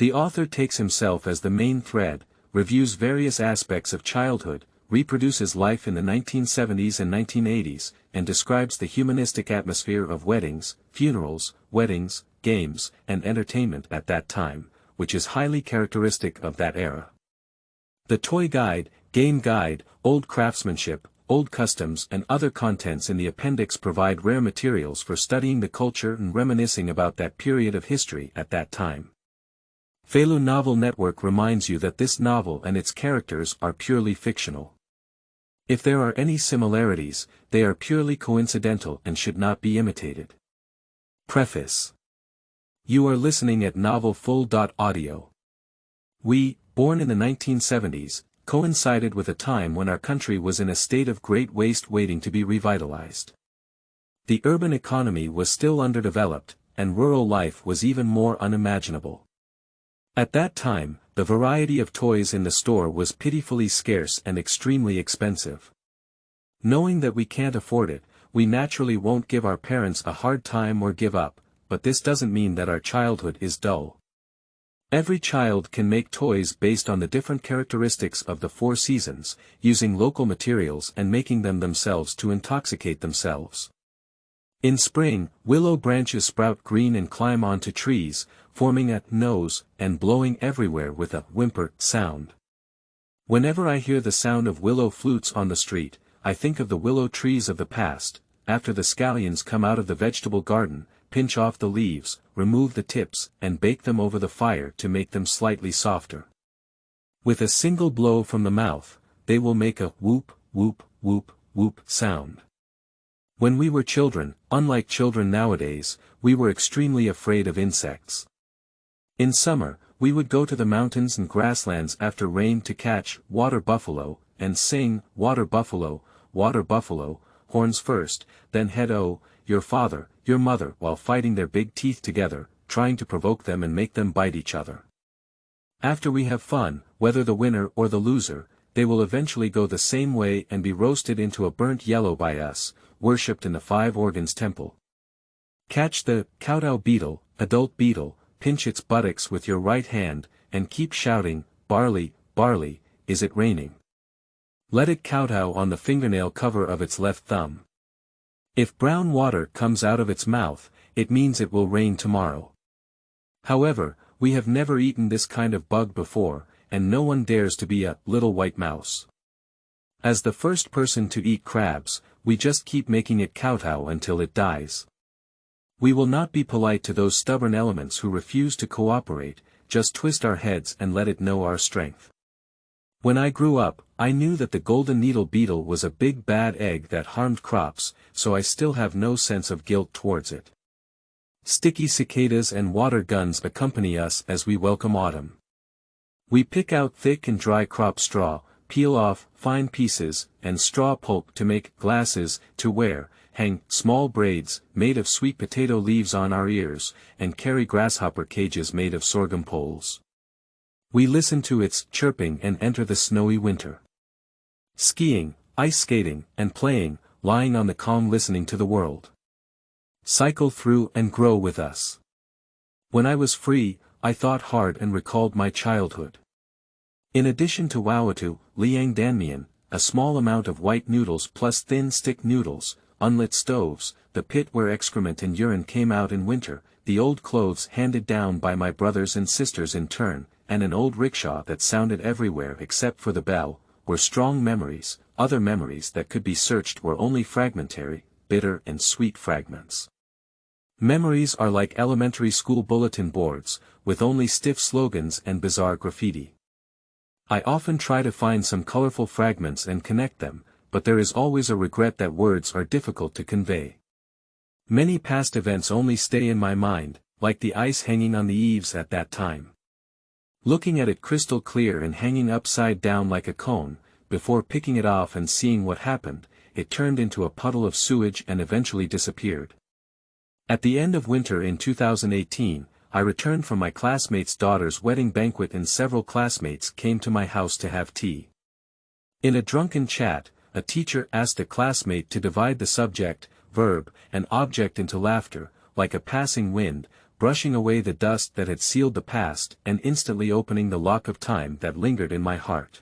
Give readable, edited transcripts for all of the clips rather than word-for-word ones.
The author takes himself as the main thread, reviews various aspects of childhood, reproduces life in the 1970s and 1980s, and describes the humanistic atmosphere of weddings, funerals, weddings, games, and entertainment at that time, which is highly characteristic of that era. The toy guide, game guide, old craftsmanship, old customs and other contents in the appendix provide rare materials for studying the culture and reminiscing about that period of history at that time. Feilu Novel Network reminds you that this novel and its characters are purely fictional. If there are any similarities, they are purely coincidental and should not be imitated. Preface. You are listening at novelfull.audio. We, born in the 1970s, coincided with a time when our country was in a state of great waste waiting to be revitalized. The urban economy was still underdeveloped, and rural life was even more unimaginable. At that time, the variety of toys in the store was pitifully scarce and extremely expensive. Knowing that we can't afford it, we naturally won't give our parents a hard time or give up, but this doesn't mean that our childhood is dull. Every child can make toys based on the different characteristics of the four seasons, using local materials and making them themselves to intoxicate themselves. In spring, willow branches sprout green and climb onto trees, forming a nose and blowing everywhere with a whimper sound. Whenever I hear the sound of willow flutes on the street, I think of the willow trees of the past. After the scallions come out of the vegetable garden, pinch off the leaves, remove the tips, and bake them over the fire to make them slightly softer. With a single blow from the mouth, they will make a whoop, whoop, whoop, whoop sound. When we were children, unlike children nowadays, we were extremely afraid of insects. In summer, we would go to the mountains and grasslands after rain to catch water buffalo, and sing, water buffalo, horns first, then head your father, your mother, while fighting their big teeth together, trying to provoke them and make them bite each other. After we have fun, whether the winner or the loser, they will eventually go the same way and be roasted into a burnt yellow by us, worshipped in the Five Organs Temple. Catch the kowtow beetle, adult beetle, pinch its buttocks with your right hand, and keep shouting, barley, barley, is it raining? Let it kowtow on the fingernail cover of its left thumb. If brown water comes out of its mouth, it means it will rain tomorrow. However, we have never eaten this kind of bug before, and no one dares to be a little white mouse. As the first person to eat crabs, we just keep making it kowtow until it dies. We will not be polite to those stubborn elements who refuse to cooperate, just twist our heads and let it know our strength. When I grew up, I knew that the golden needle beetle was a big bad egg that harmed crops, so I still have no sense of guilt towards it. Sticky cicadas and water guns accompany us as we welcome autumn. We pick out thick and dry crop straw, peel off fine pieces and straw pulp to make glasses to wear, hang small braids made of sweet potato leaves on our ears, and carry grasshopper cages made of sorghum poles. We listen to its chirping and enter the snowy winter. Skiing, ice skating, and playing, lying on the calm listening to the world. Cycle through and grow with us. When I was free, I thought hard and recalled my childhood. In addition to wawatu, liang danmian, a small amount of white noodles plus thin stick noodles, unlit stoves, the pit where excrement and urine came out in winter, the old clothes handed down by my brothers and sisters in turn, and an old rickshaw that sounded everywhere except for the bell, were strong memories. Other memories that could be searched were only fragmentary, bitter and sweet fragments. Memories are like elementary school bulletin boards, with only stiff slogans and bizarre graffiti. I often try to find some colorful fragments and connect them, but there is always a regret that words are difficult to convey. Many past events only stay in my mind, like the ice hanging on the eaves at that time. Looking at it crystal clear and hanging upside down like a cone, before picking it off and seeing what happened, it turned into a puddle of sewage and eventually disappeared. At the end of winter in 2018, I returned from my classmate's daughter's wedding banquet and several classmates came to my house to have tea. In a drunken chat, a teacher asked a classmate to divide the subject, verb, and object into laughter, like a passing wind, brushing away the dust that had sealed the past and instantly opening the lock of time that lingered in my heart.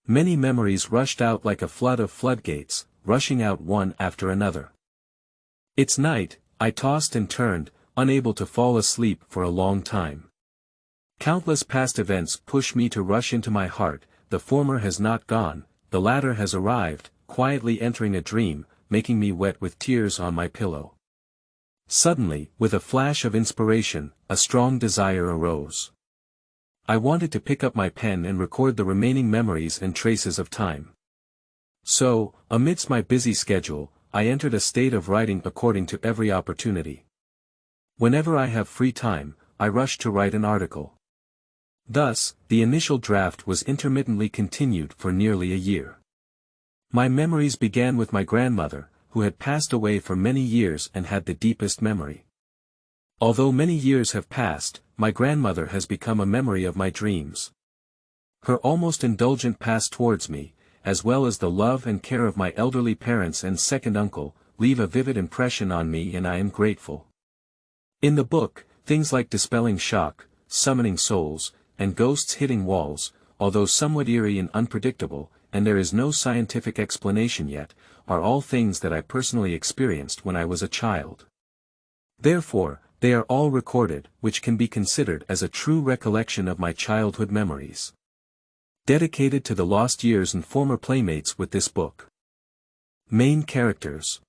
Many memories rushed out like a flood of floodgates, rushing out one after another. It's night, I tossed and turned, unable to fall asleep for a long time. Countless past events push me to rush into my heart, the former has not gone, the latter has arrived, quietly entering a dream, making me wet with tears on my pillow. Suddenly, with a flash of inspiration, a strong desire arose. I wanted to pick up my pen and record the remaining memories and traces of time. So, amidst my busy schedule, I entered a state of writing according to every opportunity. Whenever I have free time, I rush to write an article. Thus, the initial draft was intermittently continued for nearly a year. My memories began with my grandmother, who had passed away for many years and had the deepest memory. Although many years have passed, my grandmother has become a memory of my dreams. Her almost indulgent past towards me, as well as the love and care of my elderly parents and second uncle, leave a vivid impression on me, and I am grateful. In the book, things like dispelling shock, summoning souls, and ghosts hitting walls, although somewhat eerie and unpredictable, and there is no scientific explanation yet, are all things that I personally experienced when I was a child. Therefore, they are all recorded, which can be considered as a true recollection of my childhood memories. Dedicated to the lost years and former playmates with this book. Main characters.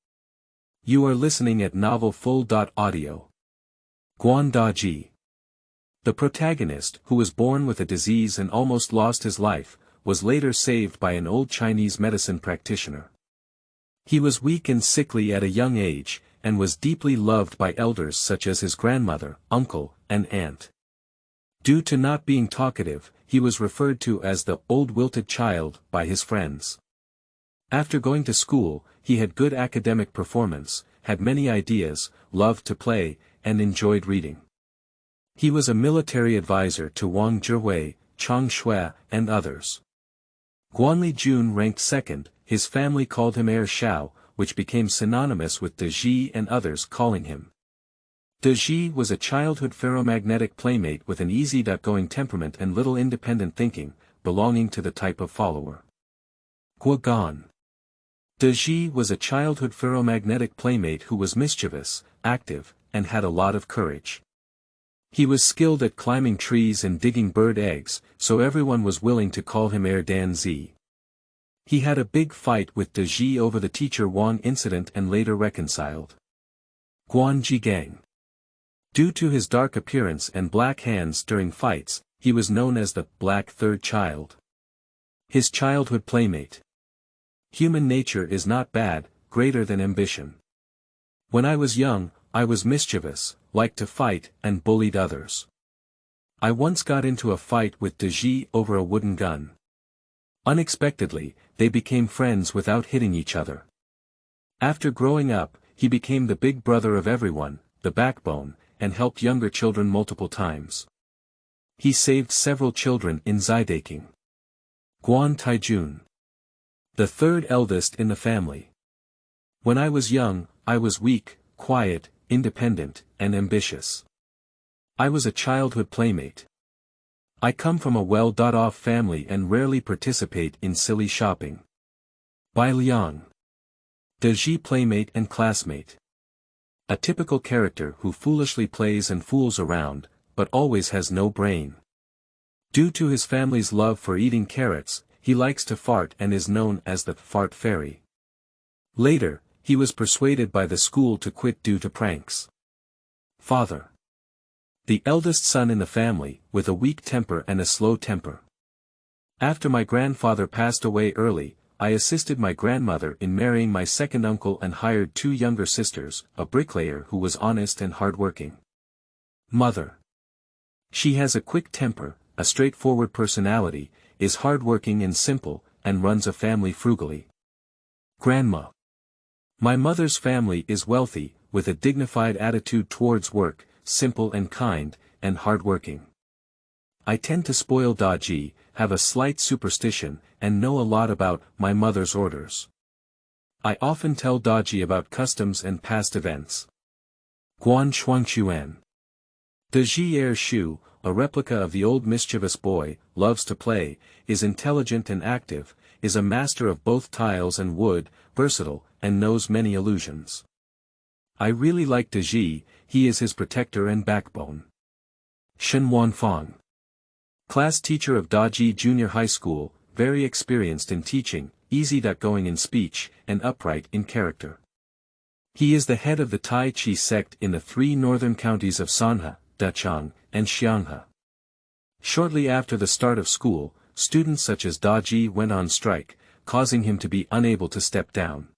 You are listening at novelfull.audio. Guan Daji. The protagonist, who was born with a disease and almost lost his life, was later saved by an old Chinese medicine practitioner. He was weak and sickly at a young age, and was deeply loved by elders such as his grandmother, uncle, and aunt. Due to not being talkative, he was referred to as the old wilted child by his friends. After going to school, he had good academic performance, had many ideas, loved to play, and enjoyed reading. He was a military advisor to Wang Zhihui, Chang Shui, and others. Guanli Jun ranked second, his family called him Heir Shao, which became synonymous with De Ji and others calling him. De Ji was a childhood ferromagnetic playmate with an easy-going temperament and little independent thinking, belonging to the type of follower. Guogan. De Ji was a childhood ferromagnetic playmate who was mischievous, active, and had a lot of courage. He was skilled at climbing trees and digging bird eggs, so everyone was willing to call him Heir Dan Zi. He had a big fight with De Ji over the teacher Wang incident and later reconciled. Guan Jigang. Due to his dark appearance and black hands during fights, he was known as the Black Third Child. His childhood playmate. Human nature is not bad, greater than ambition. When I was young, I was mischievous, liked to fight, and bullied others. I once got into a fight with De Ji over a wooden gun. Unexpectedly, they became friends without hitting each other. After growing up, he became the big brother of everyone, the backbone, and helped younger children multiple times. He saved several children in Zidaking. Guan Taijun. The third eldest in the family. When I was young, I was weak, quiet, independent, and ambitious. I was a childhood playmate. I come from a well-off family and rarely participate in silly shopping. Bai Liang. De Ji playmate and classmate. A typical character who foolishly plays and fools around, but always has no brain. Due to his family's love for eating carrots, he likes to fart and is known as the fart fairy. Later, he was persuaded by the school to quit due to pranks. Father. The eldest son in the family, with a weak temper and a slow temper. After my grandfather passed away early, I assisted my grandmother in marrying my second uncle and hired two younger sisters, a bricklayer who was honest and hardworking. Mother. She has a quick temper, a straightforward personality, is hardworking and simple, and runs a family frugally. Grandma. My mother's family is wealthy, with a dignified attitude towards work, simple and kind, and hardworking. I tend to spoil Daji, have a slight superstition, and know a lot about my mother's orders. I often tell Daji about customs and past events. Guan Shuangquan. De Ji Er Shu, a replica of the old mischievous boy, loves to play, is intelligent and active, is a master of both tiles and wood, versatile, and knows many illusions. I really like De Ji, he is his protector and backbone. Shen Wanfang. Class teacher of Daji Junior High School, very experienced in teaching, easygoing in speech, and upright in character. He is the head of the Tai Chi sect in the 3 northern counties of Sanhe, Dachang, and Xianghe. Shortly after the start of school, students such as Daji went on strike, causing him to be unable to step down.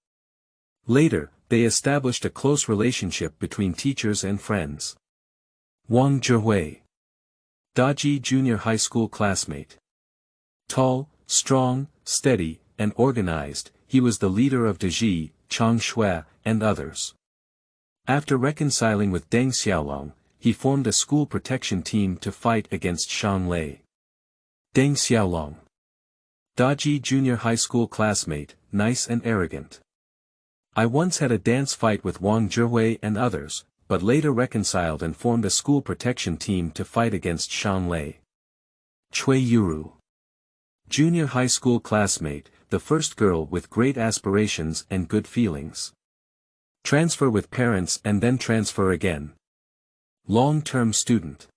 Later, they established a close relationship between teachers and friends. Wang Zhihui. Daji Junior High School classmate. Tall, strong, steady, and organized, he was the leader of Daji, Chang Shui, and others. After reconciling with Deng Xiaolong, he formed a school protection team to fight against Shang Lei. Deng Xiaolong. Daji Junior High School classmate, nice and arrogant. I once had a dance fight with Wang Zhihui and others, but later reconciled and formed a school protection team to fight against Shang Lei. Cui Yuru. Junior high school classmate, the first girl with great aspirations and good feelings. Transfer with parents and then transfer again. Long-term student.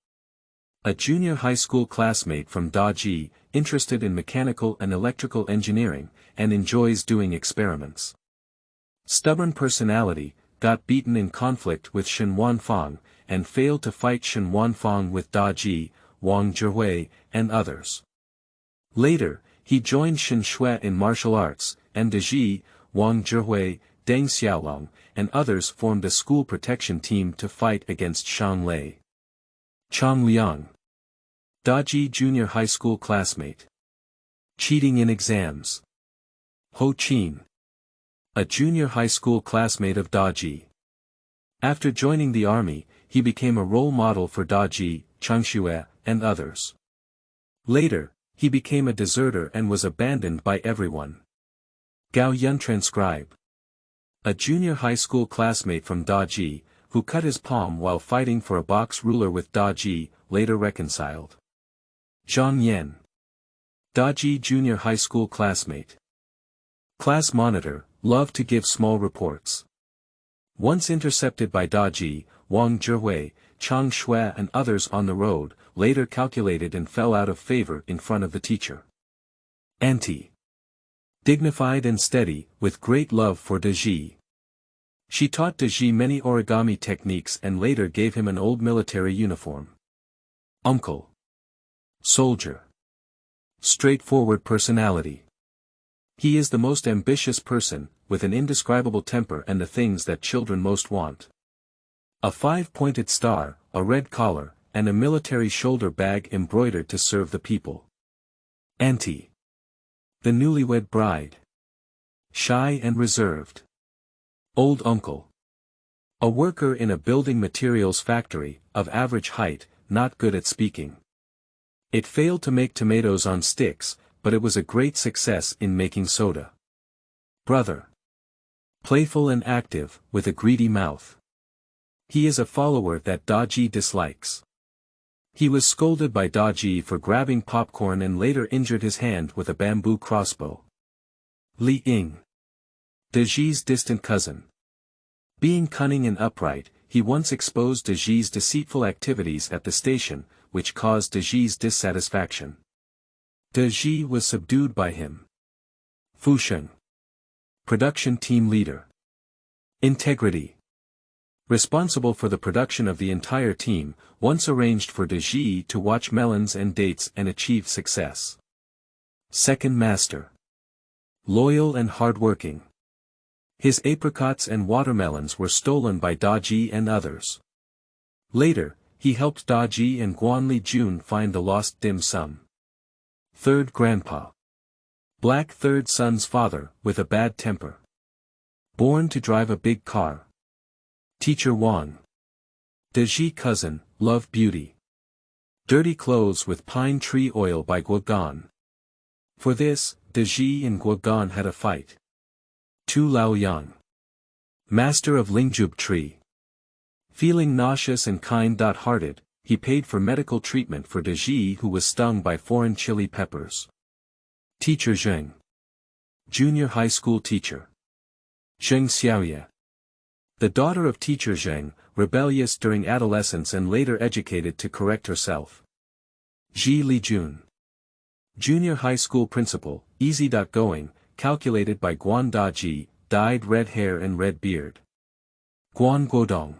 A junior high school classmate from Daji, interested in mechanical and electrical engineering, and enjoys doing experiments. Stubborn personality, got beaten in conflict with Shen Wanfang, and failed to fight Shen Wanfang with Daji, Wang Zhihui, and others. Later, he joined Shen Shui in martial arts, and Daji, Wang Zhihui, Deng Xiaolong, and others formed a school protection team to fight against Shang Lei. Chang Liang. Daji Junior High School classmate. Cheating in exams. Ho Qin. A junior high school classmate of Daji. After joining the army, he became a role model for Daji, Changshui, and others. Later, he became a deserter and was abandoned by everyone. Gao Yun transcribe. A junior high school classmate from Daji, who cut his palm while fighting for a box ruler with Daji, later reconciled. Zhang Yan. Daji junior high school classmate. Class monitor, loved to give small reports. Once intercepted by Daji, Wang Zhihui, Chang Shui and others on the road, later calculated and fell out of favor in front of the teacher. Auntie. Dignified and steady, with great love for Daji. She taught Daji many origami techniques and later gave him an old military uniform. Uncle. Soldier. Straightforward personality. He is the most ambitious person, with an indescribable temper and the things that children most want. A 5-pointed star, a red collar, and a military shoulder bag embroidered to serve the people. Auntie. The newlywed bride. Shy and reserved. Old uncle. A worker in a building materials factory, of average height, not good at speaking. It failed to make tomatoes on sticks, but it was a great success in making soda. Brother. Playful and active, with a greedy mouth. He is a follower that Daji dislikes. He was scolded by Daji for grabbing popcorn and later injured his hand with a bamboo crossbow. Li Ying. Daji's distant cousin. Being cunning and upright, he once exposed Daji's deceitful activities at the station, which caused Daji's dissatisfaction. Daji was subdued by him. Fusheng. Production team leader. Integrity. Responsible for the production of the entire team, once arranged for Daji to watch melons and dates and achieve success. Second master. Loyal and hardworking. His apricots and watermelons were stolen by Daji and others. Later, he helped Daji and Guanli Jun find the lost dim sum. Third grandpa. Black third son's father, with a bad temper. Born to drive a big car. Teacher Wang. Daji cousin, love beauty. Dirty clothes with pine tree oil by Guogan. For this, Daji and Guogan had a fight. Tu Laoyang. Master of Lingjub tree. Feeling nauseous and kind-hearted, he paid for medical treatment for De Ji, who was stung by foreign chili peppers. Teacher Zheng. Junior high school teacher. Zheng Xiaoye. The daughter of teacher Zheng, rebellious during adolescence and later educated to correct herself. Ji Lijun. Junior high school principal, easy-going, calculated by Guan Daji, dyed red hair and red beard. Guan Guodong.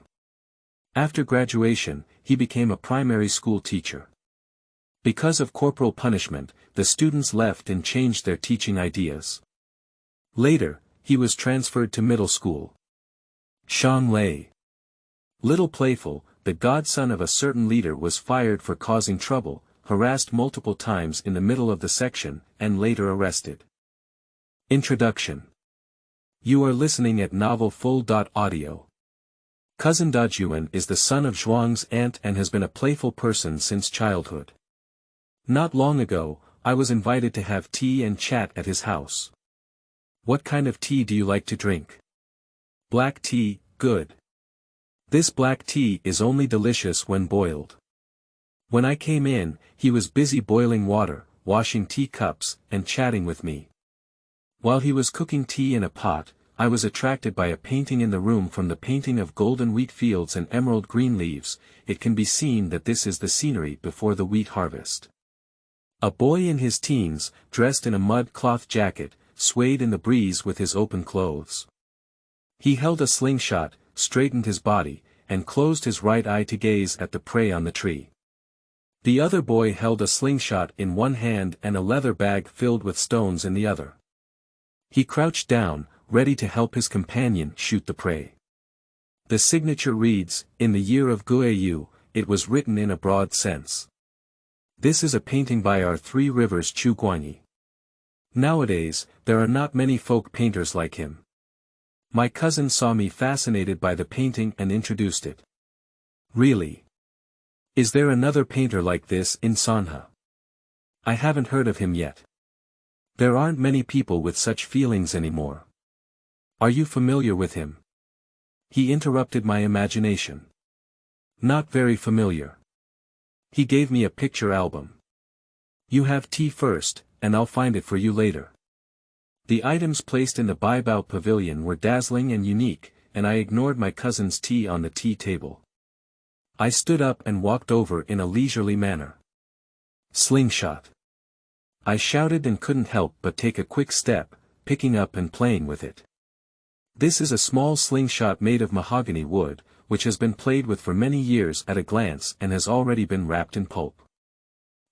After graduation, he became a primary school teacher. Because of corporal punishment, the students left and changed their teaching ideas. Later, he was transferred to middle school. Shang Lei. Little Playful, the godson of a certain leader, was fired for causing trouble, harassed multiple times in the middle of the section, and later arrested. Introduction. You are listening at Novel Full.audio. Cousin Dajuan is the son of Zhuang's aunt and has been a playful person since childhood. Not long ago, I was invited to have tea and chat at his house. What kind of tea do you like to drink? Black tea, good. This black tea is only delicious when boiled. When I came in, he was busy boiling water, washing tea cups, and chatting with me. While he was cooking tea in a pot, I was attracted by a painting in the room. From the painting of golden wheat fields and emerald green leaves, it can be seen that this is the scenery before the wheat harvest. A boy in his teens, dressed in a mud cloth jacket, swayed in the breeze with his open clothes. He held a slingshot, straightened his body, and closed his right eye to gaze at the prey on the tree. The other boy held a slingshot in one hand and a leather bag filled with stones in the other. He crouched down, ready to help his companion shoot the prey. The signature reads, "In the year of Guiyu, it was written in a broad sense." This is a painting by our Three Rivers Chu Guanyi. Nowadays, there are not many folk painters like him. My cousin saw me fascinated by the painting and introduced it. Really? Is there another painter like this in Sanha? I haven't heard of him yet. There aren't many people with such feelings anymore. Are you familiar with him? He interrupted my imagination. Not very familiar. He gave me a picture album. You have tea first, and I'll find it for you later. The items placed in the Baibao pavilion were dazzling and unique, and I ignored my cousin's tea on the tea table. I stood up and walked over in a leisurely manner. Slingshot. I shouted and couldn't help but take a quick step, picking up and playing with it. This is a small slingshot made of mahogany wood, which has been played with for many years at a glance and has already been wrapped in pulp.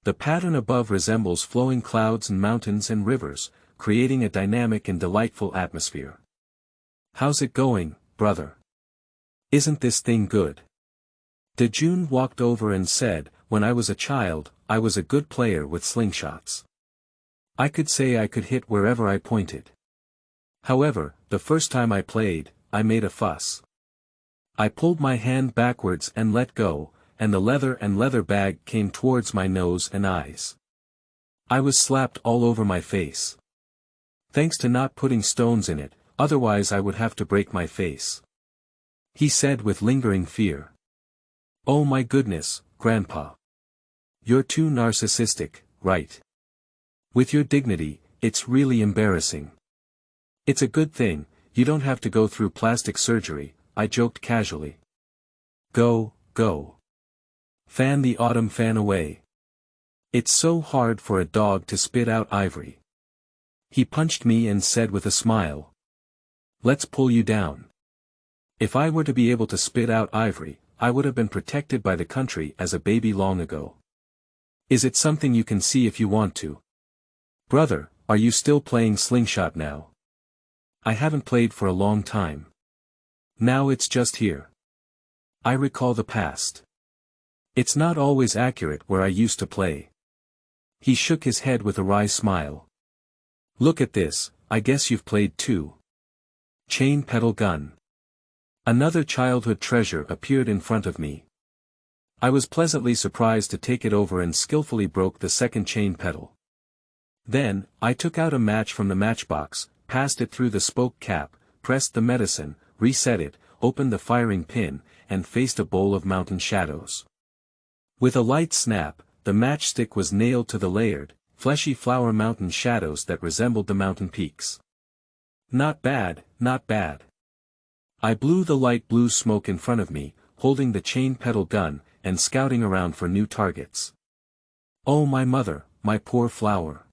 The pattern above resembles flowing clouds and mountains and rivers, creating a dynamic and delightful atmosphere. How's it going, brother? Isn't this thing good? Dejun walked over and said, when I was a child, I was a good player with slingshots. I could say I could hit wherever I pointed. However, the first time I played, I made a fuss. I pulled my hand backwards and let go, and the leather bag came towards my nose and eyes. I was slapped all over my face. Thanks to not putting stones in it, otherwise I would have to break my face. He said with lingering fear. Oh my goodness, Grandpa. You're too narcissistic, right? With your dignity, it's really embarrassing. It's a good thing, you don't have to go through plastic surgery, I joked casually. Go. Fan the autumn fan away. It's so hard for a dog to spit out ivory. He punched me and said with a smile. Let's pull you down. If I were to be able to spit out ivory, I would have been protected by the country as a baby long ago. Is it something you can see if you want to? Brother, are you still playing slingshot now? I haven't played for a long time. Now it's just here. I recall the past. It's not always accurate where I used to play. He shook his head with a wry smile. Look at this, I guess you've played too. Chain pedal gun. Another childhood treasure appeared in front of me. I was pleasantly surprised to take it over and skillfully broke the second chain pedal. Then, I took out a match from the matchbox, passed it through the spoke cap, pressed the medicine, reset it, opened the firing pin, and faced a bowl of mountain shadows. With a light snap, the matchstick was nailed to the layered, fleshy flower mountain shadows that resembled the mountain peaks. Not bad, not bad. I blew the light blue smoke in front of me, holding the chain pedal gun, and scouting around for new targets. Oh my mother, my poor flower.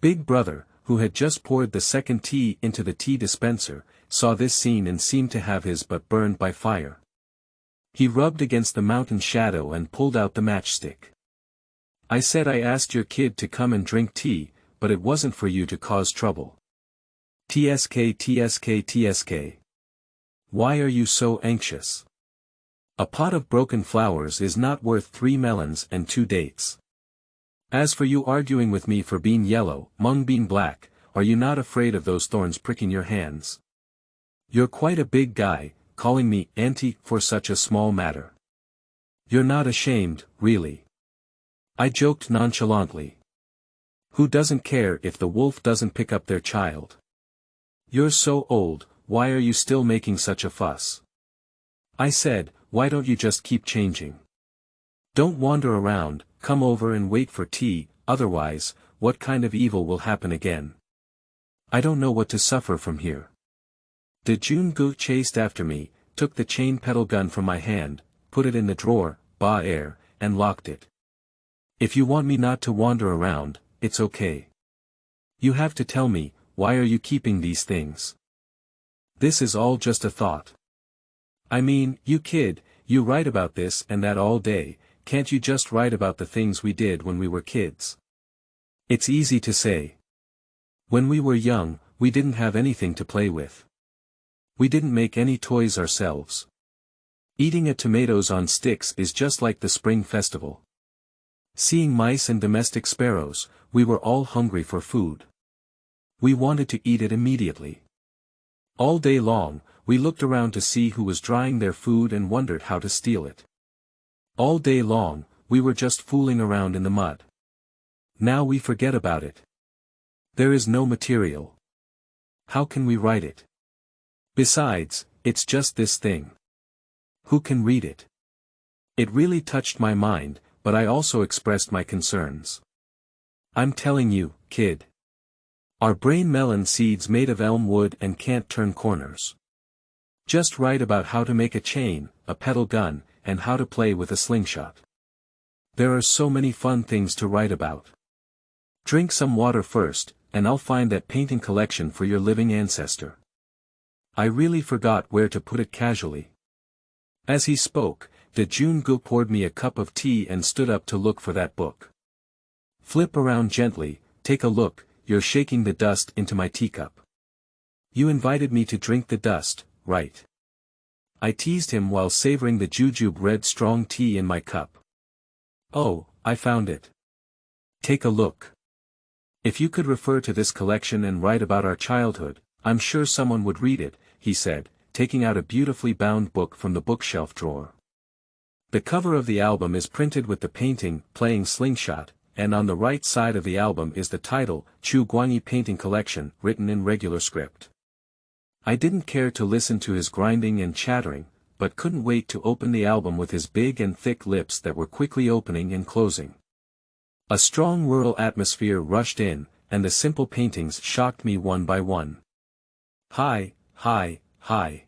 Big brother, who had just poured the second tea into the tea dispenser, saw this scene and seemed to have his butt burned by fire. He rubbed against the mountain shadow and pulled out the matchstick. I said I asked your kid to come and drink tea, but it wasn't for you to cause trouble. TSK TSK TSK. Why are you so anxious? A pot of broken flowers is not worth 3 melons and 2 dates. As for you arguing with me for being yellow, Mung being black, are you not afraid of those thorns pricking your hands? You're quite a big guy, calling me Auntie for such a small matter. You're not ashamed, really. I joked nonchalantly. Who doesn't care if the wolf doesn't pick up their child? You're so old, why are you still making such a fuss? I said, why don't you just keep changing? Don't wander around, come over and wait for tea, otherwise, what kind of evil will happen again? I don't know what to suffer from here. The Jungu chased after me, took the chain pedal gun from my hand, put it in the drawer, ba air, and locked it. If you want me not to wander around, it's okay. You have to tell me, why are you keeping these things? This is all just a thought. I mean, you kid, you write about this and that all day, can't you just write about the things we did when we were kids? It's easy to say. When we were young, we didn't have anything to play with. We didn't make any toys ourselves. Eating a tomatoes on sticks is just like the spring festival. Seeing mice and domestic sparrows, we were all hungry for food. We wanted to eat it immediately. All day long, we looked around to see who was drying their food and wondered how to steal it. All day long, we were just fooling around in the mud. Now we forget about it. There is no material. How can we write it? Besides, it's just this thing. Who can read it? It really touched my mind, but I also expressed my concerns. I'm telling you, kid. Our brain melon seeds made of elm wood and can't turn corners. Just write about how to make a chain, a pedal gun, and how to play with a slingshot. There are so many fun things to write about. Drink some water first, and I'll find that painting collection for your living ancestor. I really forgot where to put it casually. As he spoke, the Jungu poured me a cup of tea and stood up to look for that book. Flip around gently, take a look, you're shaking the dust into my teacup. You invited me to drink the dust, right? I teased him while savoring the jujube red strong tea in my cup. Oh, I found it. Take a look. If you could refer to this collection and write about our childhood, I'm sure someone would read it, he said, taking out a beautifully bound book from the bookshelf drawer. The cover of the album is printed with the painting, Playing Slingshot, and on the right side of the album is the title, Chu Guanyi Painting Collection, written in regular script. I didn't care to listen to his grinding and chattering, but couldn't wait to open the album with his big and thick lips that were quickly opening and closing. A strong rural atmosphere rushed in, and the simple paintings shocked me one by one. Hi, hi, hi.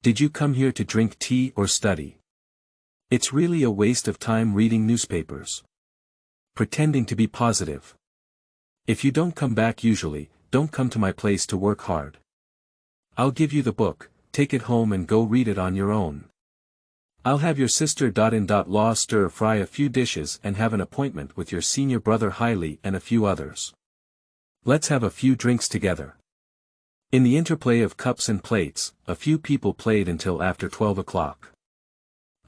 Did you come here to drink tea or study? It's really a waste of time reading newspapers. Pretending to be positive. If you don't come back usually, don't come to my place to work hard. I'll give you the book, take it home and go read it on your own. I'll have your sister-in-law stir-fry a few dishes and have an appointment with your senior brother Hailey and a few others. Let's have a few drinks together. In the interplay of cups and plates, a few people played until after 12 o'clock.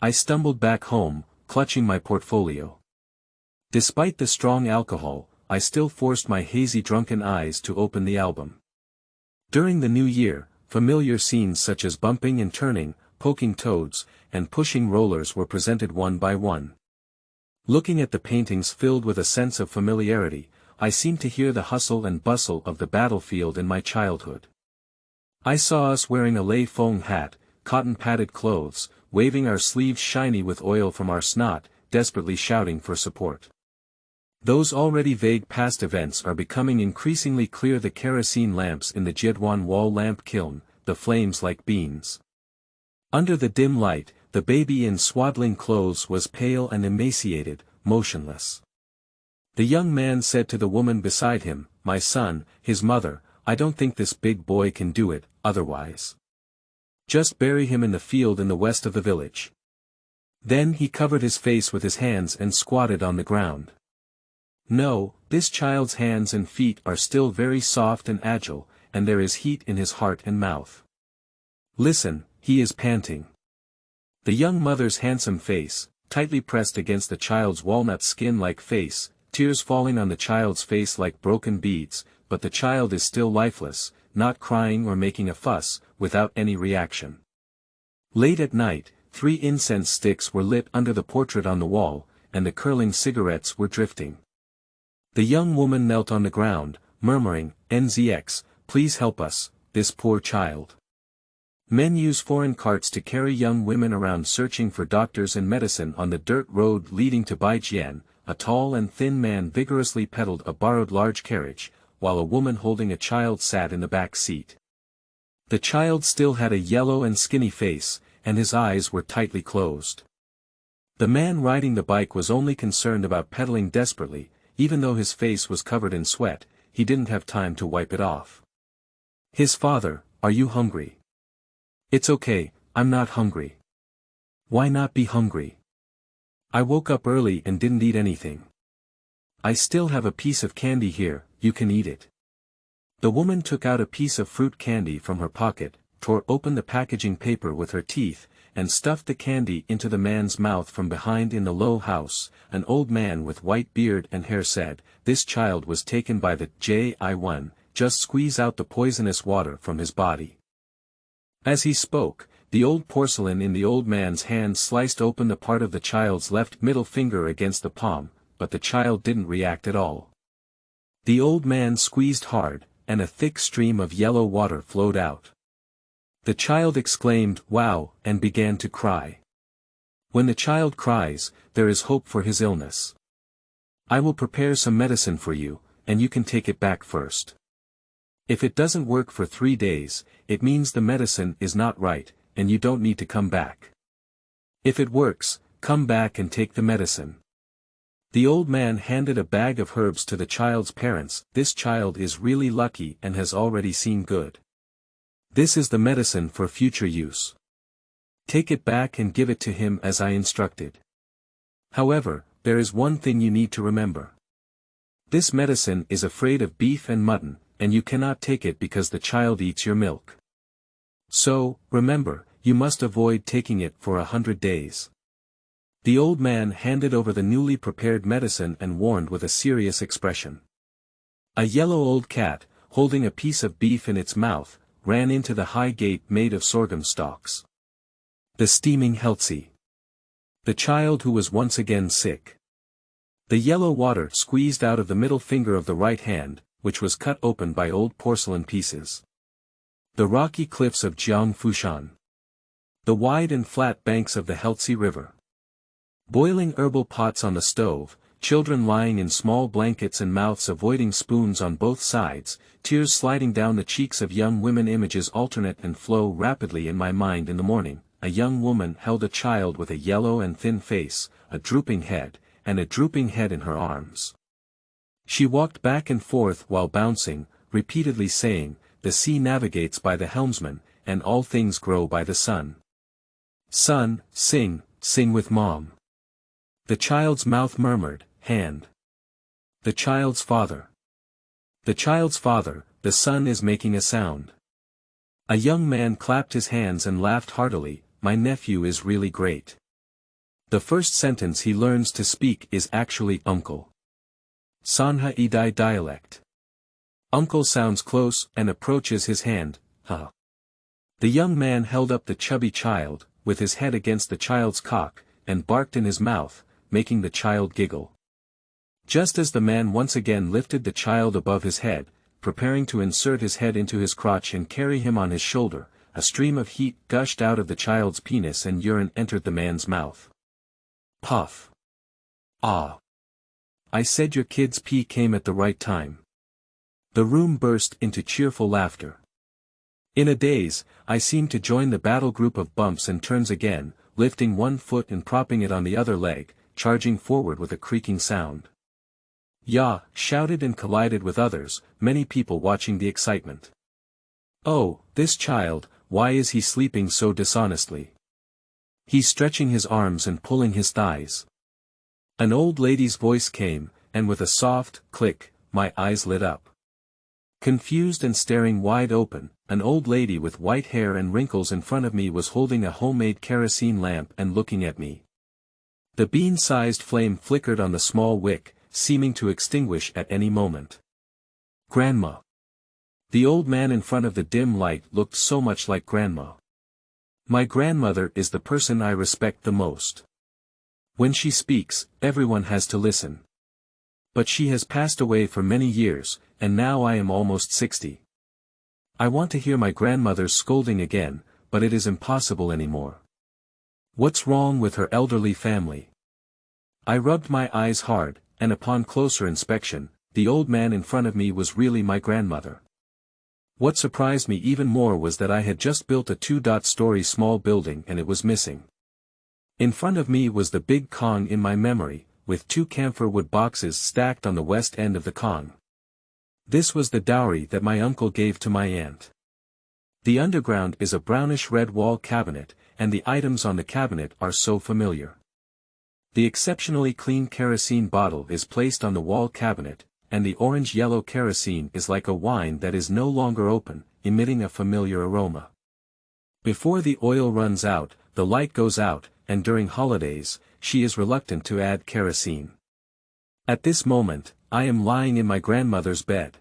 I stumbled back home, clutching my portfolio. Despite the strong alcohol, I still forced my hazy drunken eyes to open the album. During the new year, familiar scenes such as bumping and turning, poking toads, and pushing rollers were presented one by one. Looking at the paintings filled with a sense of familiarity, I seemed to hear the hustle and bustle of the battlefield in my childhood. I saw us wearing a lei feng hat, cotton-padded clothes, waving our sleeves shiny with oil from our snot, desperately shouting for support. Those already vague past events are becoming increasingly clear: the kerosene lamps in the Jedwan wall lamp kiln, the flames like beans. Under the dim light, the baby in swaddling clothes was pale and emaciated, motionless. The young man said to the woman beside him, "My son," his mother, "I don't think this big boy can do it, otherwise. Just bury him in the field in the west of the village." Then he covered his face with his hands and squatted on the ground. No, this child's hands and feet are still very soft and agile, and there is heat in his heart and mouth. Listen, he is panting. The young mother's handsome face, tightly pressed against the child's walnut skin-like face, tears falling on the child's face like broken beads, but the child is still lifeless, not crying or making a fuss, without any reaction. Late at night, 3 incense sticks were lit under the portrait on the wall, and the curling cigarettes were drifting. The young woman knelt on the ground, murmuring, "NZX, please help us, this poor child." Men use foreign carts to carry young women around searching for doctors and medicine on the dirt road leading to Baijian. A tall and thin man vigorously pedaled a borrowed large carriage, while a woman holding a child sat in the back seat. The child still had a yellow and skinny face, and his eyes were tightly closed. The man riding the bike was only concerned about pedaling desperately. Even though his face was covered in sweat, he didn't have time to wipe it off. His father, "Are you hungry?" "It's okay, I'm not hungry." "Why not be hungry?" "I woke up early and didn't eat anything." "I still have a piece of candy here, you can eat it." The woman took out a piece of fruit candy from her pocket, tore open the packaging paper with her teeth, and stuffed the candy into the man's mouth from behind. In the low house, an old man with white beard and hair said, "This child was taken by the Ji1, just squeeze out the poisonous water from his body." As he spoke, the old porcelain in the old man's hand sliced open the part of the child's left middle finger against the palm, but the child didn't react at all. The old man squeezed hard, and a thick stream of yellow water flowed out. The child exclaimed, "Wow," and began to cry. When the child cries, there is hope for his illness. "I will prepare some medicine for you, and you can take it back first. If it doesn't work for 3 days, it means the medicine is not right, and you don't need to come back. If it works, come back and take the medicine." The old man handed a bag of herbs to the child's parents. "This child is really lucky and has already seen good. This is the medicine for future use. Take it back and give it to him as I instructed. However, there is one thing you need to remember. This medicine is afraid of beef and mutton, and you cannot take it because the child eats your milk. So, remember, you must avoid taking it for 100 days. The old man handed over the newly prepared medicine and warned with a serious expression. A yellow old cat, holding a piece of beef in its mouth, ran into the high gate made of sorghum stalks. The steaming Heltzi. The child who was once again sick. The yellow water squeezed out of the middle finger of the right hand, which was cut open by old porcelain pieces. The rocky cliffs of Jiangfushan. The wide and flat banks of the Heltzi River. Boiling herbal pots on the stove, children lying in small blankets and mouths avoiding spoons on both sides, tears sliding down the cheeks of young women. Images alternate and flow rapidly in my mind. In the morning, a young woman held a child with a yellow and thin face, a drooping head in her arms. She walked back and forth while bouncing, repeatedly saying, "The sea navigates by the helmsman, and all things grow by the sun. Son, sing, sing with mom." The child's mouth murmured, "Hand." The child's father. The child's father, "The sun is making a sound." A young man clapped his hands and laughed heartily, "My nephew is really great." The first sentence he learns to speak is actually uncle. Sanha Idai dialect. Uncle sounds close and approaches his hand, huh. The young man held up the chubby child, with his head against the child's cock, and barked in his mouth, making the child giggle. Just as the man once again lifted the child above his head, preparing to insert his head into his crotch and carry him on his shoulder, a stream of heat gushed out of the child's penis and urine entered the man's mouth. Puff. Ah. I said your kid's pee came at the right time. The room burst into cheerful laughter. In a daze, I seemed to join the battle group of bumps and turns again, lifting one foot and propping it on the other leg, charging forward with a creaking sound. "Yah!" shouted and collided with others, many people watching the excitement. "Oh, this child, why is he sleeping so dishonestly? He's stretching his arms and pulling his thighs." An old lady's voice came, and with a soft click, my eyes lit up. Confused and staring wide open, an old lady with white hair and wrinkles in front of me was holding a homemade kerosene lamp and looking at me. The bean-sized flame flickered on the small wick, seeming to extinguish at any moment. "Grandma." The old man in front of the dim light looked so much like Grandma. My grandmother is the person I respect the most. When she speaks, everyone has to listen. But she has passed away for many years, and now I am almost 60. I want to hear my grandmother's scolding again, but it is impossible anymore. What's wrong with her elderly family? I rubbed my eyes hard, and upon closer inspection, the old man in front of me was really my grandmother. What surprised me even more was that I had just built a 2-story small building and it was missing. In front of me was the big Kong in my memory, with 2 camphor wood boxes stacked on the west end of the Kong. This was the dowry that my uncle gave to my aunt. The underground is a brownish-red wall cabinet, and the items on the cabinet are so familiar. The exceptionally clean kerosene bottle is placed on the wall cabinet, and the orange-yellow kerosene is like a wine that is no longer open, emitting a familiar aroma. Before the oil runs out, the light goes out, and during holidays, she is reluctant to add kerosene. At this moment, I am lying in my grandmother's bed.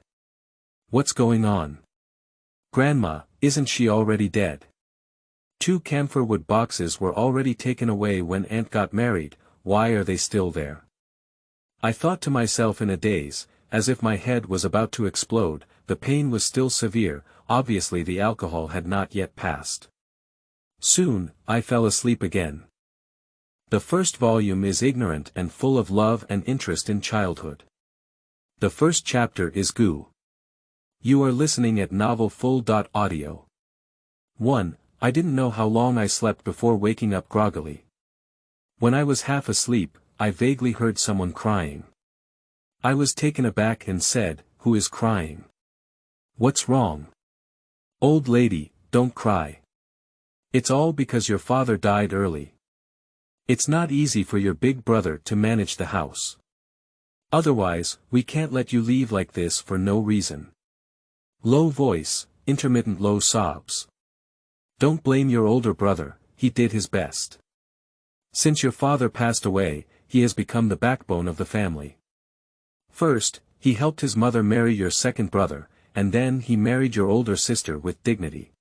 What's going on? Grandma, isn't she already dead? 2 camphor wood boxes were already taken away when Aunt got married, why are they still there? I thought to myself in a daze, as if my head was about to explode, the pain was still severe, obviously the alcohol had not yet passed. Soon, I fell asleep again. The first volume is ignorant and full of love and interest in childhood. The first chapter is goo. You are listening at novelfull.audio. 1. I didn't know how long I slept before waking up groggily. When I was half asleep, I vaguely heard someone crying. I was taken aback and said, "Who is crying? What's wrong?" "Old lady, don't cry. It's all because your father died early. It's not easy for your big brother to manage the house. Otherwise, we can't let you leave like this for no reason." Low voice, intermittent low sobs. "Don't blame your older brother, he did his best. Since your father passed away, he has become the backbone of the family. First, he helped his mother marry your second brother, and then he married your older sister with dignity.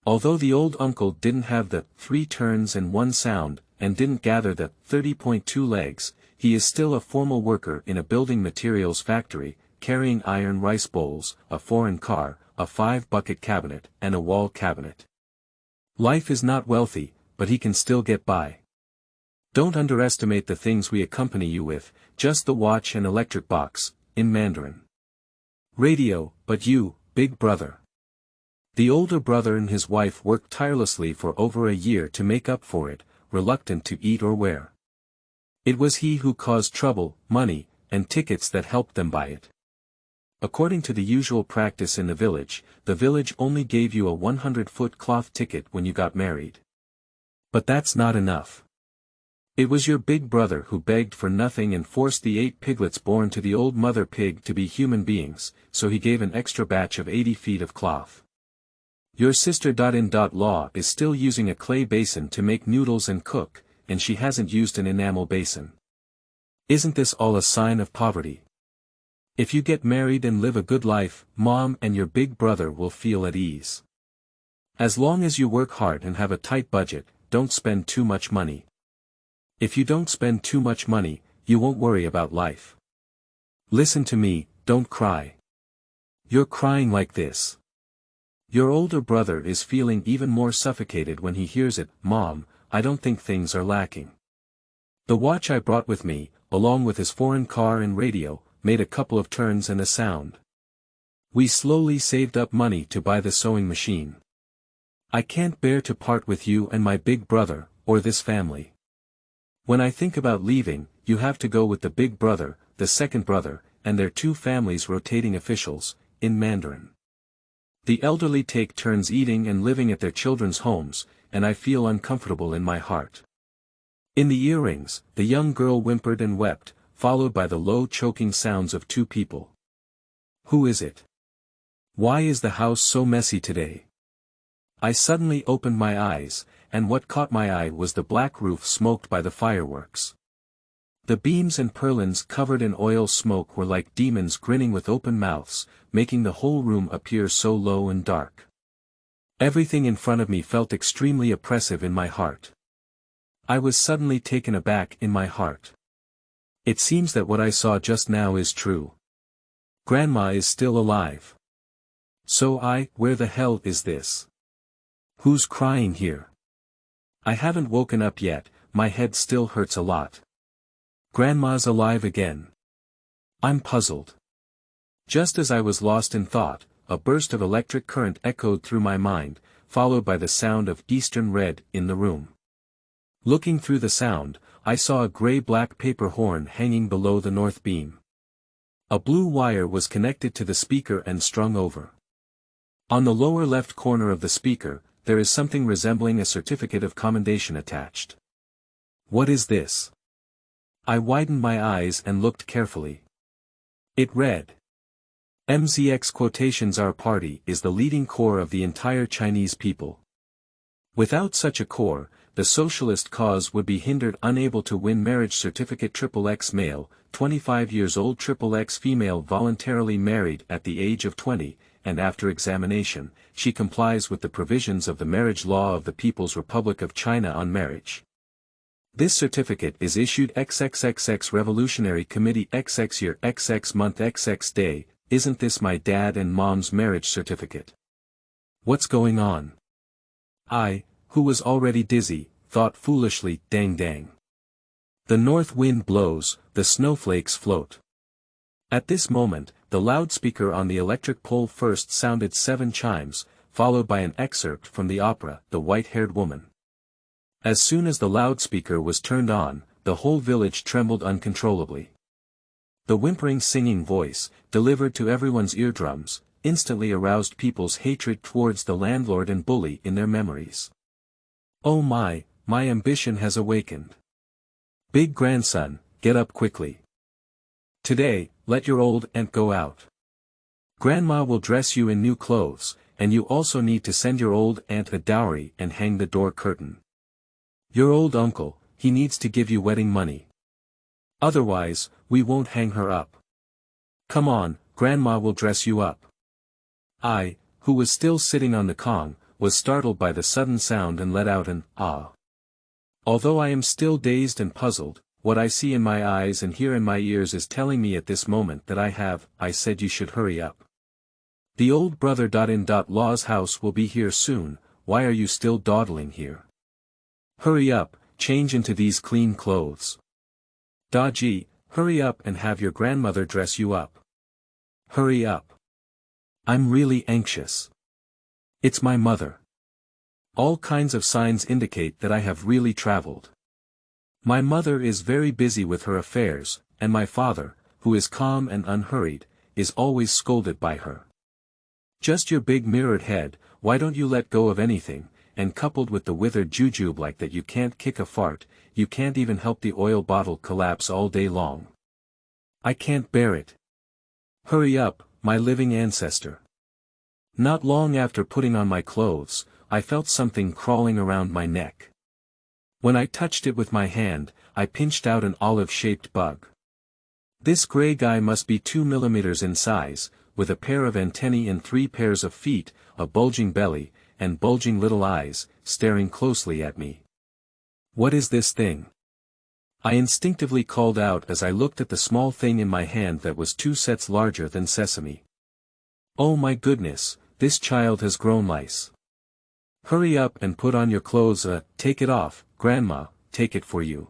Although the old uncle didn't have the 3 turns and 1 sound, and didn't gather the 30.2 legs, he is still a formal worker in a building materials factory, carrying iron rice bowls, a foreign car, a 5-bucket cabinet, and a wall cabinet. Life is not wealthy, but he can still get by. Don't underestimate the things we accompany you with, just the watch and electric box, in Mandarin. Radio, but you, big brother. The older brother and his wife worked tirelessly for over a year to make up for it, reluctant to eat or wear. It was he who caused trouble, money, and tickets that helped them buy it. According to the usual practice in the village only gave you a 100-foot cloth ticket when you got married. But that's not enough. It was your big brother who begged for nothing and forced the 8 piglets born to the old mother pig to be human beings, so he gave an extra batch of 80 feet of cloth. Your sister-in-law is still using a clay basin to make noodles and cook, and she hasn't used an enamel basin. Isn't this all a sign of poverty? If you get married and live a good life, Mom and your big brother will feel at ease. As long as you work hard and have a tight budget, don't spend too much money. If you don't spend too much money, you won't worry about life. Listen to me, don't cry. You're crying like this. Your older brother is feeling even more suffocated when he hears it. Mom, I don't think things are lacking. The watch I brought with me, along with his foreign car and radio, made a couple of turns and a sound. We slowly saved up money to buy the sewing machine. I can't bear to part with you and my big brother, or this family. When I think about leaving, you have to go with the big brother, the second brother, and their two families rotating officials, in Mandarin. The elderly take turns eating and living at their children's homes, and I feel uncomfortable in my heart. In the earrings, the young girl whimpered and wept, followed by the low choking sounds of two people. Who is it? Why is the house so messy today? I suddenly opened my eyes, and what caught my eye was the black roof smoked by the fireworks. The beams and purlins covered in oil smoke were like demons grinning with open mouths, making the whole room appear so low and dark. Everything in front of me felt extremely oppressive in my heart. I was suddenly taken aback in my heart. It seems that what I saw just now is true. Grandma is still alive. So where the hell is this? Who's crying here? I haven't woken up yet, my head still hurts a lot. Grandma's alive again. I'm puzzled. Just as I was lost in thought, a burst of electric current echoed through my mind, followed by the sound of Eastern red in the room. Looking through the sound, I saw a gray-black paper horn hanging below the north beam. A blue wire was connected to the speaker and strung over. On the lower left corner of the speaker, there is something resembling a certificate of commendation attached. What is this? I widened my eyes and looked carefully. It read, MZX quotations Our party is the leading core of the entire Chinese people. Without such a core, the socialist cause would be hindered unable to win marriage certificate XXX male, 25 years old XXX female voluntarily married at the age of 20, and after examination, she complies with the provisions of the marriage law of the People's Republic of China on marriage. This certificate is issued XXXX Revolutionary Committee XX year XX month XX day. Isn't this my dad and mom's marriage certificate? What's going on? I, who was already dizzy, thought foolishly, dang dang. The north wind blows, the snowflakes float. At this moment, the loudspeaker on the electric pole first sounded 7 chimes, followed by an excerpt from the opera, The White-Haired Woman. As soon as the loudspeaker was turned on, the whole village trembled uncontrollably. The whimpering singing voice, delivered to everyone's eardrums, instantly aroused people's hatred towards the landlord and bully in their memories. Oh my ambition has awakened. Big grandson, get up quickly. Today, let your old aunt go out. Grandma will dress you in new clothes, and you also need to send your old aunt a dowry and hang the door curtain. Your old uncle, he needs to give you wedding money. Otherwise, we won't hang her up. Come on, Grandma will dress you up. I, who was still sitting on the Kong, was startled by the sudden sound and let out an ah. Although I am still dazed and puzzled, what I see in my eyes and hear in my ears is telling me at this moment that I said you should hurry up. The old brother.in.law's house will be here soon, why are you still dawdling here? Hurry up, change into these clean clothes. Daji, hurry up and have your grandmother dress you up. Hurry up. I'm really anxious. It's my mother. All kinds of signs indicate that I have really traveled. My mother is very busy with her affairs, and my father, who is calm and unhurried, is always scolded by her. Just your big mirrored head, why don't you let go of anything, and coupled with the withered jujube like that you can't kick a fart, you can't even help the oil bottle collapse all day long. I can't bear it. Hurry up, my living ancestor. Not long after putting on my clothes, I felt something crawling around my neck. When I touched it with my hand, I pinched out an olive-shaped bug. This gray guy must be 2 millimeters in size, with a pair of antennae and 3 pairs of feet, a bulging belly, and bulging little eyes, staring closely at me. What is this thing? I instinctively called out as I looked at the small thing in my hand that was 2 sets larger than sesame. Oh my goodness, this child has grown lice. Hurry up and put on your clothes, take it off, Grandma, take it for you.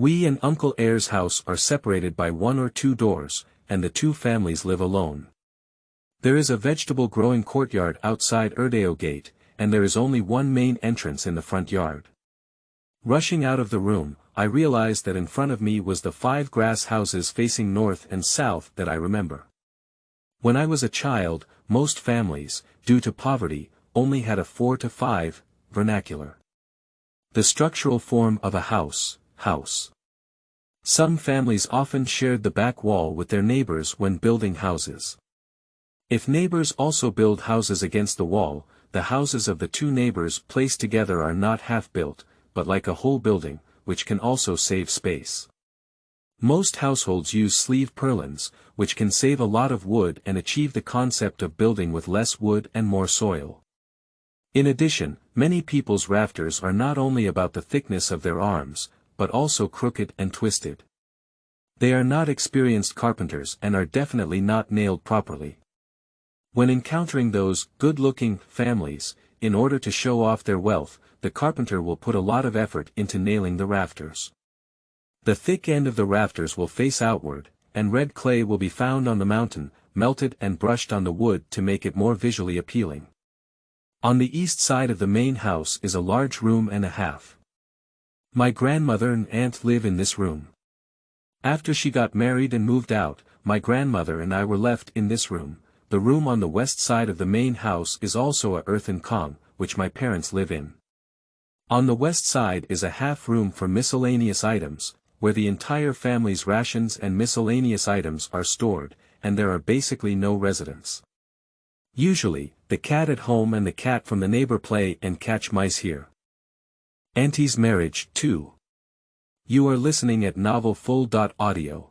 We and Uncle Air's house are separated by 1 or 2 doors, and the 2 families live alone. There is a vegetable growing courtyard outside Erdeo Gate, and there is only one main entrance in the front yard. Rushing out of the room, I realized that in front of me was the 5 grass houses facing north and south that I remember. When I was a child, most families, due to poverty, only had a 4 to 5 vernacular. The structural form of a house. Some families often shared the back wall with their neighbors when building houses. If neighbors also build houses against the wall, the houses of the 2 neighbors placed together are not half-built, but like a whole building, which can also save space. Most households use sleeve purlins, which can save a lot of wood and achieve the concept of building with less wood and more soil. In addition, many people's rafters are not only about the thickness of their arms, but also crooked and twisted. They are not experienced carpenters and are definitely not nailed properly. When encountering those good-looking families, in order to show off their wealth, the carpenter will put a lot of effort into nailing the rafters. The thick end of the rafters will face outward, and red clay will be found on the mountain, melted and brushed on the wood to make it more visually appealing. On the east side of the main house is a large room and a half. My grandmother and aunt live in this room. After she got married and moved out, my grandmother and I were left in this room. The room on the west side of the main house is also a earthen kong, which my parents live in. On the west side is a half room for miscellaneous items, where the entire family's rations and miscellaneous items are stored, and there are basically no residents. Usually, the cat at home and the cat from the neighbor play and catch mice here. Auntie's marriage, too. You are listening at novelfull.audio.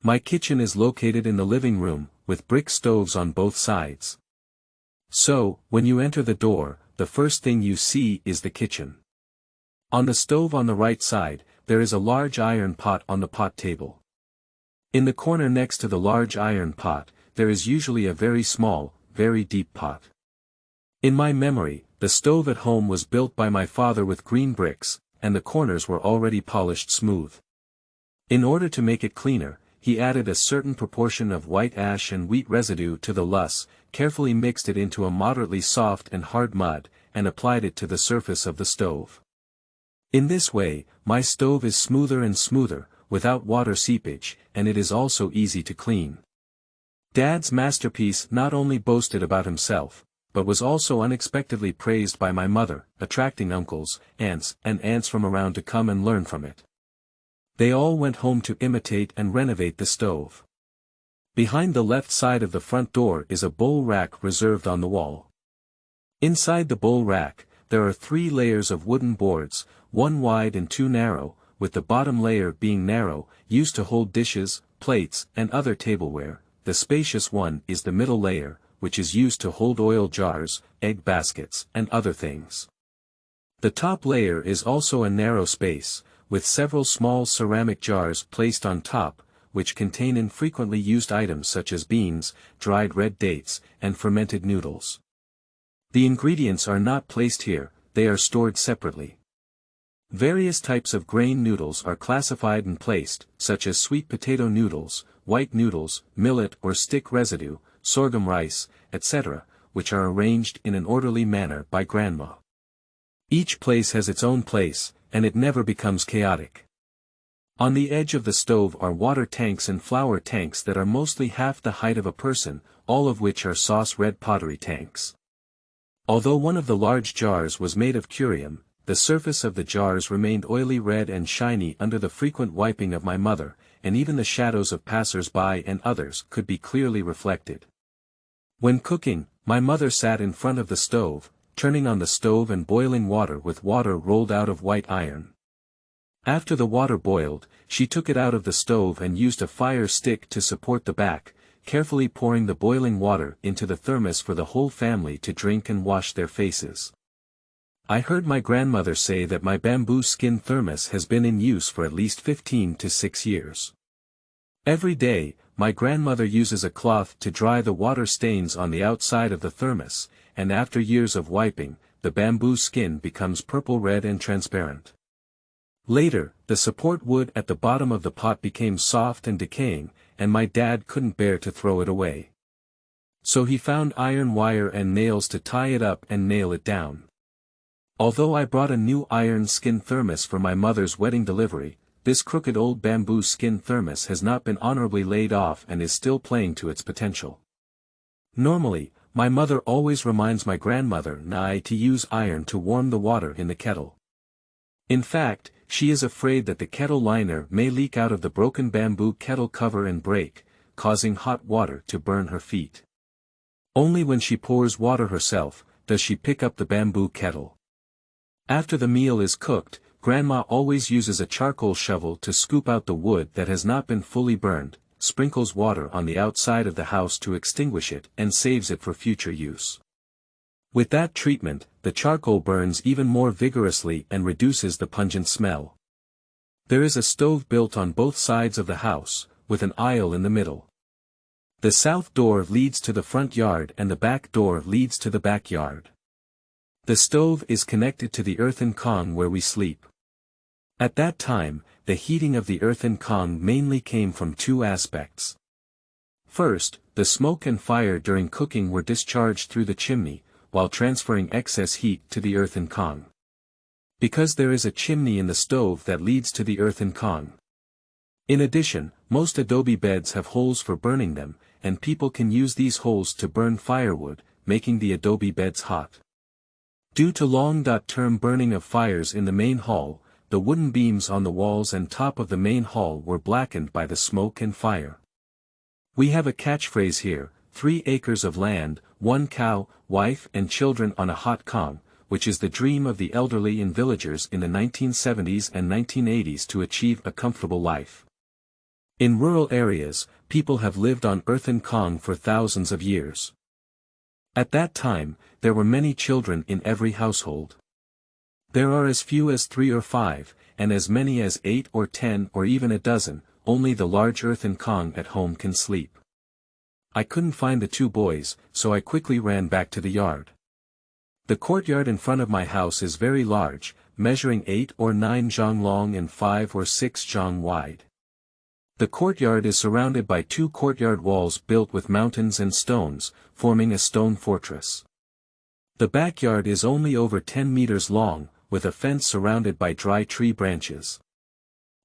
My kitchen is located in the living room, with brick stoves on both sides. So, when you enter the door, the first thing you see is the kitchen. On the stove on the right side, there is a large iron pot on the pot table. In the corner next to the large iron pot, there is usually a very small, very deep pot. In my memory, the stove at home was built by my father with green bricks, and the corners were already polished smooth. In order to make it cleaner, he added a certain proportion of white ash and wheat residue to the loess, carefully mixed it into a moderately soft and hard mud, and applied it to the surface of the stove. In this way, my stove is smoother and smoother, without water seepage, and it is also easy to clean. Dad's masterpiece not only boasted about himself, but was also unexpectedly praised by my mother, attracting uncles, aunts, and aunts from around to come and learn from it. They all went home to imitate and renovate the stove. Behind the left side of the front door is a bowl rack reserved on the wall. Inside the bowl rack, there are 3 layers of wooden boards, 1 wide and 2 narrow, with the bottom layer being narrow, used to hold dishes, plates, and other tableware. The spacious one is the middle layer, which is used to hold oil jars, egg baskets, and other things. The top layer is also a narrow space, with several small ceramic jars placed on top, which contain infrequently used items such as beans, dried red dates, and fermented noodles. The ingredients are not placed here, they are stored separately. Various types of grain noodles are classified and placed, such as sweet potato noodles, white noodles, millet or stick residue, sorghum rice, etc., which are arranged in an orderly manner by Grandma. Each place has its own place, and it never becomes chaotic. On the edge of the stove are water tanks and flour tanks that are mostly half the height of a person, all of which are sauce red pottery tanks. Although one of the large jars was made of curium, the surface of the jars remained oily red and shiny under the frequent wiping of my mother, and even the shadows of passers-by and others could be clearly reflected. When cooking, my mother sat in front of the stove, turning on the stove and boiling water with water rolled out of white iron. After the water boiled, she took it out of the stove and used a fire stick to support the back, carefully pouring the boiling water into the thermos for the whole family to drink and wash their faces. I heard my grandmother say that my bamboo skin thermos has been in use for at least 15 to 6 years. Every day, my grandmother uses a cloth to dry the water stains on the outside of the thermos, and after years of wiping, the bamboo skin becomes purple red and transparent. Later, the support wood at the bottom of the pot became soft and decaying, and my dad couldn't bear to throw it away. So he found iron wire and nails to tie it up and nail it down. Although I brought a new iron skin thermos for my mother's wedding delivery, this crooked old bamboo skin thermos has not been honorably laid off and is still playing to its potential. Normally, my mother always reminds my grandmother and I to use iron to warm the water in the kettle. In fact, she is afraid that the kettle liner may leak out of the broken bamboo kettle cover and break, causing hot water to burn her feet. Only when she pours water herself, does she pick up the bamboo kettle. After the meal is cooked, Grandma always uses a charcoal shovel to scoop out the wood that has not been fully burned, sprinkles water on the outside of the house to extinguish it and saves it for future use. With that treatment, the charcoal burns even more vigorously and reduces the pungent smell. There is a stove built on both sides of the house, with an aisle in the middle. The south door leads to the front yard and the back door leads to the backyard. The stove is connected to the earthen kong where we sleep. At that time, the heating of the earthen kong mainly came from two aspects. First, the smoke and fire during cooking were discharged through the chimney, while transferring excess heat to the earthen kong. Because there is a chimney in the stove that leads to the earthen kong. In addition, most adobe beds have holes for burning them, and people can use these holes to burn firewood, making the adobe beds hot. Due to long-term burning of fires in the main hall, the wooden beams on the walls and top of the main hall were blackened by the smoke and fire. We have a catchphrase here: 3 acres of land, 1 cow, wife and children on a hot kong, which is the dream of the elderly in villagers in the 1970s and 1980s to achieve a comfortable life. In rural areas, people have lived on earthen kong for thousands of years. At that time, there were many children in every household. There are as few as 3 or 5, and as many as 8 or 10 or even a dozen, only the large earthen kong at home can sleep. I couldn't find the 2 boys, so I quickly ran back to the yard. The courtyard in front of my house is very large, measuring 8 or 9 zhang long and 5 or 6 zhang wide. The courtyard is surrounded by 2 courtyard walls built with mountains and stones, forming a stone fortress. The backyard is only over 10 meters long, with a fence surrounded by dry tree branches.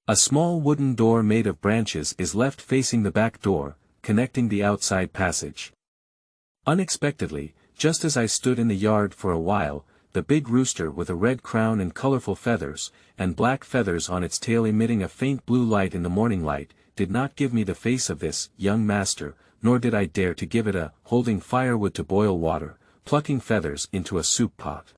A small wooden door made of branches is left facing the back door, connecting the outside passage. Unexpectedly, just as I stood in the yard for a while, the big rooster with a red crown and colorful feathers, and black feathers on its tail emitting a faint blue light in the morning light, did not give me the face of this young master, nor did I dare to give it a holding firewood to boil water, plucking feathers into a soup pot.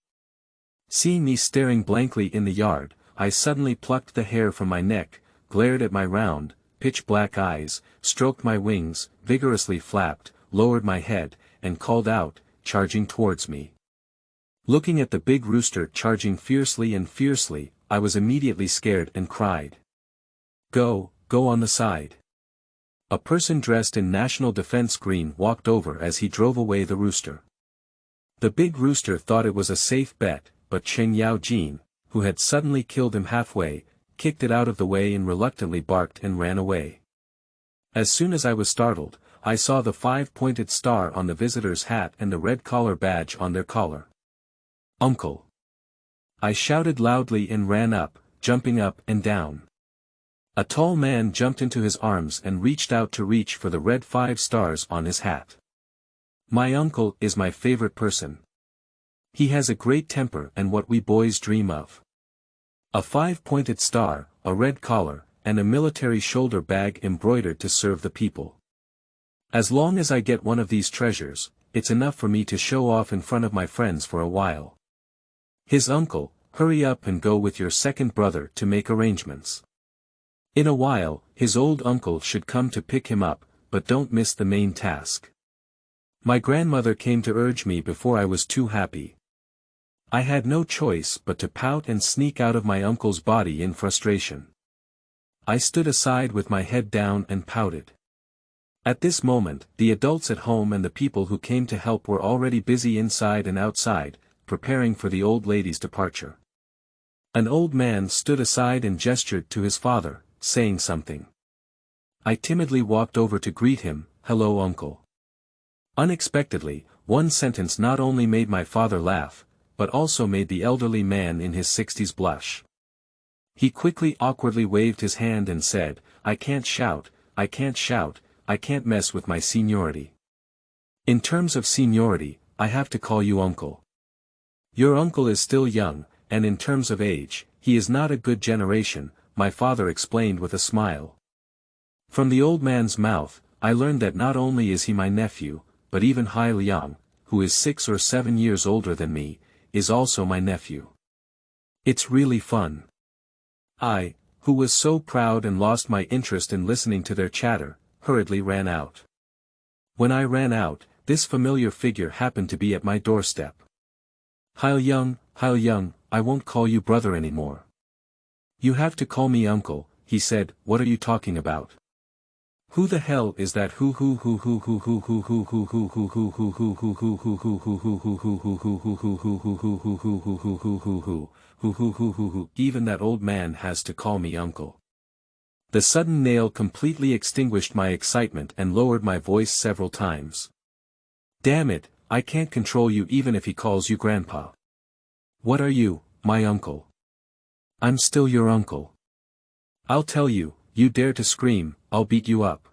Seeing me staring blankly in the yard, I suddenly plucked the hair from my neck, glared at my round, pitch-black eyes, stroked my wings, vigorously flapped, lowered my head, and called out, charging towards me. Looking at the big rooster charging fiercely, I was immediately scared and cried. Go on the side. A person dressed in national defense green walked over as he drove away the rooster. The big rooster thought it was a safe bet, but Cheng Yao Jin, who had suddenly killed him halfway, kicked it out of the way and reluctantly barked and ran away. As soon as I was startled, I saw the 5-pointed star on the visitor's hat and the red collar badge on their collar. Uncle! I shouted loudly and ran up, jumping up and down. A tall man jumped into his arms and reached out to reach for the red 5 stars on his hat. My uncle is my favorite person. He has a great temper and what we boys dream of. A 5-pointed star, a red collar, and a military shoulder bag embroidered to serve the people. As long as I get one of these treasures, it's enough for me to show off in front of my friends for a while. His uncle, hurry up and go with your second brother to make arrangements. In a while, his old uncle should come to pick him up, but don't miss the main task. My grandmother came to urge me before I was too happy. I had no choice but to pout and sneak out of my uncle's body in frustration. I stood aside with my head down and pouted. At this moment, the adults at home and the people who came to help were already busy inside and outside, preparing for the old lady's departure. An old man stood aside and gestured to his father, saying something. I timidly walked over to greet him, "Hello, uncle." Unexpectedly, one sentence not only made my father laugh, but also made the elderly man in his 60s blush. He quickly awkwardly waved his hand and said, I can't shout, I can't mess with my seniority. In terms of seniority, I have to call you uncle. Your uncle is still young, and in terms of age, he is not a good generation, my father explained with a smile. From the old man's mouth, I learned that not only is he my nephew, but even Hai Liang, who is 6 or 7 years older than me, is also my nephew. It's really fun. I, who was so proud and lost my interest in listening to their chatter, hurriedly ran out. When I ran out, this familiar figure happened to be at my doorstep. Hai Liang, I won't call you brother anymore. You have to call me uncle, he said. What are you talking about? Who the hell is that? Even that old man has to call me uncle. The sudden nail completely extinguished my excitement and lowered my voice several times. Damn it, I can't control you even if he calls you grandpa. What are you, my uncle? I'm still your uncle. I'll tell you, you dare to scream, I'll beat you up.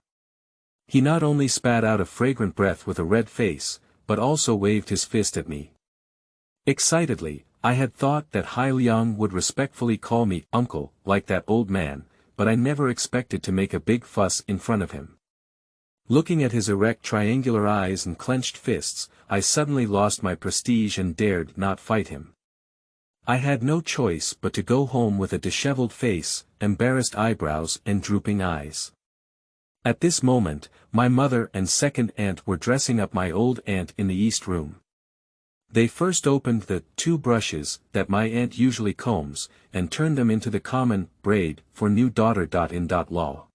He not only spat out a fragrant breath with a red face, but also waved his fist at me. Excitedly, I had thought that Hai Liang would respectfully call me uncle, like that old man, but I never expected to make a big fuss in front of him. Looking at his erect triangular eyes and clenched fists, I suddenly lost my prestige and dared not fight him. I had no choice but to go home with a disheveled face, embarrassed eyebrows and drooping eyes. At this moment, my mother and second aunt were dressing up my old aunt in the east room. They first opened the 2 brushes that my aunt usually combs, and turned them into the common braid for new daughter.in.law.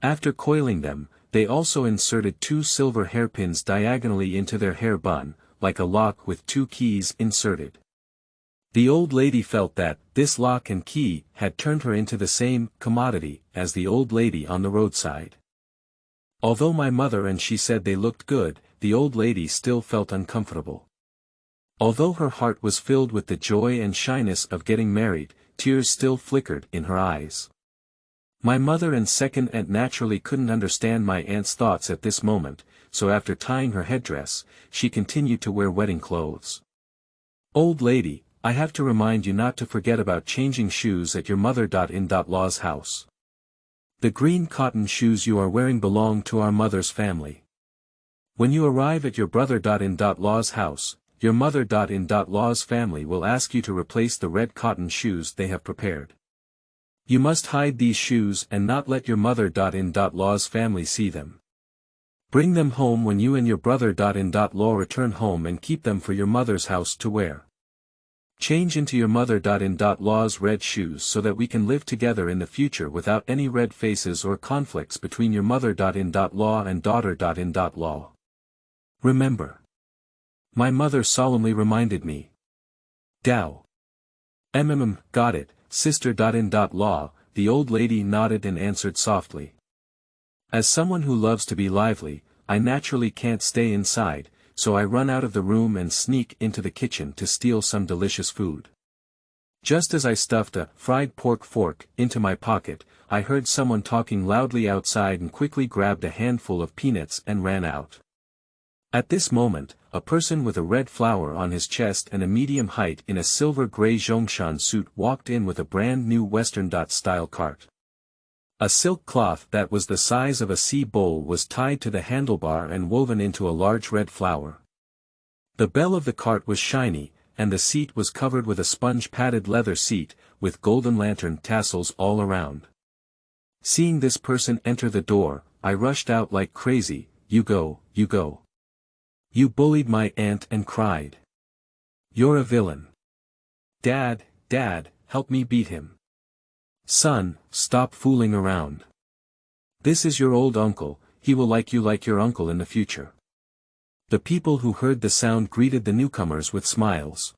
After coiling them, they also inserted 2 silver hairpins diagonally into their hair bun, like a lock with 2 keys inserted. The old lady felt that this lock and key had turned her into the same commodity as the old lady on the roadside. Although my mother and she said they looked good, the old lady still felt uncomfortable. Although her heart was filled with the joy and shyness of getting married, tears still flickered in her eyes. My mother and second aunt naturally couldn't understand my aunt's thoughts at this moment, so after tying her headdress, she continued to wear wedding clothes. Old lady, I have to remind you not to forget about changing shoes at your mother.in.law's house. The green cotton shoes you are wearing belong to our mother's family. When you arrive at your brother.in.law's house, your mother.in.law's family will ask you to replace the red cotton shoes they have prepared. You must hide these shoes and not let your mother.in.law's family see them. Bring them home when you and your brother.in.law return home and keep them for your mother's house to wear. Change into your mother.in.law's red shoes so that we can live together in the future without any red faces or conflicts between your mother.in.law and daughter.in.law. Remember. My mother solemnly reminded me. Dao. Got it, sister.in.law, the old lady nodded and answered softly. As someone who loves to be lively, I naturally can't stay inside, so I run out of the room and sneak into the kitchen to steal some delicious food. Just as I stuffed a fried pork fork into my pocket, I heard someone talking loudly outside and quickly grabbed a handful of peanuts and ran out. At this moment, a person with a red flower on his chest and a medium height in a silver-gray Zhongshan suit walked in with a brand new Western-style cart. A silk cloth that was the size of a sea bowl was tied to the handlebar and woven into a large red flower. The bell of the cart was shiny, and the seat was covered with a sponge-padded leather seat, with golden lantern tassels all around. Seeing this person enter the door, I rushed out like crazy. You go. You bullied my aunt and cried. You're a villain. Dad, help me beat him. Son, stop fooling around. This is your old uncle, he will like you like your uncle in the future. The people who heard the sound greeted the newcomers with smiles.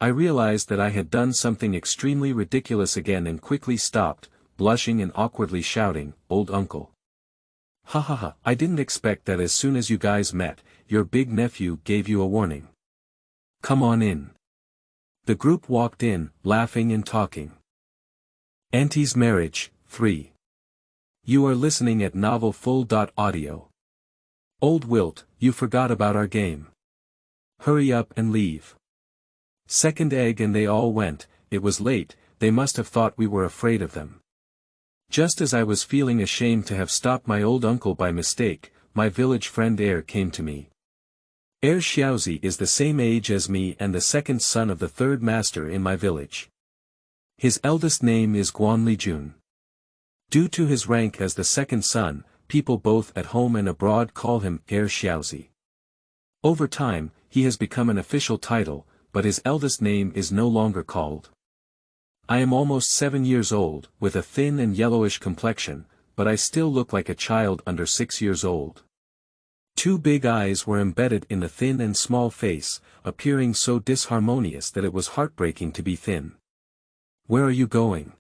I realized that I had done something extremely ridiculous again and quickly stopped, blushing and awkwardly shouting, "Old uncle. Ha ha ha, I didn't expect that as soon as you guys met, your big nephew gave you a warning. Come on in." The group walked in, laughing and talking. Auntie's Marriage, 3. You are listening at Novel Full.audio. Old Wilt, you forgot about our game. Hurry up and leave. Second egg and they all went. It was late, they must have thought we were afraid of them. Just as I was feeling ashamed to have stopped my old uncle by mistake, my village friend Air came to me. Air Xiaozi is the same age as me and the second son of the third master in my village. His eldest name is Guan Lijun. Due to his rank as the second son, people both at home and abroad call him Air Xiaozi. Over time, he has become an official title, but his eldest name is no longer called. I am almost 7 years old, with a thin and yellowish complexion, but I still look like a child under 6 years old. 2 big eyes were embedded in the thin and small face, appearing so disharmonious that it was heartbreaking to be thin. Where are you going?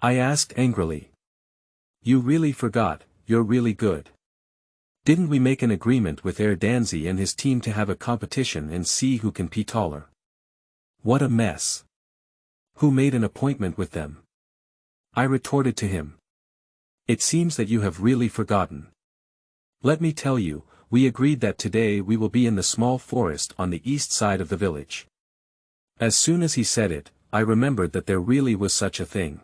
I asked angrily. You really forgot, you're really good. Didn't we make an agreement with Air Danzi and his team to have a competition and see who can pee taller? What a mess. Who made an appointment with them? I retorted to him. It seems that you have really forgotten. Let me tell you, we agreed that today we will be in the small forest on the east side of the village. As soon as he said it, I remembered that there really was such a thing.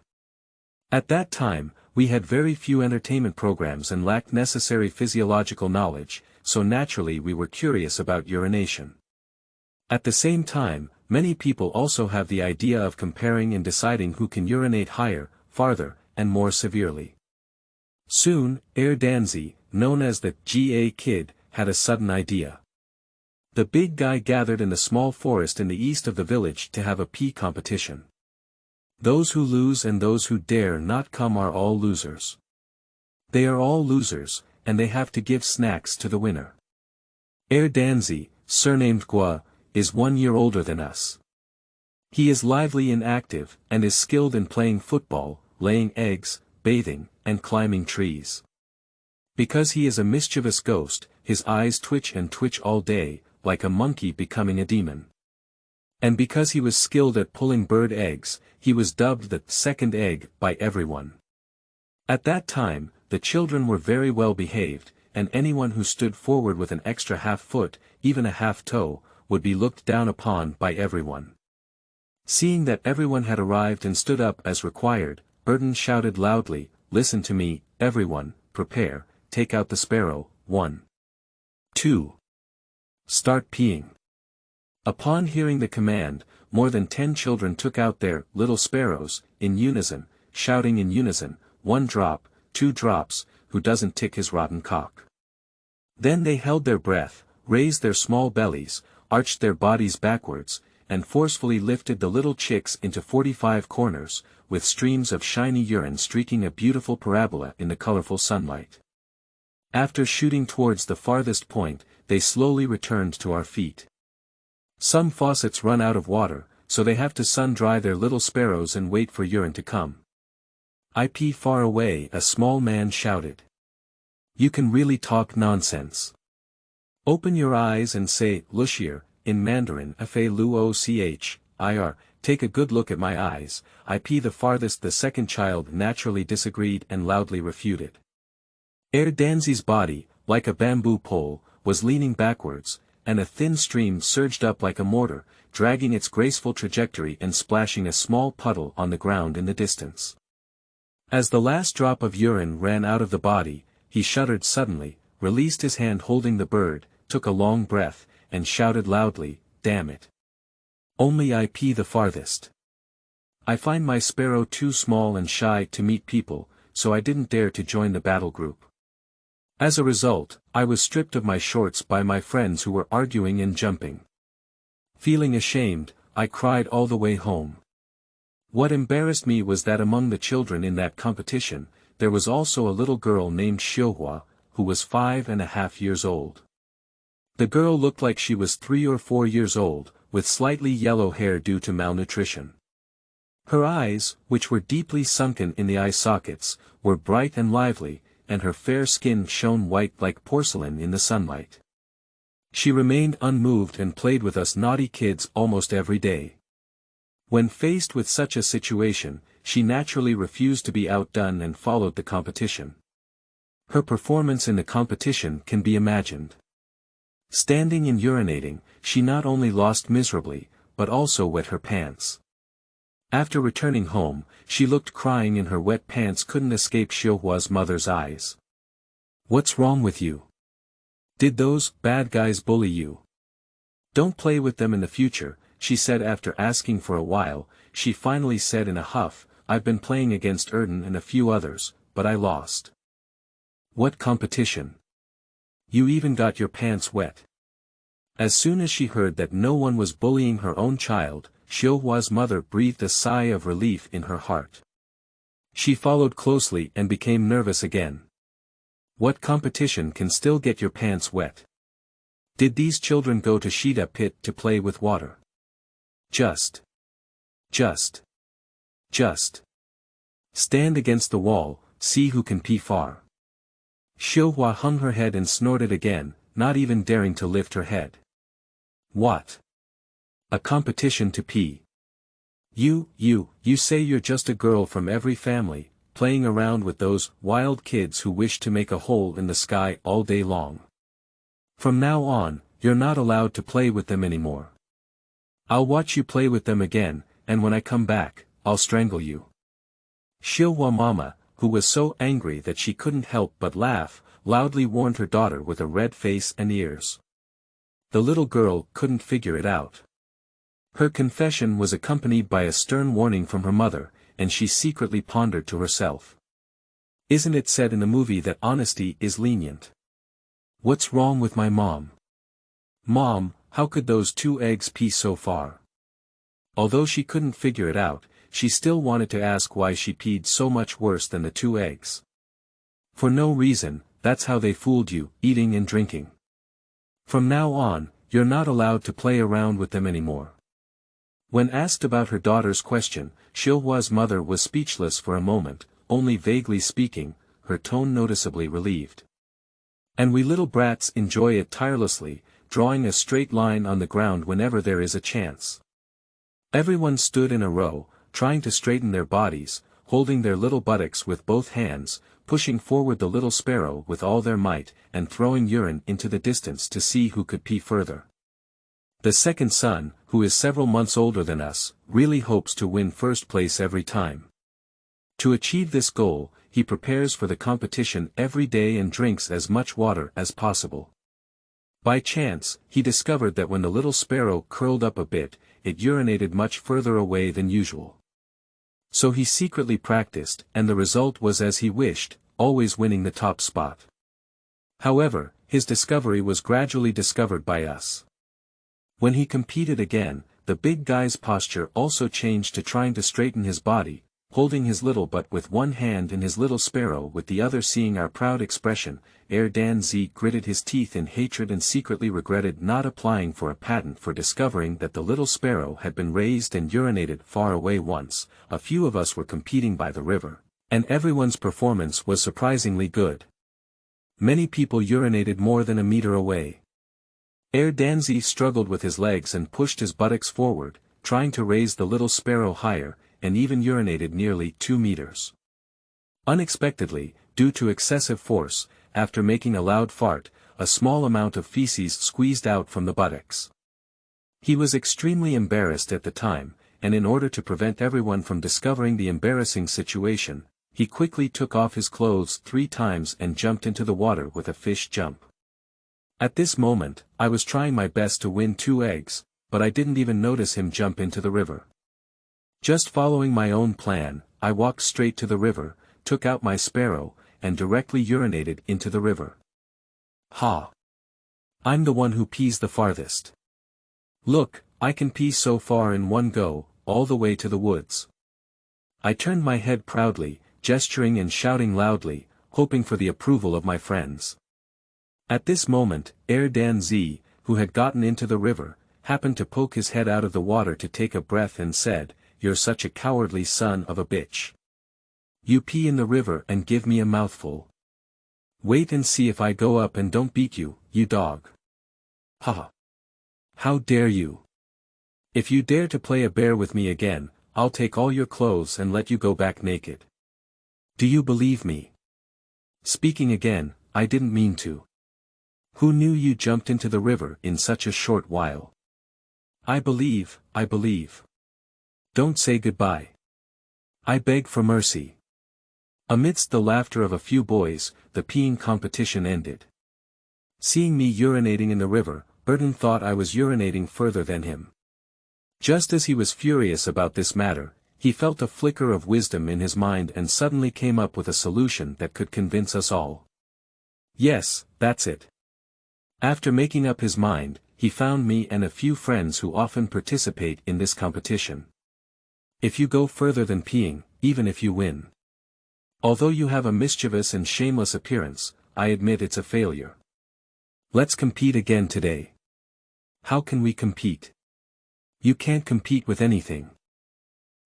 At that time, we had very few entertainment programs and lacked necessary physiological knowledge, so naturally we were curious about urination. At the same time, many people also have the idea of comparing and deciding who can urinate higher, farther, and more severely. Soon, Air Danzi, known as the GA Kid, had a sudden idea. The big guy gathered in the small forest in the east of the village to have a pee competition. Those who lose and those who dare not come are all losers. They are all losers, and they have to give snacks to the winner. Air Danzi, surnamed Gua, is 1 year older than us. He is lively and active, and is skilled in playing football, laying eggs, bathing, and climbing trees. Because he is a mischievous ghost, his eyes twitch and twitch all day, like a monkey becoming a demon. And because he was skilled at pulling bird eggs, he was dubbed the second egg by everyone. At that time, the children were very well behaved, and anyone who stood forward with an extra half foot, even a half toe, would be looked down upon by everyone. Seeing that everyone had arrived and stood up as required, Burton shouted loudly, "Listen to me, everyone, prepare, take out the sparrow, 1. 2. Start peeing." Upon hearing the command, more than 10 children took out their little sparrows, in unison, shouting in unison, "1 drop, 2 drops, who doesn't tick his rotten cock?" Then they held their breath, raised their small bellies, arched their bodies backwards, and forcefully lifted the little chicks into 45 corners, with streams of shiny urine streaking a beautiful parabola in the colorful sunlight. After shooting towards the farthest point, they slowly returned to our feet. Some faucets run out of water, so they have to sun-dry their little sparrows and wait for urine to come. "I pee far away," a small man shouted. "You can really talk nonsense. Open your eyes and say, 'Lushir,' in Mandarin, Feilu. Take a good look at my eyes, I pee the farthest." The second child naturally disagreed and loudly refuted. Air Danzi's body, like a bamboo pole, was leaning backwards, and a thin stream surged up like a mortar, dragging its graceful trajectory and splashing a small puddle on the ground in the distance. As the last drop of urine ran out of the body, he shuddered suddenly, released his hand holding the bird, took a long breath, and shouted loudly, "Damn it. Only I pee the farthest. I find my sparrow too small and shy to meet people, so I didn't dare to join the battle group. As a result, I was stripped of my shorts by my friends who were arguing and jumping. Feeling ashamed, I cried all the way home. What embarrassed me was that among the children in that competition, there was also a little girl named Xiuhua, who was 5.5 years old. The girl looked like she was 3 or 4 years old, with slightly yellow hair due to malnutrition. Her eyes, which were deeply sunken in the eye sockets, were bright and lively, and her fair skin shone white like porcelain in the sunlight. She remained unmoved and played with us naughty kids almost every day. When faced with such a situation, she naturally refused to be outdone and followed the competition. Her performance in the competition can be imagined. Standing and urinating, she not only lost miserably, but also wet her pants. After returning home, she looked crying and her wet pants couldn't escape Xiuhua's mother's eyes. "What's wrong with you? Did those bad guys bully you? Don't play with them in the future," she said. After asking for a while, she finally said in a huff, "I've been playing against Erden and a few others, but I lost." "What competition? You even got your pants wet." As soon as she heard that no one was bullying her own child, Xiuhua's mother breathed a sigh of relief in her heart. She followed closely and became nervous again. "What competition can still get your pants wet? Did these children go to Shida pit to play with water? Just stand against the wall, see who can pee far." Xiuhua hung her head and snorted again, not even daring to lift her head. "What? A competition to pee? You say you're just a girl from every family, playing around with those wild kids who wish to make a hole in the sky all day long. From now on, you're not allowed to play with them anymore. I'll watch you play with them again, and when I come back, I'll strangle you." Xiuhua Mama, who was so angry that she couldn't help but laugh, loudly warned her daughter with a red face and ears. The little girl couldn't figure it out. Her confession was accompanied by a stern warning from her mother, and she secretly pondered to herself. "Isn't it said in the movie that honesty is lenient? What's wrong with my mom? Mom, how could those 2 eggs pee so far?" Although she couldn't figure it out, she still wanted to ask why she peed so much worse than the 2 eggs. "For no reason, that's how they fooled you, eating and drinking. From now on, you're not allowed to play around with them anymore." When asked about her daughter's question, Xiuhua's mother was speechless for a moment, only vaguely speaking, her tone noticeably relieved. "And we little brats enjoy it tirelessly, drawing a straight line on the ground whenever there is a chance." Everyone stood in a row, trying to straighten their bodies, holding their little buttocks with both hands, pushing forward the little sparrow with all their might, and throwing urine into the distance to see who could pee further. The second son, who is several months older than us, really hopes to win first place every time. To achieve this goal, he prepares for the competition every day and drinks as much water as possible. By chance, he discovered that when the little sparrow curled up a bit, it urinated much further away than usual. So he secretly practiced, and the result was as he wished, always winning the top spot. However, his discovery was gradually discovered by us. When he competed again, the big guy's posture also changed to trying to straighten his body, holding his little butt with one hand and his little sparrow with the other. Seeing our proud expression, Dan gritted his teeth in hatred and secretly regretted not applying for a patent for discovering that the little sparrow had been raised and urinated far away once. A few of us were competing by the river, and everyone's performance was surprisingly good. Many people urinated more than a meter away. Danzi struggled with his legs and pushed his buttocks forward, trying to raise the little sparrow higher, and even urinated nearly 2 meters. Unexpectedly, due to excessive force, after making a loud fart, a small amount of feces squeezed out from the buttocks. He was extremely embarrassed at the time, and in order to prevent everyone from discovering the embarrassing situation, he quickly took off his clothes 3 times and jumped into the water with a fish jump. At this moment, I was trying my best to win 2 eggs, but I didn't even notice him jump into the river. Just following my own plan, I walked straight to the river, took out my sparrow, and directly urinated into the river. Ha! I'm the one who pees the farthest. Look, I can pee so far in one go, all the way to the woods. I turned my head proudly, gesturing and shouting loudly, hoping for the approval of my friends. At this moment, Dan Z, who had gotten into the river, happened to poke his head out of the water to take a breath and said, "You're such a cowardly son of a bitch. You pee in the river and give me a mouthful. Wait and see if I go up and don't beat you, you dog. Haha. How dare you? If you dare to play a bear with me again, I'll take all your clothes and let you go back naked. Do you believe me? Speaking again, I didn't mean to. Who knew you jumped into the river in such a short while? I believe. Don't say goodbye. I beg for mercy." Amidst the laughter of a few boys, the peeing competition ended. Seeing me urinating in the river, Burton thought I was urinating further than him. Just as he was furious about this matter, he felt a flicker of wisdom in his mind and suddenly came up with a solution that could convince us all. Yes, that's it. After making up his mind, he found me and a few friends who often participate in this competition. If you go further than peeing, even if you win. Although you have a mischievous and shameless appearance, I admit it's a failure. Let's compete again today. How can we compete? You can't compete with anything.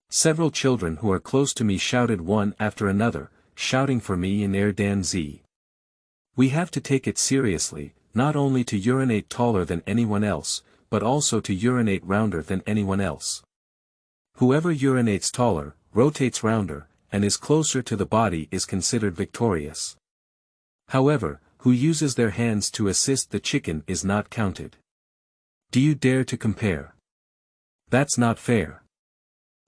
Several children who are close to me shouted one after another, shouting for me in air dan z. We have to take it seriously, not only to urinate taller than anyone else, but also to urinate rounder than anyone else. Whoever urinates taller, rotates rounder, and is closer to the body is considered victorious. However, who uses their hands to assist the chicken is not counted. Do you dare to compare? That's not fair.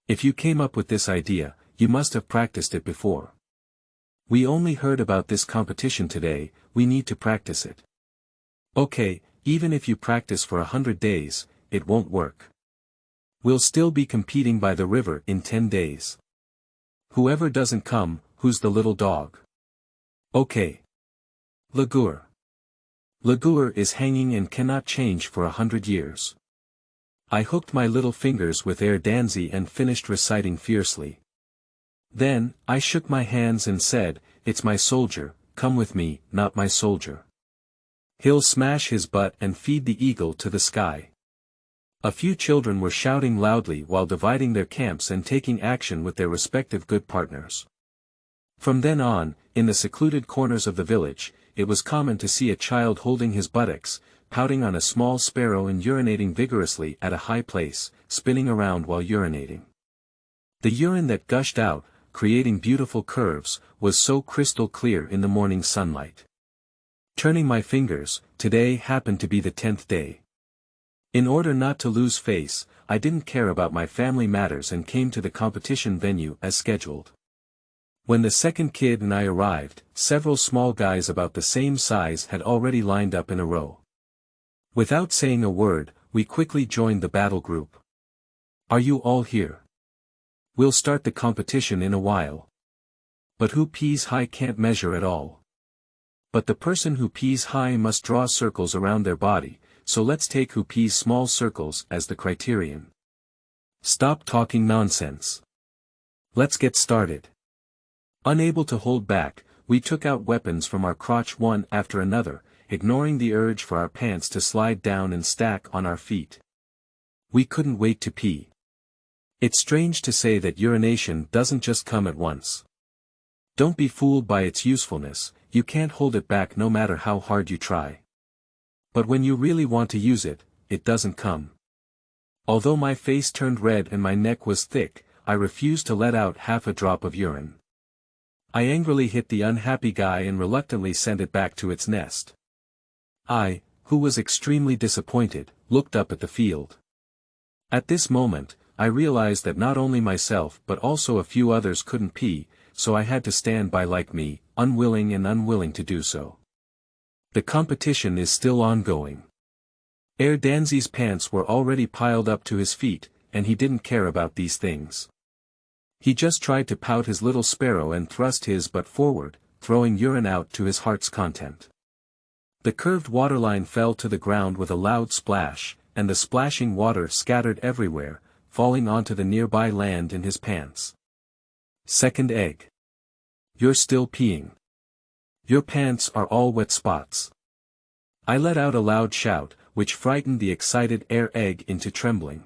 If you came up with this idea, you must have practiced it before. We only heard about this competition today, we need to practice it. Okay, even if you practice for 100 days, it won't work. We'll still be competing by the river in 10 days. Whoever doesn't come, who's the little dog? Okay. Lagur. Lagur is hanging and cannot change for 100 years. I hooked my little fingers with air danzy and finished reciting fiercely. Then, I shook my hands and said, "It's my soldier, come with me, not my soldier. He'll smash his butt and feed the eagle to the sky." A few children were shouting loudly while dividing their camps and taking action with their respective good partners. From then on, in the secluded corners of the village, it was common to see a child holding his buttocks, pouting on a small sparrow and urinating vigorously at a high place, spinning around while urinating. The urine that gushed out, creating beautiful curves, was so crystal clear in the morning sunlight. Turning my fingers, today happened to be the 10th day. In order not to lose face, I didn't care about my family matters and came to the competition venue as scheduled. When the second kid and I arrived, several small guys about the same size had already lined up in a row. Without saying a word, we quickly joined the battle group. Are you all here? We'll start the competition in a while. But who pees high can't measure at all. But the person who pees high must draw circles around their body, so let's take who pees small circles as the criterion. Stop talking nonsense. Let's get started. Unable to hold back, we took out weapons from our crotch one after another, ignoring the urge for our pants to slide down and stack on our feet. We couldn't wait to pee. It's strange to say that urination doesn't just come at once. Don't be fooled by its usefulness, you can't hold it back no matter how hard you try. But when you really want to use it, it doesn't come. Although my face turned red and my neck was thick, I refused to let out half a drop of urine. I angrily hit the unhappy guy and reluctantly sent it back to its nest. I, who was extremely disappointed, looked up at the field. At this moment, I realized that not only myself but also a few others couldn't pee, so I had to stand by like me, unwilling to do so. The competition is still ongoing. Air Danzy's pants were already piled up to his feet, and he didn't care about these things. He just tried to pout his little sparrow and thrust his butt forward, throwing urine out to his heart's content. The curved waterline fell to the ground with a loud splash, and the splashing water scattered everywhere, falling onto the nearby land in his pants. Second egg. You're still peeing. Your pants are all wet spots. I let out a loud shout, which frightened the excited air egg into trembling.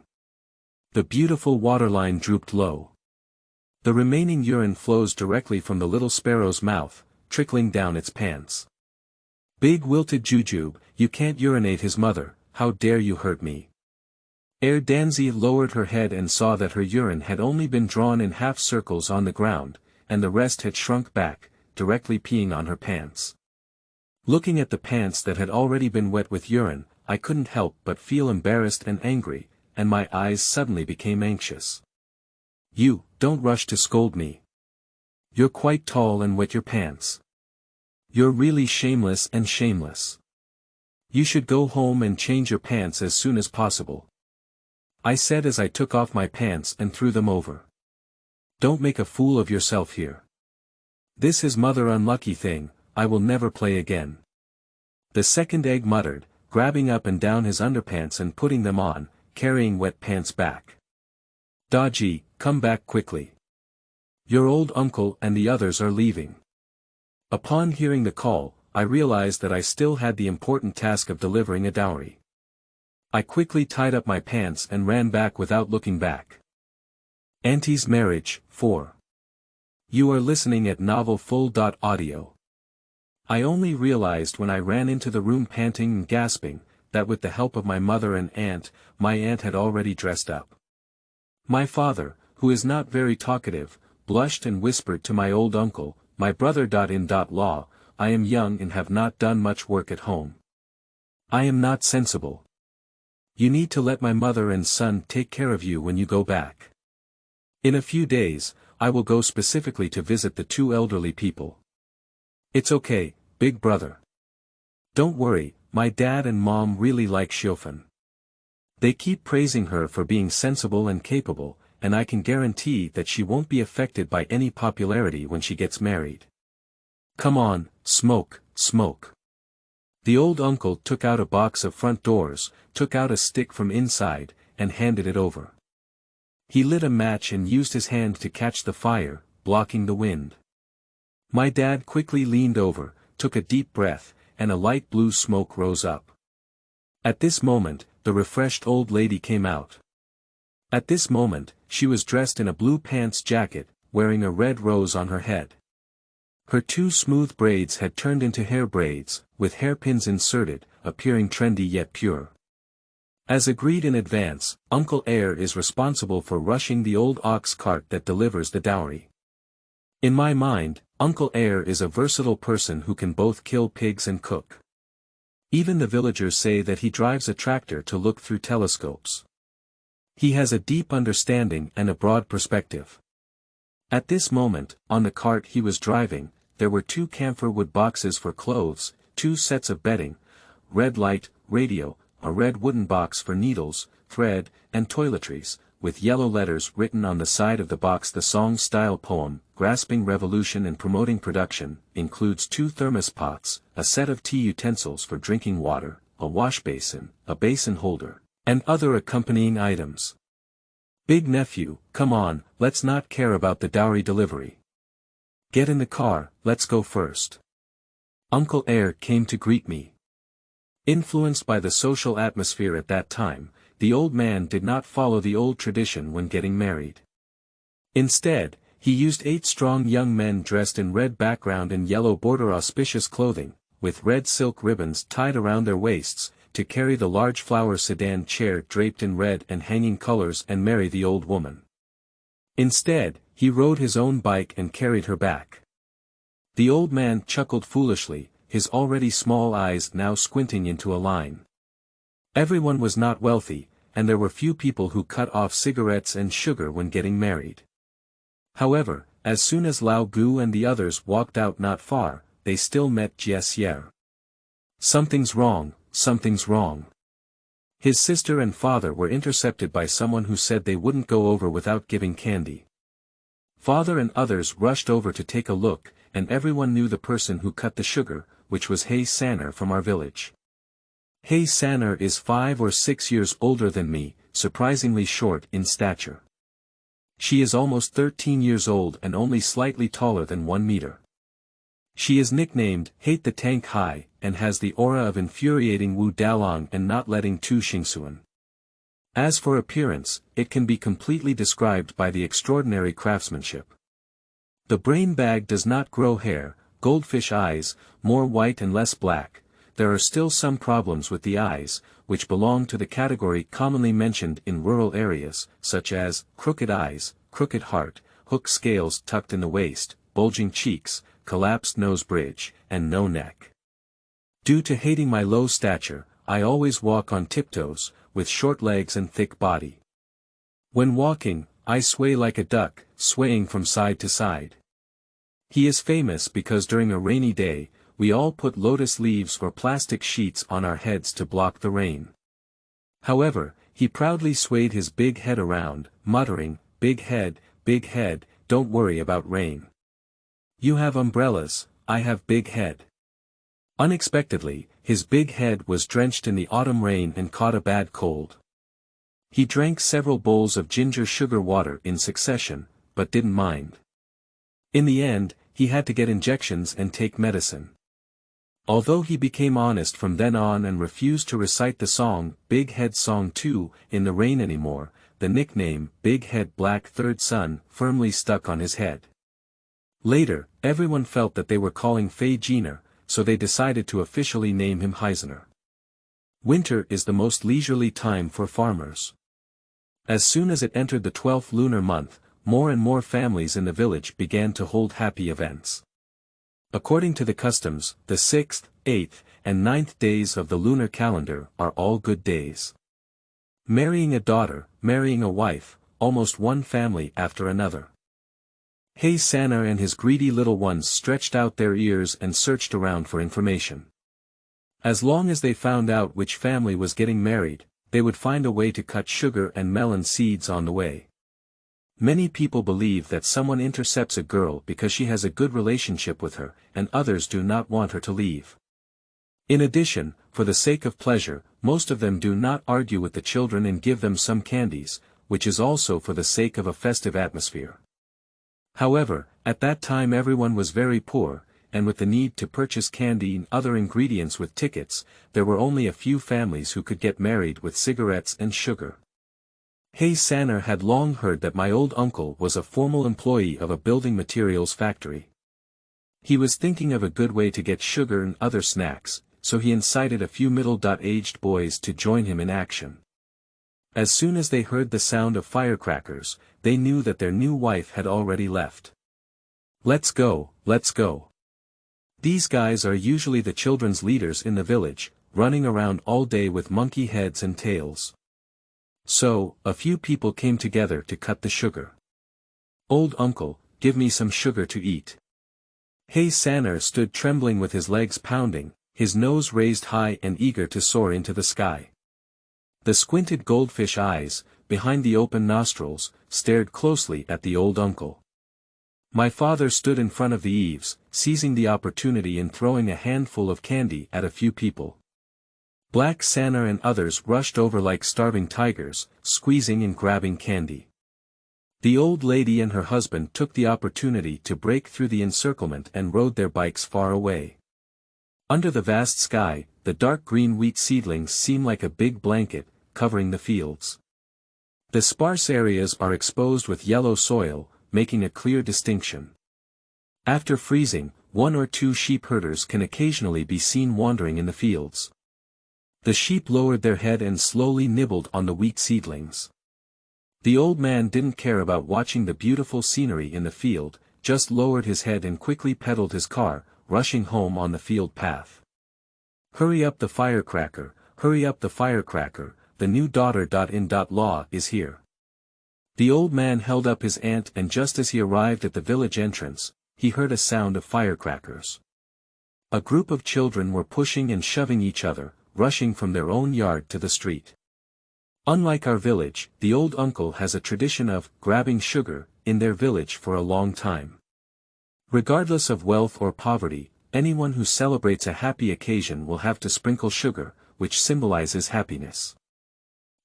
The beautiful waterline drooped low. The remaining urine flows directly from the little sparrow's mouth, trickling down its pants. Big wilted jujube, you can't urinate his mother, how dare you hurt me. Danzy lowered her head and saw that her urine had only been drawn in half circles on the ground, and the rest had shrunk back, directly peeing on her pants. Looking at the pants that had already been wet with urine, I couldn't help but feel embarrassed and angry, and my eyes suddenly became anxious. You, don't rush to scold me. You're quite tall and wet your pants. You're really shameless and shameless. You should go home and change your pants as soon as possible. I said as I took off my pants and threw them over. Don't make a fool of yourself here. This is mother unlucky thing, I will never play again. The second egg muttered, grabbing up and down his underpants and putting them on, carrying wet pants back. Dodgy, come back quickly. Your old uncle and the others are leaving. Upon hearing the call, I realized that I still had the important task of delivering a dowry. I quickly tied up my pants and ran back without looking back. Auntie's marriage, 4. You are listening at novelfull.audio. I only realized when I ran into the room panting and gasping, that with the help of my mother and aunt, my aunt had already dressed up. My father, who is not very talkative, blushed and whispered to my old uncle, my brother.in.law, I am young and have not done much work at home. I am not sensible. You need to let my mother and son take care of you when you go back. In a few days, I will go specifically to visit the two elderly people. It's okay, big brother. Don't worry, my dad and mom really like Xiofan. They keep praising her for being sensible and capable, and I can guarantee that she won't be affected by any popularity when she gets married. Come on, smoke, smoke. The old uncle took out a box of front doors, took out a stick from inside, and handed it over. He lit a match and used his hand to catch the fire, blocking the wind. My dad quickly leaned over, took a deep breath, and a light blue smoke rose up. At this moment, the refreshed old lady came out. At this moment, she was dressed in a blue pants jacket, wearing a red rose on her head. Her two smooth braids had turned into hair braids, with hairpins inserted, appearing trendy yet pure. As agreed in advance, Uncle Air is responsible for rushing the old ox cart that delivers the dowry. In my mind, Uncle Air is a versatile person who can both kill pigs and cook. Even the villagers say that he drives a tractor to look through telescopes. He has a deep understanding and a broad perspective. At this moment, on the cart he was driving, there were 2 camphor wood boxes for clothes, 2 sets of bedding, red light, radio, a red wooden box for needles, thread, and toiletries, with yellow letters written on the side of the box. The song-style poem, Grasping Revolution and Promoting Production, includes 2 thermos pots, a set of tea utensils for drinking water, a wash basin, a basin holder, and other accompanying items. Big nephew, come on, let's not care about the dowry delivery. Get in the car, let's go first. Uncle Air came to greet me. Influenced by the social atmosphere at that time, the old man did not follow the old tradition when getting married. Instead, he used 8 strong young men dressed in red background and yellow border auspicious clothing, with red silk ribbons tied around their waists, to carry the large flower sedan chair draped in red and hanging colors and marry the old woman. Instead, he rode his own bike and carried her back. The old man chuckled foolishly, his already small eyes now squinting into a line. Everyone was not wealthy, and there were few people who cut off cigarettes and sugar when getting married. However, as soon as Lao Gu and the others walked out not far, they still met Jiesier. Something's wrong, something's wrong. His sister and father were intercepted by someone who said they wouldn't go over without giving candy. Father and others rushed over to take a look, and everyone knew the person who cut the sugar, which was Hey Sanner from our village. Hey Sanner is 5 or 6 years older than me, surprisingly short in stature. She is almost 13 years old and only slightly taller than 1 meter. She is nicknamed Hate the Tank Hai and has the aura of infuriating Wu Dalong and not letting Tu Xingsuan. As for appearance, it can be completely described by the extraordinary craftsmanship. The brain bag does not grow hair, goldfish eyes, more white and less black. There are still some problems with the eyes, which belong to the category commonly mentioned in rural areas, such as crooked eyes, crooked heart, hook scales tucked in the waist, bulging cheeks, collapsed nose bridge, and no neck. Due to hating my low stature, I always walk on tiptoes, with short legs and thick body. When walking, I sway like a duck, swaying from side to side. He is famous because during a rainy day, we all put lotus leaves or plastic sheets on our heads to block the rain. However, he proudly swayed his big head around, muttering, big head, don't worry about rain. You have umbrellas, I have big head." Unexpectedly, his big head was drenched in the autumn rain and caught a bad cold. He drank several bowls of ginger sugar water in succession, but didn't mind. In the end, he had to get injections and take medicine. Although he became honest from then on and refused to recite the song, Big Head Song 2, in the rain anymore, the nickname, Big Head Black Third Son, firmly stuck on his head. Later, everyone felt that they were calling Fei Jiner, so they decided to officially name him Heisner. Winter is the most leisurely time for farmers. As soon as it entered the 12th lunar month, more and more families in the village began to hold happy events. According to the customs, the 6th, 8th, and 9th days of the lunar calendar are all good days. Marrying a daughter, marrying a wife, almost one family after another. Hey Sanna and his greedy little ones stretched out their ears and searched around for information. As long as they found out which family was getting married, they would find a way to cut sugar and melon seeds on the way. Many people believe that someone intercepts a girl because she has a good relationship with her, and others do not want her to leave. In addition, for the sake of pleasure, most of them do not argue with the children and give them some candies, which is also for the sake of a festive atmosphere. However, at that time everyone was very poor, and with the need to purchase candy and other ingredients with tickets, there were only a few families who could get married with cigarettes and sugar. Hey Sanna had long heard that my old uncle was a formal employee of a building materials factory. He was thinking of a good way to get sugar and other snacks, so he incited a few middle-aged boys to join him in action. As soon as they heard the sound of firecrackers, they knew that their new wife had already left. Let's go, let's go. These guys are usually the children's leaders in the village, running around all day with monkey heads and tails. So, a few people came together to cut the sugar. "Old uncle, give me some sugar to eat." Hey Sanna stood trembling with his legs pounding, his nose raised high and eager to soar into the sky. The squinted goldfish eyes, behind the open nostrils, stared closely at the old uncle. My father stood in front of the eaves, seizing the opportunity and throwing a handful of candy at a few people. Black Sanna and others rushed over like starving tigers, squeezing and grabbing candy. The old lady and her husband took the opportunity to break through the encirclement and rode their bikes far away. Under the vast sky, the dark green wheat seedlings seem like a big blanket, covering the fields. The sparse areas are exposed with yellow soil, making a clear distinction. After freezing, one or two sheep herders can occasionally be seen wandering in the fields. The sheep lowered their head and slowly nibbled on the wheat seedlings. The old man didn't care about watching the beautiful scenery in the field, just lowered his head and quickly pedaled his car, rushing home on the field path. "Hurry up the firecracker, hurry up the firecracker, the new daughter.in.law is here." The old man held up his aunt, and just as he arrived at the village entrance, he heard a sound of firecrackers. A group of children were pushing and shoving each other, rushing from their own yard to the street. Unlike our village, the old uncle has a tradition of grabbing sugar in their village for a long time. Regardless of wealth or poverty, anyone who celebrates a happy occasion will have to sprinkle sugar, which symbolizes happiness.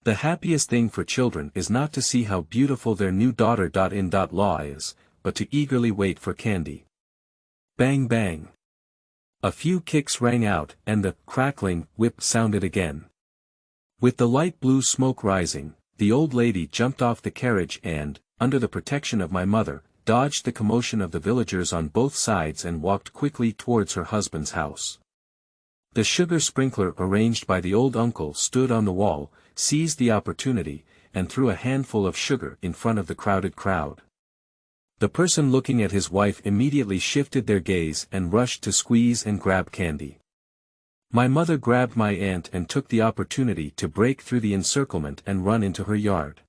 The happiest thing for children is not to see how beautiful their new daughter.in.law is, but to eagerly wait for candy. Bang bang. A few kicks rang out and the crackling whip sounded again. With the light blue smoke rising, the old lady jumped off the carriage and, under the protection of my mother, dodged the commotion of the villagers on both sides and walked quickly towards her husband's house. The sugar sprinkler arranged by the old uncle stood on the wall, seized the opportunity, and threw a handful of sugar in front of the crowded crowd. The person looking at his wife immediately shifted their gaze and rushed to squeeze and grab candy. My mother grabbed my aunt and took the opportunity to break through the encirclement and run into her yard.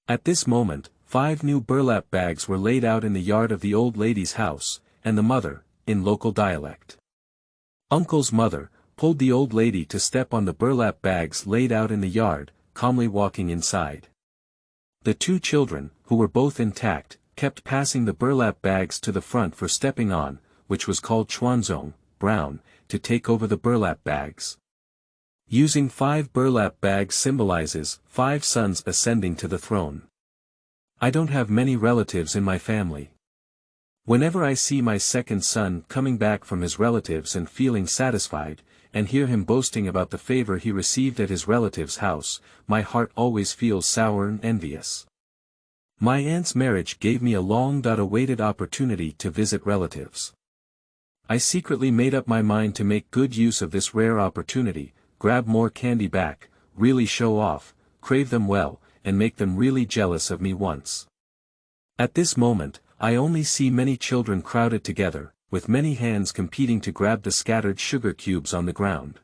At this moment, 5 new burlap bags were laid out in the yard of the old lady's house, and the mother, in local dialect, Uncle's mother, pulled the old lady to step on the burlap bags laid out in the yard, calmly walking inside. The 2 children, who were both intact, kept passing the burlap bags to the front for stepping on, which was called chuanzong, brown, to take over the burlap bags. Using 5 burlap bags symbolizes 5 sons ascending to the throne. I don't have many relatives in my family. Whenever I see my second son coming back from his relatives and feeling satisfied, and hear him boasting about the favor he received at his relative's house, my heart always feels sour and envious. My aunt's marriage gave me a long-awaited opportunity to visit relatives. I secretly made up my mind to make good use of this rare opportunity, grab more candy back, really show off, crave them well, and make them really jealous of me once. At this moment, I only see many children crowded together, with many hands competing to grab the scattered sugar cubes on the ground.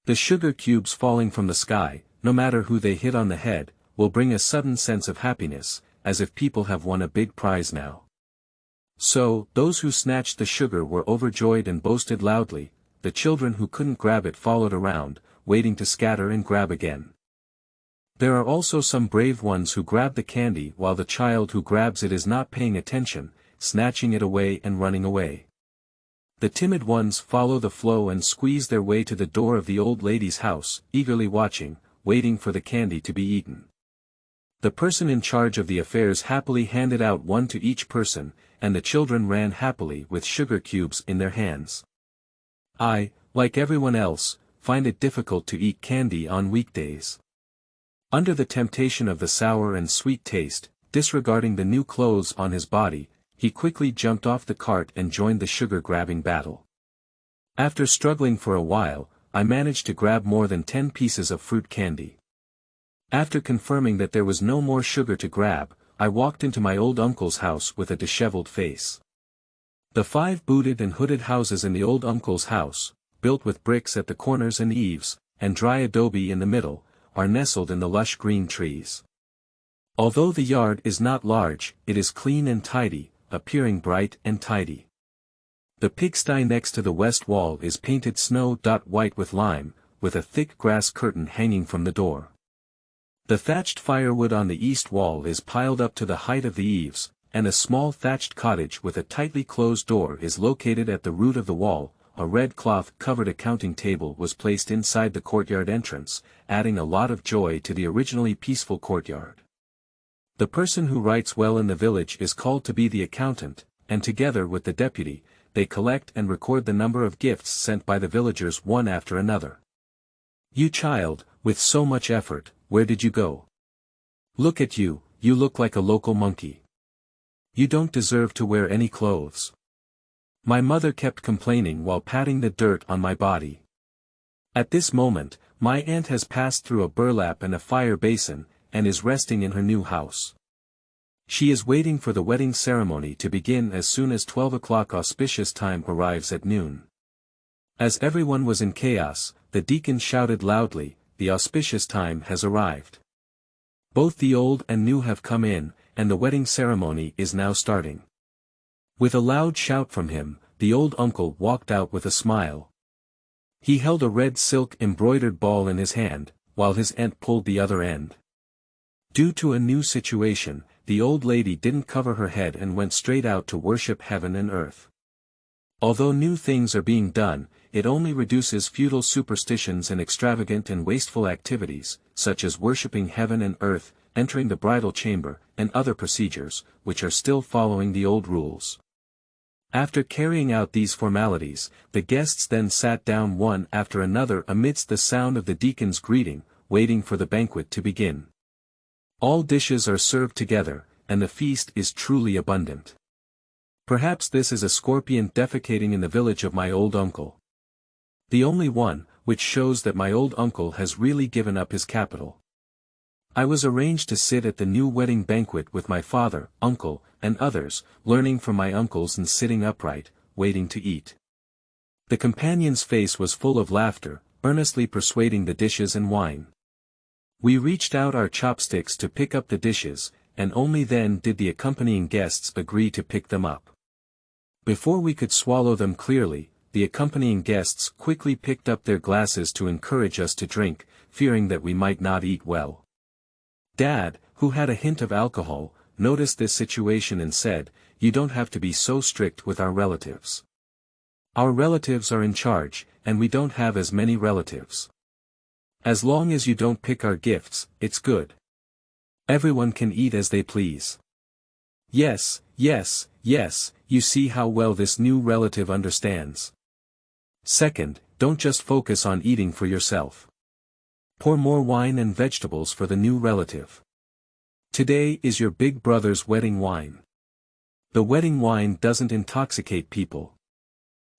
The sugar cubes falling from the sky, no matter who they hit on the head, will bring a sudden sense of happiness, as if people have won a big prize now. So, those who snatched the sugar were overjoyed and boasted loudly, the children who couldn't grab it followed around, waiting to scatter and grab again. There are also some brave ones who grab the candy while the child who grabs it is not paying attention, snatching it away and running away. The timid ones follow the flow and squeeze their way to the door of the old lady's house, eagerly watching, waiting for the candy to be eaten. The person in charge of the affairs happily handed out one to each person, and the children ran happily with sugar cubes in their hands. I, like everyone else, find it difficult to eat candy on weekdays. Under the temptation of the sour and sweet taste, disregarding the new clothes on his body, he quickly jumped off the cart and joined the sugar-grabbing battle. After struggling for a while, I managed to grab more than 10 pieces of fruit candy. After confirming that there was no more sugar to grab, I walked into my old uncle's house with a disheveled face. The 5 booted and hooded houses in the old uncle's house, built with bricks at the corners and eaves, and dry adobe in the middle, are nestled in the lush green trees. Although the yard is not large, it is clean and tidy, appearing bright and tidy. The pigsty next to the west wall is painted snow-white with lime, with a thick grass curtain hanging from the door. The thatched firewood on the east wall is piled up to the height of the eaves, and a small thatched cottage with a tightly closed door is located at the root of the wall. A red cloth-covered accounting table was placed inside the courtyard entrance, adding a lot of joy to the originally peaceful courtyard. The person who writes well in the village is called to be the accountant, and together with the deputy, they collect and record the number of gifts sent by the villagers one after another. You child, with so much effort, where did you go? Look at you, you look like a local monkey. You don't deserve to wear any clothes. My mother kept complaining while patting the dirt on my body. At this moment, my aunt has passed through a burlap and a fire basin, and is resting in her new house. She is waiting for the wedding ceremony to begin as soon as 12 o'clock auspicious time arrives at noon. As everyone was in chaos, the deacon shouted loudly, "The auspicious time has arrived. Both the old and new have come in, and the wedding ceremony is now starting." With a loud shout from him, the old uncle walked out with a smile. He held a red silk embroidered ball in his hand, while his aunt pulled the other end. Due to a new situation, the old lady didn't cover her head and went straight out to worship heaven and earth. Although new things are being done, it only reduces feudal superstitions and extravagant and wasteful activities, such as worshipping heaven and earth, entering the bridal chamber, and other procedures, which are still following the old rules. After carrying out these formalities, the guests then sat down one after another amidst the sound of the deacon's greeting, waiting for the banquet to begin. All dishes are served together, and the feast is truly abundant. Perhaps this is a scorpion defecating in the village of my old uncle. The only one, which shows that my old uncle has really given up his capital. I was arranged to sit at the new wedding banquet with my father, uncle, and others, learning from my uncles and sitting upright, waiting to eat. The companion's face was full of laughter, earnestly persuading the dishes and wine. We reached out our chopsticks to pick up the dishes, and only then did the accompanying guests agree to pick them up. Before we could swallow them clearly, the accompanying guests quickly picked up their glasses to encourage us to drink, fearing that we might not eat well. Dad, who had a hint of alcohol, noticed this situation and said, "You don't have to be so strict with our relatives. Our relatives are in charge, and we don't have as many relatives. As long as you don't pick our gifts, it's good. Everyone can eat as they please." Yes, yes, yes, you see how well this new relative understands. Second, don't just focus on eating for yourself. Pour more wine and vegetables for the new relative. Today is your big brother's wedding wine. The wedding wine doesn't intoxicate people.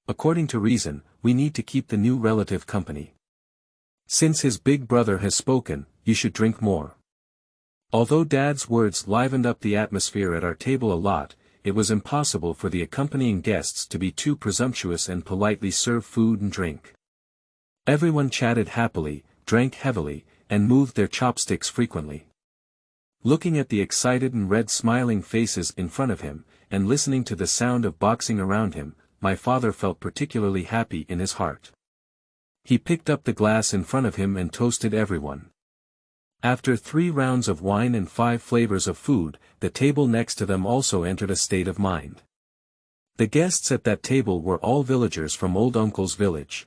According to reason, we need to keep the new relative company. Since his big brother has spoken, you should drink more. Although Dad's words livened up the atmosphere at our table a lot, it was impossible for the accompanying guests to be too presumptuous and politely serve food and drink. Everyone chatted happily, drank heavily, and moved their chopsticks frequently. Looking at the excited and red smiling faces in front of him, and listening to the sound of boxing around him, my father felt particularly happy in his heart. He picked up the glass in front of him and toasted everyone. After 3 rounds of wine and 5 flavors of food, the table next to them also entered a state of mind. The guests at that table were all villagers from old uncle's village.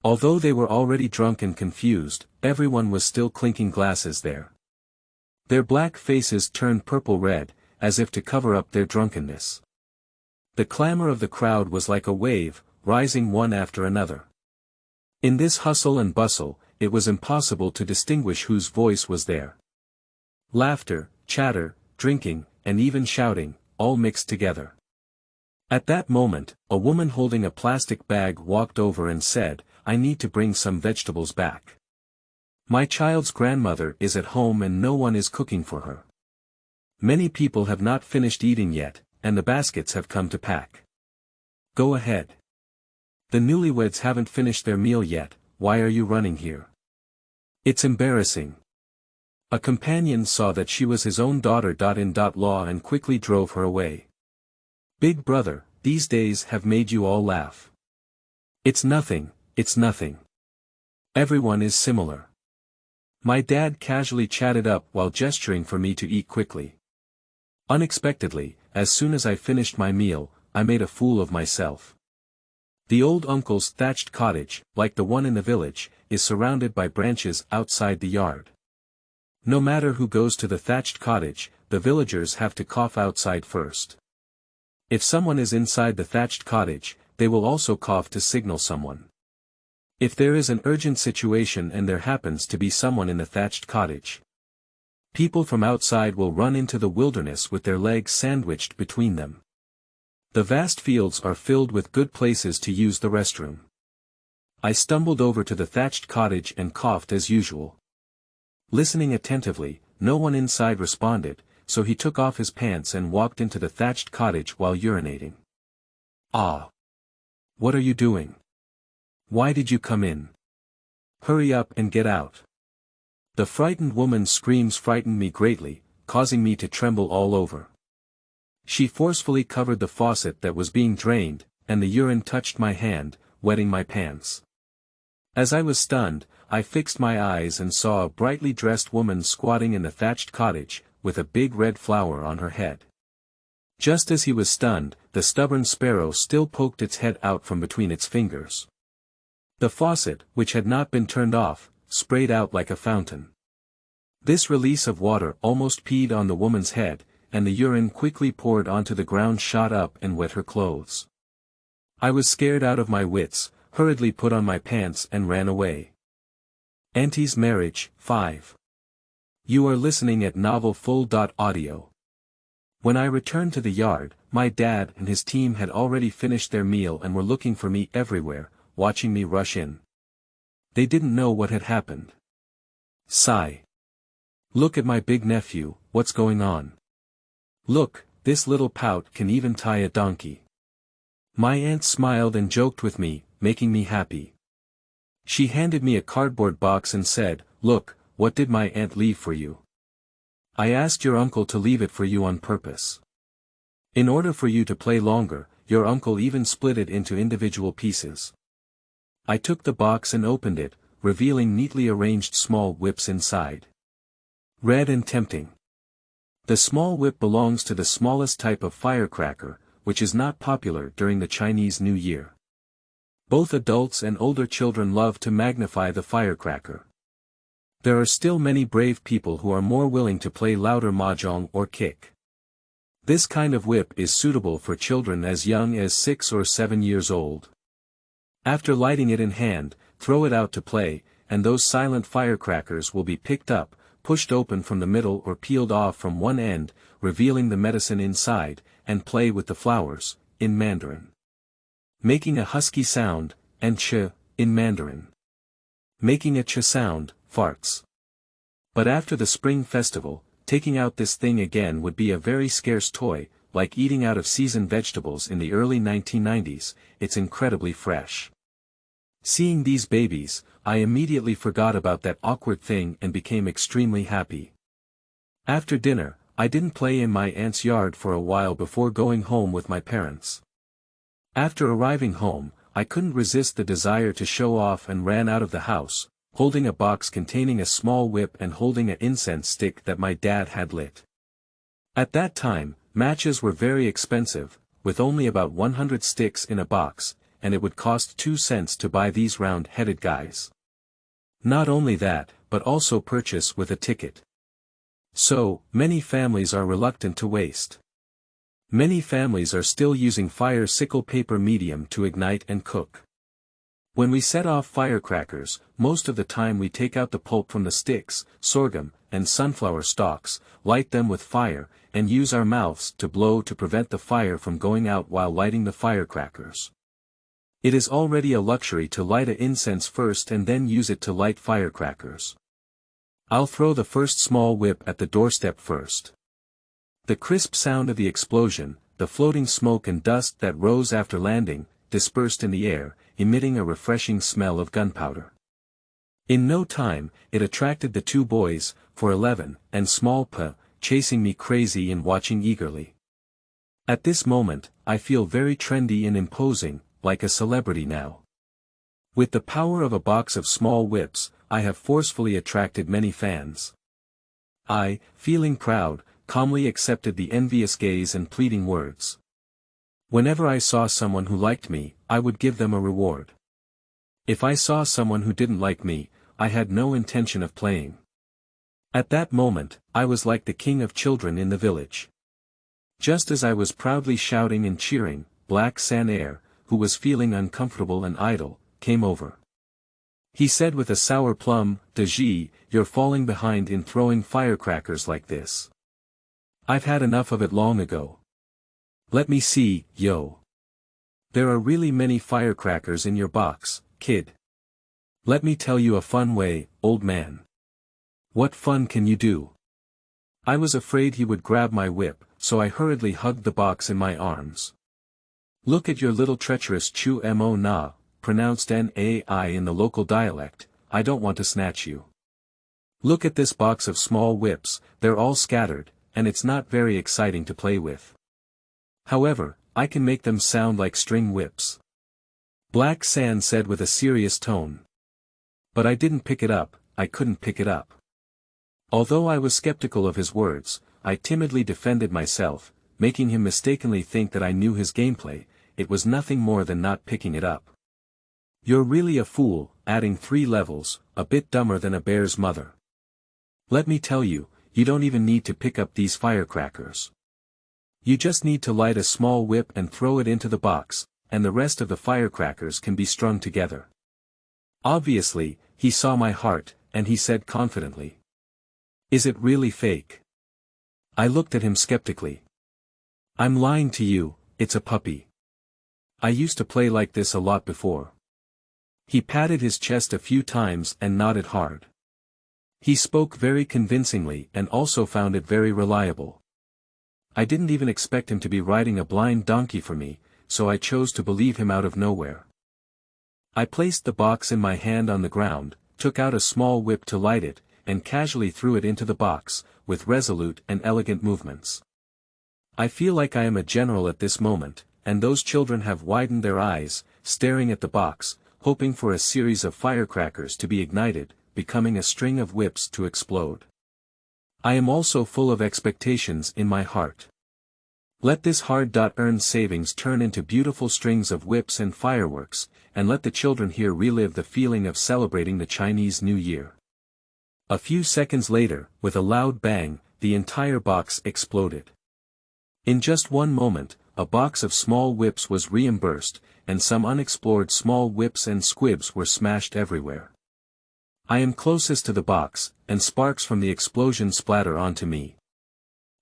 Although they were already drunk and confused, everyone was still clinking glasses there. Their black faces turned purple-red, as if to cover up their drunkenness. The clamor of the crowd was like a wave, rising one after another. In this hustle and bustle, it was impossible to distinguish whose voice was there. Laughter, chatter, drinking, and even shouting, all mixed together. At that moment, a woman holding a plastic bag walked over and said, "I need to bring some vegetables back. My child's grandmother is at home and no one is cooking for her. Many people have not finished eating yet, and the baskets have come to pack. Go ahead. The newlyweds haven't finished their meal yet, why are you running here? It's embarrassing." A companion saw that she was his own daughter-in-law and quickly drove her away. "Big brother, these days have made you all laugh. It's nothing, it's nothing. Everyone is similar." My dad casually chatted up while gesturing for me to eat quickly. Unexpectedly, as soon as I finished my meal, I made a fool of myself. The old uncle's thatched cottage, like the one in the village, is surrounded by branches outside the yard. No matter who goes to the thatched cottage, the villagers have to cough outside first. If someone is inside the thatched cottage, they will also cough to signal someone. If there is an urgent situation and there happens to be someone in the thatched cottage, people from outside will run into the wilderness with their legs sandwiched between them. The vast fields are filled with good places to use the restroom. I stumbled over to the thatched cottage and coughed as usual. Listening attentively, no one inside responded, so he took off his pants and walked into the thatched cottage while urinating. "Ah! What are you doing? Why did you come in? Hurry up and get out." The frightened woman's screams frightened me greatly, causing me to tremble all over. She forcefully covered the faucet that was being drained, and the urine touched my hand, wetting my pants. As I was stunned, I fixed my eyes and saw a brightly dressed woman squatting in the thatched cottage, with a big red flower on her head. Just as he was stunned, the stubborn sparrow still poked its head out from between its fingers. The faucet, which had not been turned off, sprayed out like a fountain. This release of water almost peed on the woman's head, and the urine quickly poured onto the ground shot up and wet her clothes. I was scared out of my wits, hurriedly put on my pants and ran away. Auntie's marriage, 5. You are listening at novelfull.audio. When I returned to the yard, my dad and his team had already finished their meal and were looking for me everywhere, watching me rush in. They didn't know what had happened. Sigh. Look at my big nephew, what's going on? Look, this little pout can even tie a donkey. My aunt smiled and joked with me, making me happy. She handed me a cardboard box and said, "Look, what did my aunt leave for you? I asked your uncle to leave it for you on purpose. In order for you to play longer, your uncle even split it into individual pieces." I took the box and opened it, revealing neatly arranged small whips inside. Red and tempting. The small whip belongs to the smallest type of firecracker, which is not popular during the Chinese New Year. Both adults and older children love to magnify the firecracker. There are still many brave people who are more willing to play louder mahjong or kick. This kind of whip is suitable for children as young as 6 or 7 years old. After lighting it in hand, throw it out to play, and those silent firecrackers will be picked up, pushed open from the middle or peeled off from one end, revealing the medicine inside, and play with the flowers, in Mandarin. Making a husky sound, and ch, in Mandarin. Making a ch sound, farts. But after the Spring Festival, taking out this thing again would be a very scarce toy, like eating out of seasoned vegetables in the early 1990s, it's incredibly fresh. Seeing these babies, I immediately forgot about that awkward thing and became extremely happy. After dinner, I didn't play in my aunt's yard for a while before going home with my parents. After arriving home, I couldn't resist the desire to show off and ran out of the house, holding a box containing a small whip and holding an incense stick that my dad had lit. At that time, matches were very expensive, with only about 100 sticks in a box, and it would cost 2 cents to buy these round-headed guys. Not only that, but also purchase with a ticket. So, many families are reluctant to waste. Many families are still using fire sickle paper medium to ignite and cook. When we set off firecrackers, most of the time we take out the pulp from the sticks, sorghum, and sunflower stalks, light them with fire, and use our mouths to blow to prevent the fire from going out while lighting the firecrackers. It is already a luxury to light an incense first and then use it to light firecrackers. I'll throw the first small whip at the doorstep first. The crisp sound of the explosion, the floating smoke and dust that rose after landing, dispersed in the air, emitting a refreshing smell of gunpowder. In no time, it attracted the 2 boys, for 11, and small P, chasing me crazy and watching eagerly. At this moment, I feel very trendy and imposing, like a celebrity now. With the power of a box of small whips, I have forcefully attracted many fans. I, feeling proud, calmly accepted the envious gaze and pleading words. Whenever I saw someone who liked me, I would give them a reward. If I saw someone who didn't like me, I had no intention of playing. At that moment, I was like the king of children in the village. Just as I was proudly shouting and cheering, Black San, who was feeling uncomfortable and idle, came over. He said with a sour plum, "Deji, you're falling behind in throwing firecrackers like this. I've had enough of it long ago. Let me see, yo. There are really many firecrackers in your box, kid. Let me tell you a fun way, old man." "What fun can you do?" I was afraid he would grab my whip, so I hurriedly hugged the box in my arms. "Look at your little treacherous Chu Mo Na, pronounced Nai in the local dialect, I don't want to snatch you. Look at this box of small whips, they're all scattered, and it's not very exciting to play with. However, I can make them sound like string whips." Black San said with a serious tone. But I didn't pick it up, I couldn't pick it up. Although I was skeptical of his words, I timidly defended myself, making him mistakenly think that I knew his gameplay. It was nothing more than not picking it up. "You're really a fool," adding 3 levels, a bit dumber than a bear's mother. "Let me tell you, you don't even need to pick up these firecrackers. You just need to light a small wick and throw it into the box, and the rest of the firecrackers can be strung together. Obviously, he saw my heart, and he said confidently. Is it really fake? I looked at him skeptically. I'm lying to you, it's a puppy. I used to play like this a lot before. He patted his chest a few times and nodded hard. He spoke very convincingly and also found it very reliable. I didn't even expect him to be riding a blind donkey for me, so I chose to believe him out of nowhere. I placed the box in my hand on the ground, took out a small whip to light it, and casually threw it into the box, with resolute and elegant movements. I feel like I am a general at this moment, and those children have widened their eyes, staring at the box, hoping for a series of firecrackers to be ignited, becoming a string of whips to explode. I am also full of expectations in my heart. Let this hard-earned savings turn into beautiful strings of whips and fireworks, and let the children here relive the feeling of celebrating the Chinese New Year. A few seconds later, with a loud bang, the entire box exploded. In just one moment, a box of small whips was reimbursed, and some unexplored small whips and squibs were smashed everywhere. I am closest to the box, and sparks from the explosion splatter onto me.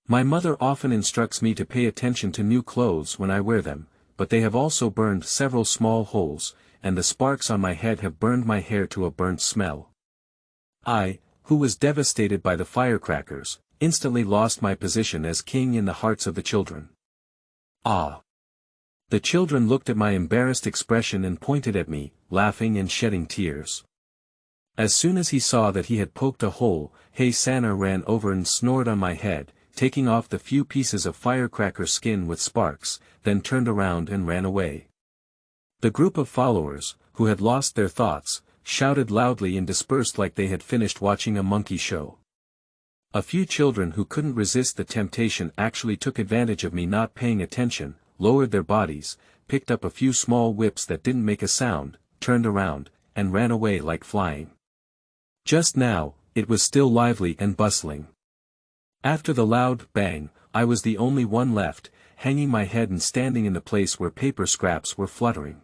My mother often instructs me to pay attention to new clothes when I wear them, but they have also burned several small holes, and the sparks on my head have burned my hair to a burnt smell. I, who was devastated by the firecrackers, instantly lost my position as king in the hearts of the children. Ah! The children looked at my embarrassed expression and pointed at me, laughing and shedding tears. As soon as he saw that he had poked a hole, Hey Sana ran over and snored on my head, taking off the few pieces of firecracker skin with sparks, then turned around and ran away. The group of followers, who had lost their thoughts, shouted loudly and dispersed like they had finished watching a monkey show. A few children who couldn't resist the temptation actually took advantage of me not paying attention, lowered their bodies, picked up a few small whips that didn't make a sound, turned around, and ran away like flying. Just now, it was still lively and bustling. After the loud bang, I was the only one left, hanging my head and standing in the place where paper scraps were fluttering.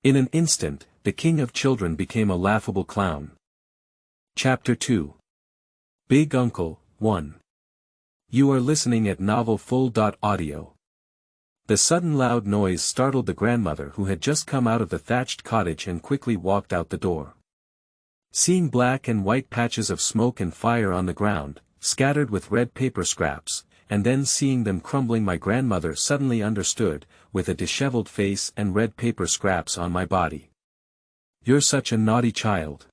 In an instant, the king of children became a laughable clown. Chapter 2. Big Uncle, 1. You are listening at novelfull.audio. The sudden loud noise startled the grandmother who had just come out of the thatched cottage and quickly walked out the door. Seeing black and white patches of smoke and fire on the ground, scattered with red paper scraps, and then seeing them crumbling, my grandmother suddenly understood, with a disheveled face and red paper scraps on my body. You're such a naughty child.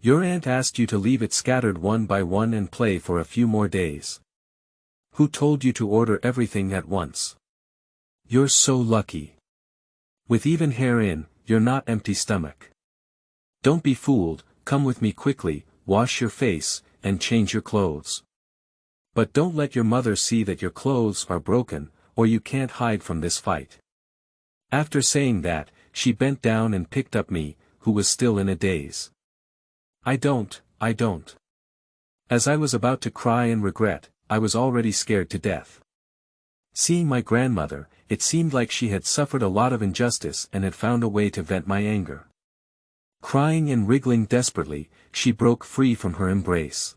Your aunt asked you to leave it scattered one by one and play for a few more days. Who told you to order everything at once? You're so lucky. With even hair in, you're not empty stomach. Don't be fooled, come with me quickly, wash your face, and change your clothes. But don't let your mother see that your clothes are broken, or you can't hide from this fight. After saying that, she bent down and picked up me, who was still in a daze. I don't. As I was about to cry and regret, I was already scared to death. Seeing my grandmother, it seemed like she had suffered a lot of injustice and had found a way to vent my anger. Crying and wriggling desperately, she broke free from her embrace.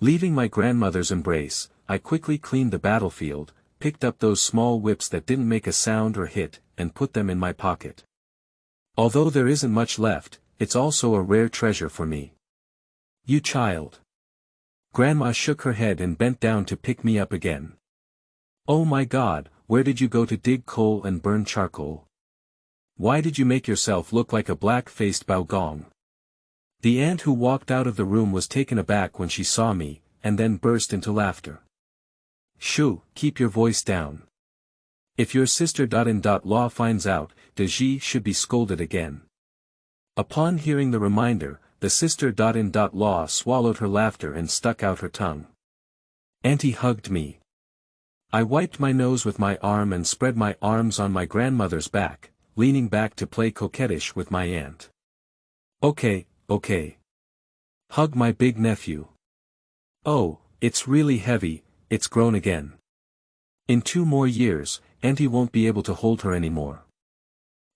Leaving my grandmother's embrace, I quickly cleaned the battlefield, picked up those small whips that didn't make a sound or hit, and put them in my pocket. Although there isn't much left, it's also a rare treasure for me. You child. Grandma shook her head and bent down to pick me up again. Oh my God, where did you go to dig coal and burn charcoal? Why did you make yourself look like a black-faced baogong? The aunt who walked out of the room was taken aback when she saw me, and then burst into laughter. Shoo, keep your voice down. If your sister-in-law finds out, she should be scolded again. Upon hearing the reminder, the sister-in-law swallowed her laughter and stuck out her tongue. Auntie hugged me. I wiped my nose with my arm and spread my arms on my grandmother's back, leaning back to play coquettish with my aunt. Okay. Hug my big nephew. Oh, it's really heavy, it's grown again. In 2 more years, Auntie won't be able to hold her anymore.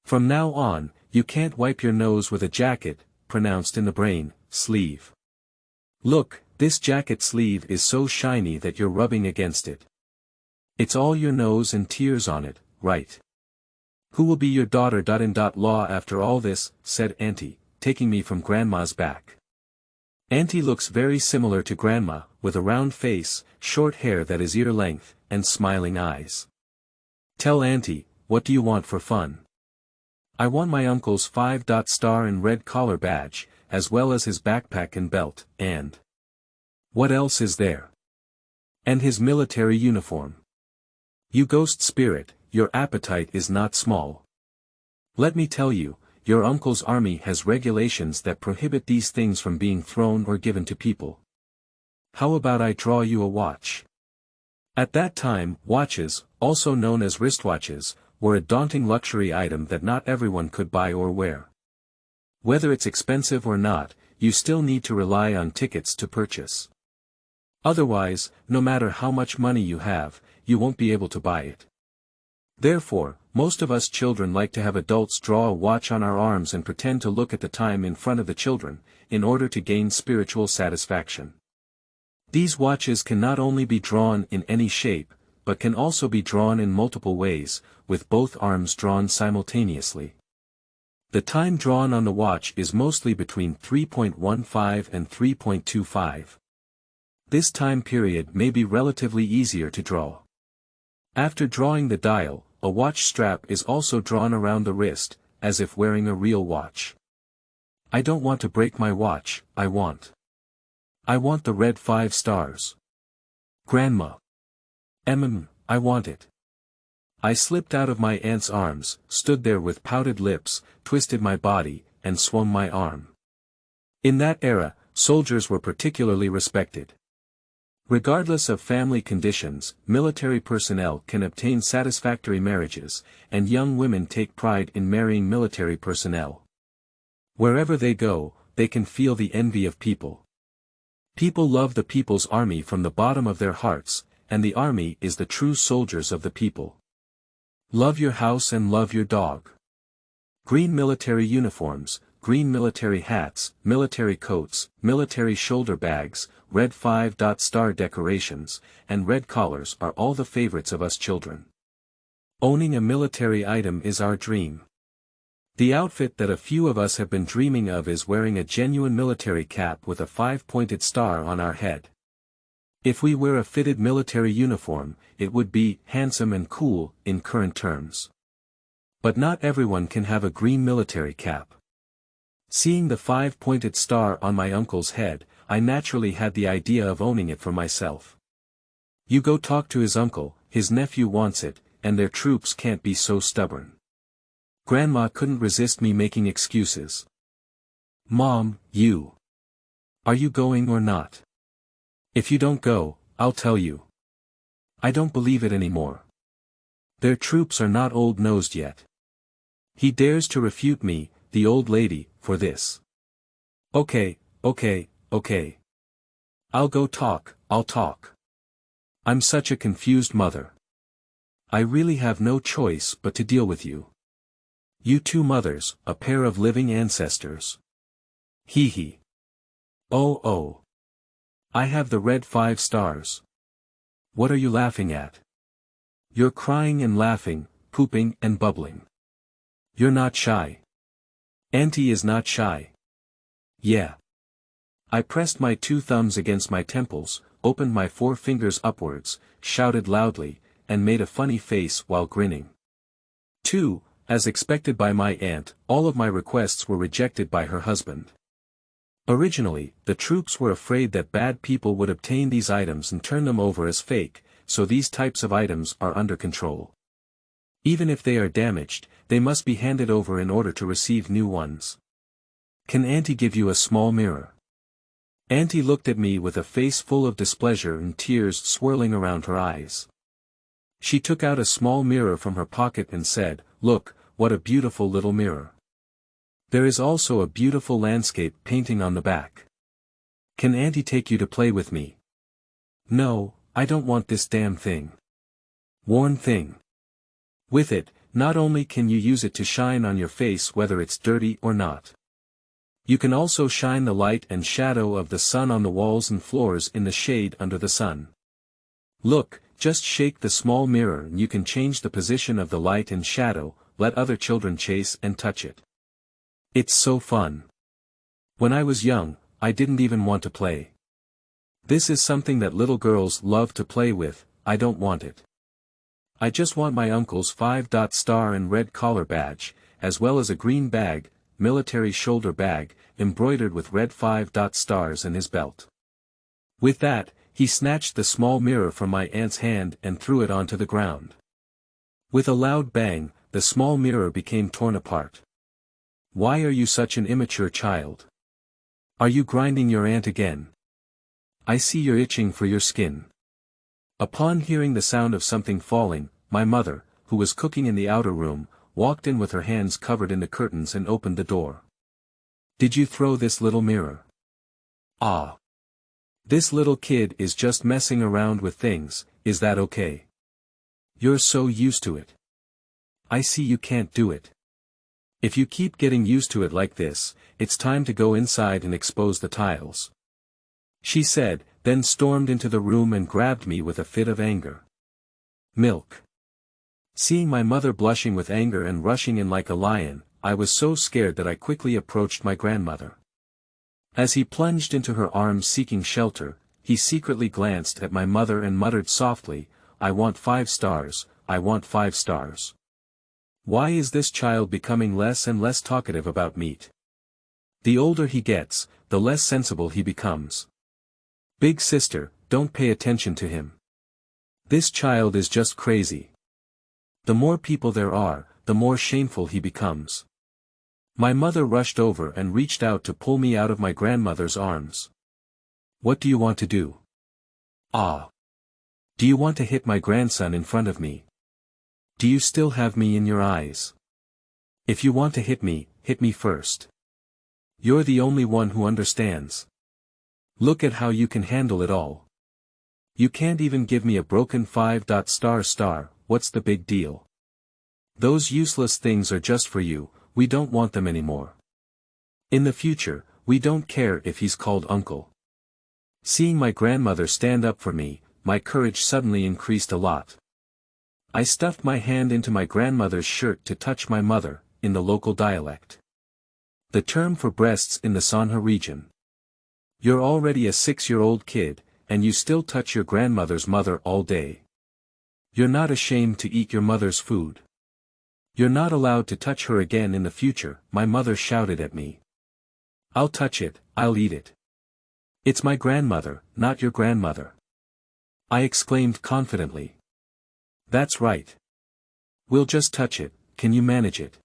From now on, you can't wipe your nose with a jacket, pronounced in the brain, sleeve. Look, this jacket sleeve is so shiny that you're rubbing against it. It's all your nose and tears on it, right? Who will be your daughter? Law after all this, said Auntie, taking me from Grandma's back. Auntie looks very similar to Grandma, with a round face, short hair that is ear length, and smiling eyes. Tell Auntie, what do you want for fun? I want my uncle's 5-star and red collar badge, as well as his backpack and belt, and what else is there? And his military uniform. You ghost spirit, your appetite is not small. Let me tell you, your uncle's army has regulations that prohibit these things from being thrown or given to people. How about I draw you a watch? At that time, watches, also known as wristwatches, were a daunting luxury item that not everyone could buy or wear. Whether it's expensive or not, you still need to rely on tickets to purchase. Otherwise, no matter how much money you have, you won't be able to buy it. Therefore, most of us children like to have adults draw a watch on our arms and pretend to look at the time in front of the children, in order to gain spiritual satisfaction. These watches can not only be drawn in any shape, but can also be drawn in multiple ways, with both arms drawn simultaneously. The time drawn on the watch is mostly between 3.15 and 3.25. This time period may be relatively easier to draw. After drawing the dial, a watch strap is also drawn around the wrist, as if wearing a real watch. I don't want to break my watch, I want the red 5 stars. Grandma. I want it. I slipped out of my aunt's arms, stood there with pouted lips, twisted my body, and swung my arm. In that era, soldiers were particularly respected. Regardless of family conditions, military personnel can obtain satisfactory marriages, and young women take pride in marrying military personnel. Wherever they go, they can feel the envy of people. People love the people's army from the bottom of their hearts, and the army is the true soldiers of the people. Love your house and love your dog. Green military uniforms, green military hats, military coats, military shoulder bags, red 5-star decorations, and red collars are all the favorites of us children. Owning a military item is our dream. The outfit that a few of us have been dreaming of is wearing a genuine military cap with a 5-pointed star on our head. If we wear a fitted military uniform, it would be handsome and cool, in current terms. But not everyone can have a green military cap. Seeing the 5-pointed star on my uncle's head, I naturally had the idea of owning it for myself. You go talk to his uncle, his nephew wants it, and their troops can't be so stubborn. Grandma couldn't resist me making excuses. Mom, are you going or not? If you don't go, I'll tell you. I don't believe it anymore. Their troops are not old-nosed yet. He dares to refute me, the old lady, for this. Okay. I'll go talk, I'll talk. I'm such a confused mother. I really have no choice but to deal with you. You two mothers, a pair of living ancestors. Hee hee. Oh. I have the red 5 stars. What are you laughing at? You're crying and laughing, pooping and bubbling. You're not shy. Auntie is not shy. Yeah. I pressed my 2 thumbs against my temples, opened my 4 fingers upwards, shouted loudly, and made a funny face while grinning. 2. As expected by my aunt, all of my requests were rejected by her husband. Originally, the troops were afraid that bad people would obtain these items and turn them over as fake, so these types of items are under control. Even if they are damaged, they must be handed over in order to receive new ones. Can Auntie give you a small mirror? Auntie looked at me with a face full of displeasure and tears swirling around her eyes. She took out a small mirror from her pocket and said, "Look, what a beautiful little mirror. There is also a beautiful landscape painting on the back. Can Auntie take you to play with me?" "No, I don't want this damn thing." worn thing. With it, not only can you use it to shine on your face whether it's dirty or not. You can also shine the light and shadow of the sun on the walls and floors in the shade under the sun. Look, just shake the small mirror and you can change the position of the light and shadow, let other children chase and touch it. It's so fun. When I was young, I didn't even want to play. This is something that little girls love to play with, I don't want it. I just want my uncle's 5-star and red collar badge, as well as a green bag, military shoulder bag, embroidered with red 5-stars in his belt. With that, he snatched the small mirror from my aunt's hand and threw it onto the ground. With a loud bang, the small mirror became torn apart. Why are you such an immature child? Are you grinding your aunt again? I see you're itching for your skin. Upon hearing the sound of something falling, my mother, who was cooking in the outer room, walked in with her hands covered in the curtains and opened the door. Did you throw this little mirror? Ah. This little kid is just messing around with things, is that okay? You're so used to it. I see you can't do it. If you keep getting used to it like this, it's time to go inside and expose the tiles. She said, then stormed into the room and grabbed me with a fit of anger. Milk. Seeing my mother blushing with anger and rushing in like a lion, I was so scared that I quickly approached my grandmother. As he plunged into her arms seeking shelter, he secretly glanced at my mother and muttered softly, "I want 5 stars, I want 5 stars." Why is this child becoming less and less talkative about meat? The older he gets, the less sensible he becomes. Big sister, don't pay attention to him. This child is just crazy. The more people there are, the more shameful he becomes. My mother rushed over and reached out to pull me out of my grandmother's arms. What do you want to do? Ah. Do you want to hit my grandson in front of me? Do you still have me in your eyes? If you want to hit me first. You're the only one who understands. Look at how you can handle it all. You can't even give me a broken 5-star, what's the big deal? Those useless things are just for you, we don't want them anymore. In the future, we don't care if he's called uncle. Seeing my grandmother stand up for me, my courage suddenly increased a lot. I stuffed my hand into my grandmother's shirt to touch my mother, in the local dialect. The term for breasts in the Sanha region. You're already a 6-year-old kid, and you still touch your grandmother's mother all day. You're not ashamed to eat your mother's food. You're not allowed to touch her again in the future, my mother shouted at me. I'll touch it, I'll eat it. It's my grandmother, not your grandmother. I exclaimed confidently. That's right. We'll just touch it, can you manage it?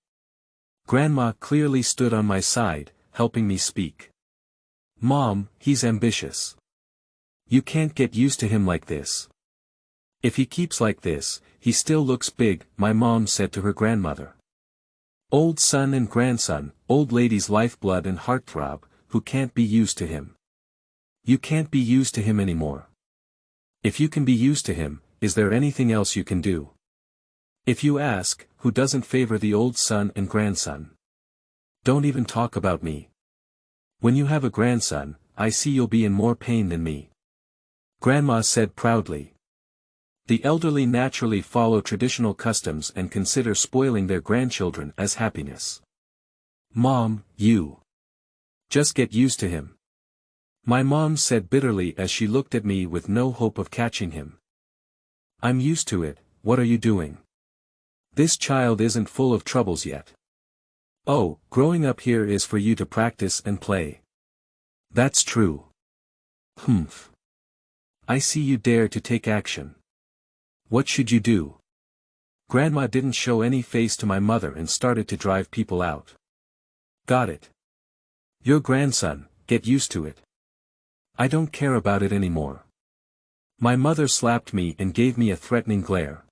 Grandma clearly stood on my side, helping me speak. Mom, he's ambitious. You can't get used to him like this. If he keeps like this, he still looks big, my mom said to her grandmother. Old son and grandson, old lady's lifeblood and heartthrob, who can't be used to him. You can't be used to him anymore. If you can be used to him, is there anything else you can do? If you ask, who doesn't favor the old son and grandson? Don't even talk about me. When you have a grandson, I see you'll be in more pain than me. Grandma said proudly. The elderly naturally follow traditional customs and consider spoiling their grandchildren as happiness. Mom, you just get used to him. My mom said bitterly as she looked at me with no hope of catching him. I'm used to it, what are you doing? This child isn't full of troubles yet. Oh, growing up here is for you to practice and play. That's true. Humph. I see you dare to take action. What should you do? Grandma didn't show any face to my mother and started to drive people out. Got it. Your grandson, get used to it. I don't care about it anymore. My mother slapped me and gave me a threatening glare.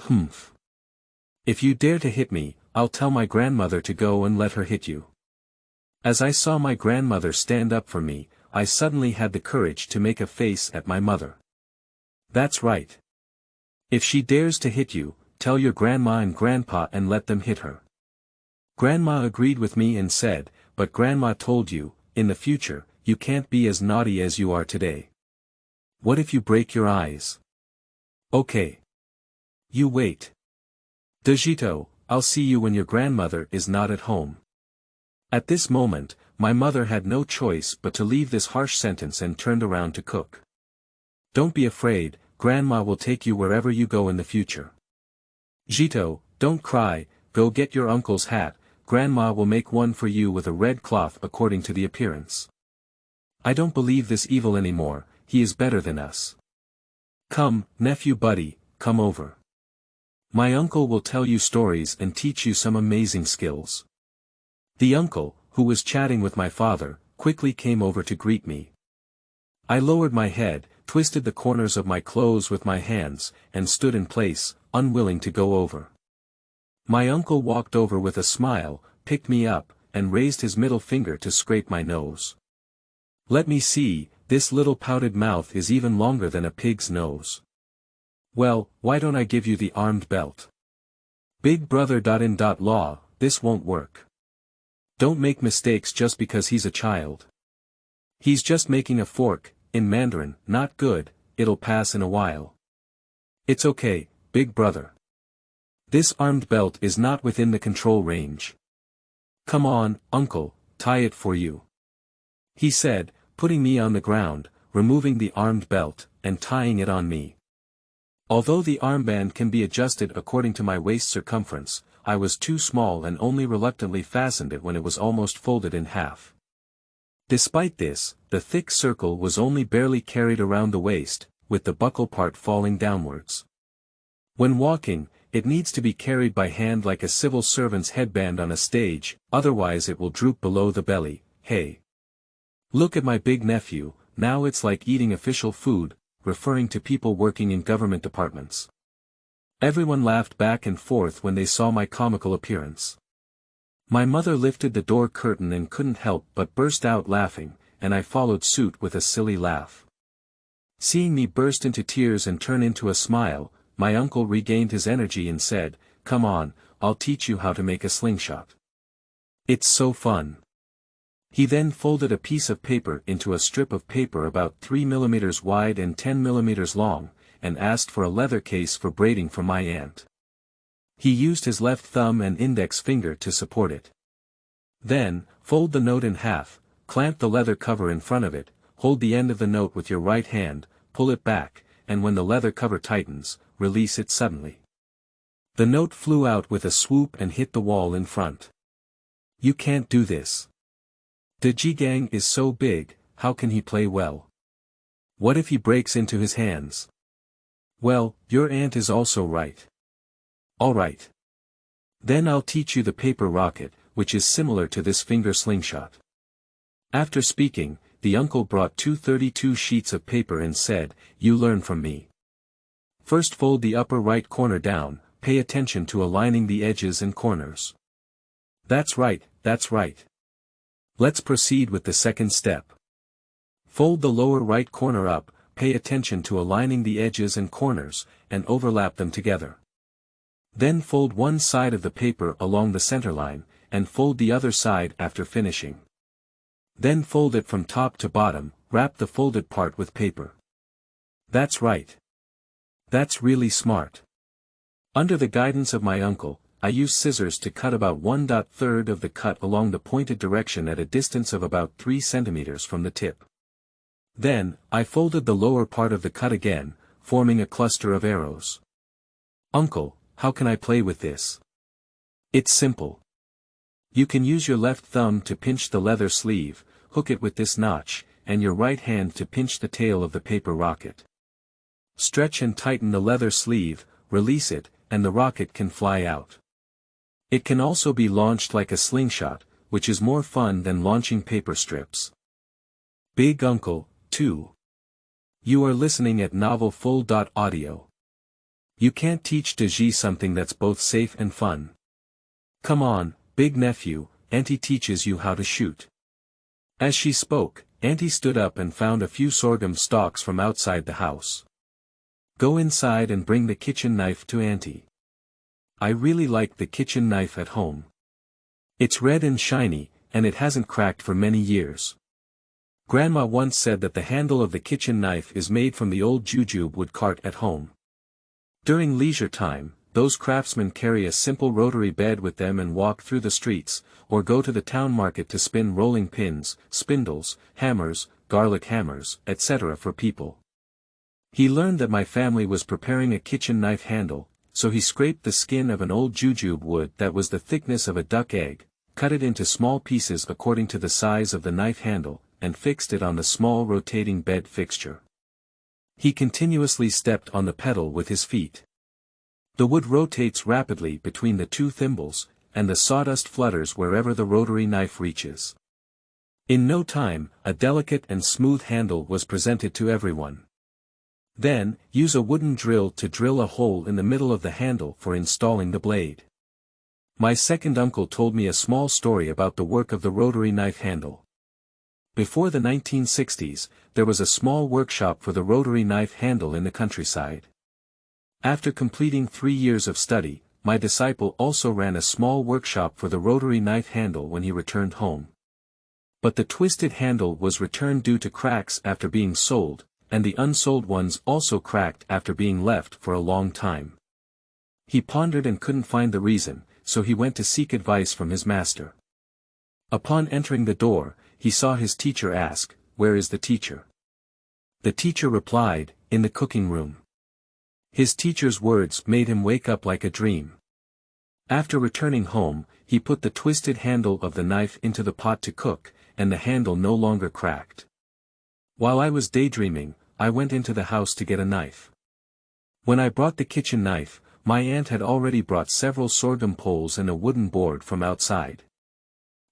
Humph. If you dare to hit me, I'll tell my grandmother to go and let her hit you. As I saw my grandmother stand up for me, I suddenly had the courage to make a face at my mother. That's right. If she dares to hit you, tell your grandma and grandpa and let them hit her. Grandma agreed with me and said, but grandma told you, in the future, you can't be as naughty as you are today. What if you break your eyes? Okay. You wait. Dejito, I'll see you when your grandmother is not at home. At this moment, my mother had no choice but to leave this harsh sentence and turned around to cook. Don't be afraid, grandma will take you wherever you go in the future. Jito, don't cry, go get your uncle's hat, grandma will make one for you with a red cloth according to the appearance. I don't believe this evil anymore, he is better than us. Come, nephew buddy, come over. My uncle will tell you stories and teach you some amazing skills. The uncle, who was chatting with my father, quickly came over to greet me. I lowered my head, twisted the corners of my clothes with my hands, and stood in place, unwilling to go over. My uncle walked over with a smile, picked me up, and raised his middle finger to scrape my nose. Let me see, this little pouted mouth is even longer than a pig's nose. Well, why don't I give you the armed belt? Big brother.in.law, this won't work. Don't make mistakes just because he's a child. He's just making a fork, in Mandarin, not good, it'll pass in a while. It's okay, big brother. This armed belt is not within the control range. Come on, uncle, tie it for you. He said, putting me on the ground, removing the armed belt, and tying it on me. Although the armband can be adjusted according to my waist circumference, I was too small and only reluctantly fastened it when it was almost folded in half. Despite this, the thick circle was only barely carried around the waist, with the buckle part falling downwards. When walking, it needs to be carried by hand like a civil servant's headband on a stage, otherwise it will droop below the belly. Hey! Look at my big nephew, now it's like eating official food, referring to people working in government departments. Everyone laughed back and forth when they saw my comical appearance. My mother lifted the door curtain and couldn't help but burst out laughing, and I followed suit with a silly laugh. Seeing me burst into tears and turn into a smile, my uncle regained his energy and said, "Come on, I'll teach you how to make a slingshot. It's so fun." He then folded a piece of paper into a strip of paper about 3 mm wide and 10 mm long, and asked for a leather case for braiding for my aunt. He used his left thumb and index finger to support it. Then, fold the note in half, clamp the leather cover in front of it, hold the end of the note with your right hand, pull it back, and when the leather cover tightens, release it suddenly. The note flew out with a swoop and hit the wall in front. You can't do this. The Jigang is so big, how can he play well? What if he breaks into his hands? Well, your aunt is also right. Alright. Then I'll teach you the paper rocket, which is similar to this finger slingshot. After speaking, the uncle brought 232 sheets of paper and said, "You learn from me. First fold the upper right corner down, pay attention to aligning the edges and corners." That's right, that's right. Let's proceed with the second step. Fold the lower right corner up, pay attention to aligning the edges and corners, and overlap them together. Then fold one side of the paper along the center line, and fold the other side after finishing. Then fold it from top to bottom, wrap the folded part with paper. That's right. That's really smart. Under the guidance of my uncle, I used scissors to cut about 1/3 of the cut along the pointed direction at a distance of about 3 centimeters from the tip. Then, I folded the lower part of the cut again, forming a cluster of arrows. Uncle, how can I play with this? It's simple. You can use your left thumb to pinch the leather sleeve, hook it with this notch, and your right hand to pinch the tail of the paper rocket. Stretch and tighten the leather sleeve, release it, and the rocket can fly out. It can also be launched like a slingshot, which is more fun than launching paper strips. Big Uncle, 2. You are listening at novelfull.audio. You can't teach Deji something that's both safe and fun. Come on, big nephew, Auntie teaches you how to shoot. As she spoke, Auntie stood up and found a few sorghum stalks from outside the house. Go inside and bring the kitchen knife to Auntie. I really like the kitchen knife at home. It's red and shiny, and it hasn't cracked for many years. Grandma once said that the handle of the kitchen knife is made from the old jujube wood cart at home. During leisure time, those craftsmen carry a simple rotary bed with them and walk through the streets, or go to the town market to spin rolling pins, spindles, hammers, garlic hammers, etc. for people. He learned that my family was preparing a kitchen knife handle, so he scraped the skin of an old jujube wood that was the thickness of a duck egg, cut it into small pieces according to the size of the knife handle, and fixed it on the small rotating bed fixture. He continuously stepped on the pedal with his feet. The wood rotates rapidly between the two thimbles, and the sawdust flutters wherever the rotary knife reaches. In no time, a delicate and smooth handle was presented to everyone. Then, use a wooden drill to drill a hole in the middle of the handle for installing the blade. My second uncle told me a small story about the work of the rotary knife handle. Before the 1960s, there was a small workshop for the rotary knife handle in the countryside. After completing 3 years of study, my disciple also ran a small workshop for the rotary knife handle when he returned home. But the twisted handle was returned due to cracks after being sold, and the unsold ones also cracked after being left for a long time. He pondered and couldn't find the reason, so he went to seek advice from his master. Upon entering the door, he saw his teacher ask, "Where is the teacher?" The teacher replied, "In the cooking room." His teacher's words made him wake up like a dream. After returning home, he put the twisted handle of the knife into the pot to cook, and the handle no longer cracked. While I was daydreaming, I went into the house to get a knife. When I brought the kitchen knife, my aunt had already brought several sorghum poles and a wooden board from outside.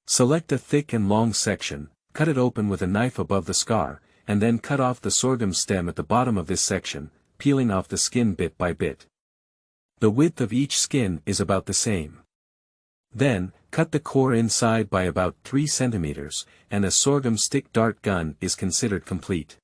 Select a thick and long section, cut it open with a knife above the scar, and then cut off the sorghum stem at the bottom of this section, peeling off the skin bit by bit. The width of each skin is about the same. Then, cut the core inside by about 3 centimeters, and a sorghum stick dart gun is considered complete.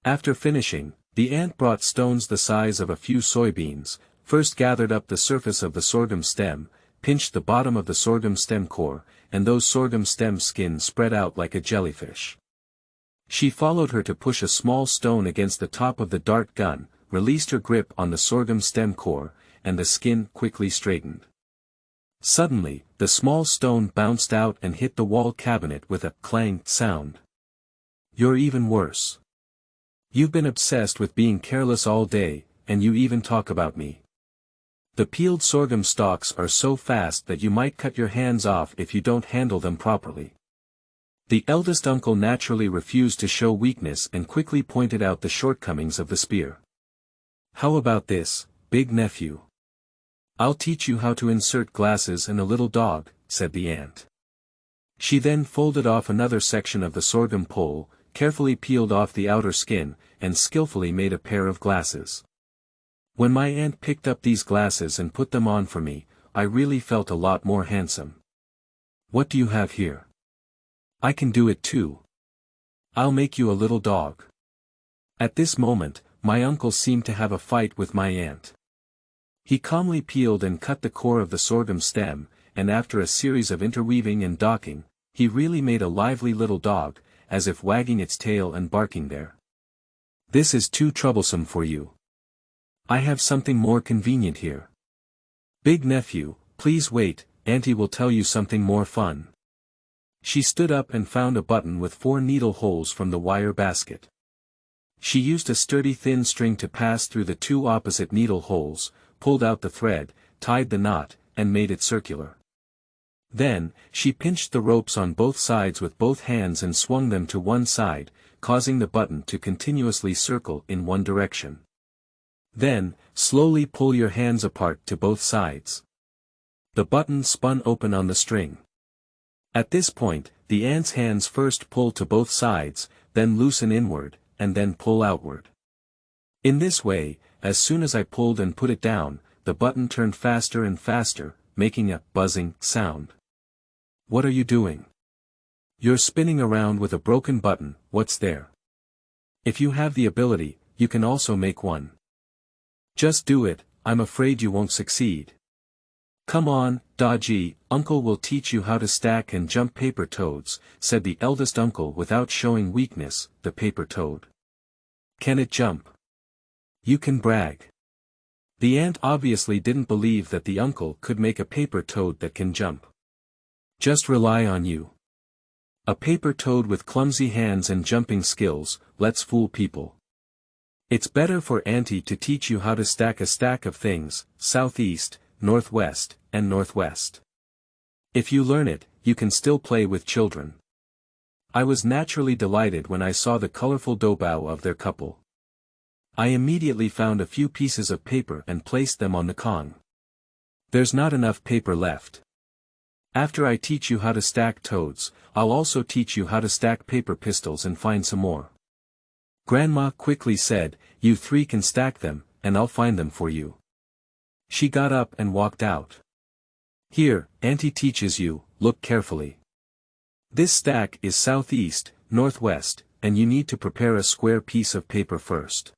After finishing, the aunt brought stones the size of a few soybeans, first gathered up the surface of the sorghum stem, pinched the bottom of the sorghum stem core, and those sorghum stem skins spread out like a jellyfish. She followed her to push a small stone against the top of the dart gun, released her grip on the sorghum stem core, and the skin quickly straightened. Suddenly, the small stone bounced out and hit the wall cabinet with a clang sound. "You're even worse. You've been obsessed with being careless all day, and you even talk about me. The peeled sorghum stalks are so fast that you might cut your hands off if you don't handle them properly." The eldest uncle naturally refused to show weakness and quickly pointed out the shortcomings of the spear. "How about this, big nephew? I'll teach you how to insert glasses in a little dog," said the aunt. She then folded off another section of the sorghum pole, carefully peeled off the outer skin, and skillfully made a pair of glasses. When my aunt picked up these glasses and put them on for me, I really felt a lot more handsome. "What do you have here? I can do it too. I'll make you a little dog." At this moment, my uncle seemed to have a fight with my aunt. He calmly peeled and cut the core of the sorghum stem, and after a series of interweaving and docking, he really made a lively little dog, as if wagging its tail and barking there. "This is too troublesome for you. I have something more convenient here. Big nephew, please wait, Auntie will tell you something more fun." She stood up and found a button with 4 needle holes from the wire basket. She used a sturdy thin string to pass through the 2 opposite needle holes, pulled out the thread, tied the knot, and made it circular. Then, she pinched the ropes on both sides with both hands and swung them to one side, causing the button to continuously circle in one direction. Then, slowly pull your hands apart to both sides. The button spun open on the string. At this point, the aunt's hands first pull to both sides, then loosen inward, and then pull outward. In this way, as soon as I pulled and put it down, the button turned faster and faster, making a buzzing sound. "What are you doing? You're spinning around with a broken button, what's there? If you have the ability, you can also make one. Just do it, I'm afraid you won't succeed. Come on, Dodgy, Uncle will teach you how to stack and jump paper toads, said the eldest uncle without showing weakness, the paper toad. Can it jump? You can brag. The aunt obviously didn't believe that the uncle could make a paper toad that can jump. Just rely on you. A paper toad with clumsy hands and jumping skills, let's fool people. It's better for Auntie to teach you how to stack a stack of things, southeast, northwest, and northwest. If you learn it, you can still play with children. I was naturally delighted when I saw the colorful dobao of their couple. I immediately found a few pieces of paper and placed them on the Kong. There's not enough paper left. After I teach you how to stack toads, I'll also teach you how to stack paper pistols and find some more. Grandma quickly said, you three can stack them, and I'll find them for you. She got up and walked out. Here, Auntie teaches you, look carefully. This stack is southeast, northwest, and you need to prepare a square piece of paper first.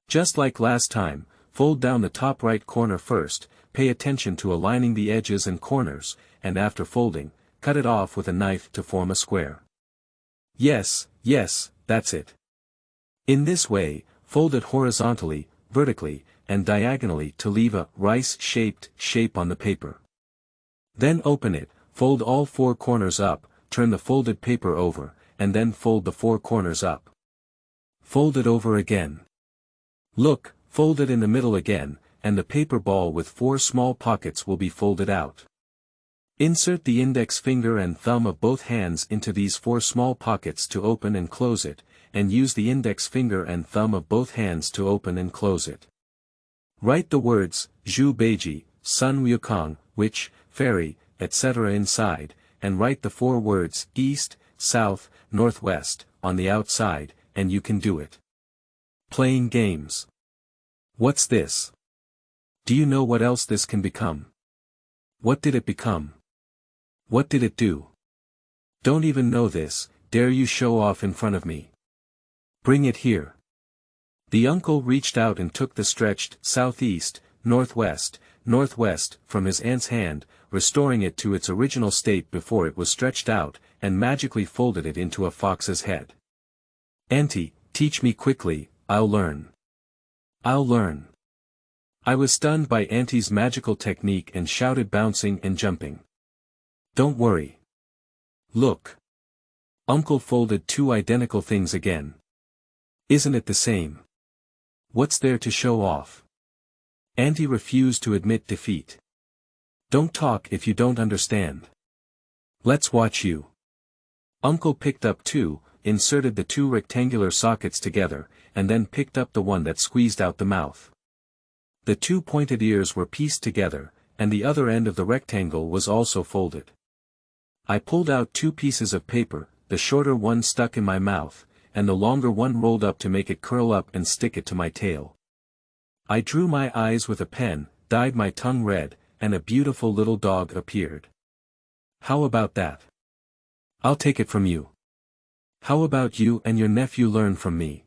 Just like last time, fold down the top right corner first, pay attention to aligning the edges and corners, and after folding, cut it off with a knife to form a square. Yes, that's it. In this way, fold it horizontally, vertically, and diagonally to leave a rice-shaped shape on the paper. Then open it, fold all four corners up, turn the folded paper over, and then fold the four corners up. Fold it over again. Look, fold it in the middle again, and the paper ball with four small pockets will be folded out. Insert the index finger and thumb of both hands into these four small pockets to open and close it, and use the index finger and thumb of both hands to open and close it. Write the words, Zhu Beiji, Sun Wukong, which, fairy, etc. inside, and write the four words, east, south, northwest, on the outside, and you can do it. Playing games. What's this? Do you know what else this can become? What did it become? What did it do? Don't even know this, dare you show off in front of me? Bring it here. The uncle reached out and took the stretched southeast, northwest from his aunt's hand, restoring it to its original state before it was stretched out, and magically folded it into a fox's head. Auntie, teach me quickly, I'll learn. I'll learn. I was stunned by Auntie's magical technique and shouted, bouncing and jumping. Don't worry. Look. Uncle folded two identical things again. Isn't it the same? What's there to show off? Auntie refused to admit defeat. Don't talk if you don't understand. Let's watch you. Uncle picked up two, inserted the two rectangular sockets together, and then picked up the one that squeezed out the mouth. The two pointed ears were pieced together, and the other end of the rectangle was also folded. I pulled out two pieces of paper, the shorter one stuck in my mouth, and the longer one rolled up to make it curl up and stick it to my tail. I drew my eyes with a pen, dyed my tongue red, and a beautiful little dog appeared. How about that? I'll take it from you. How about you and your nephew learn from me?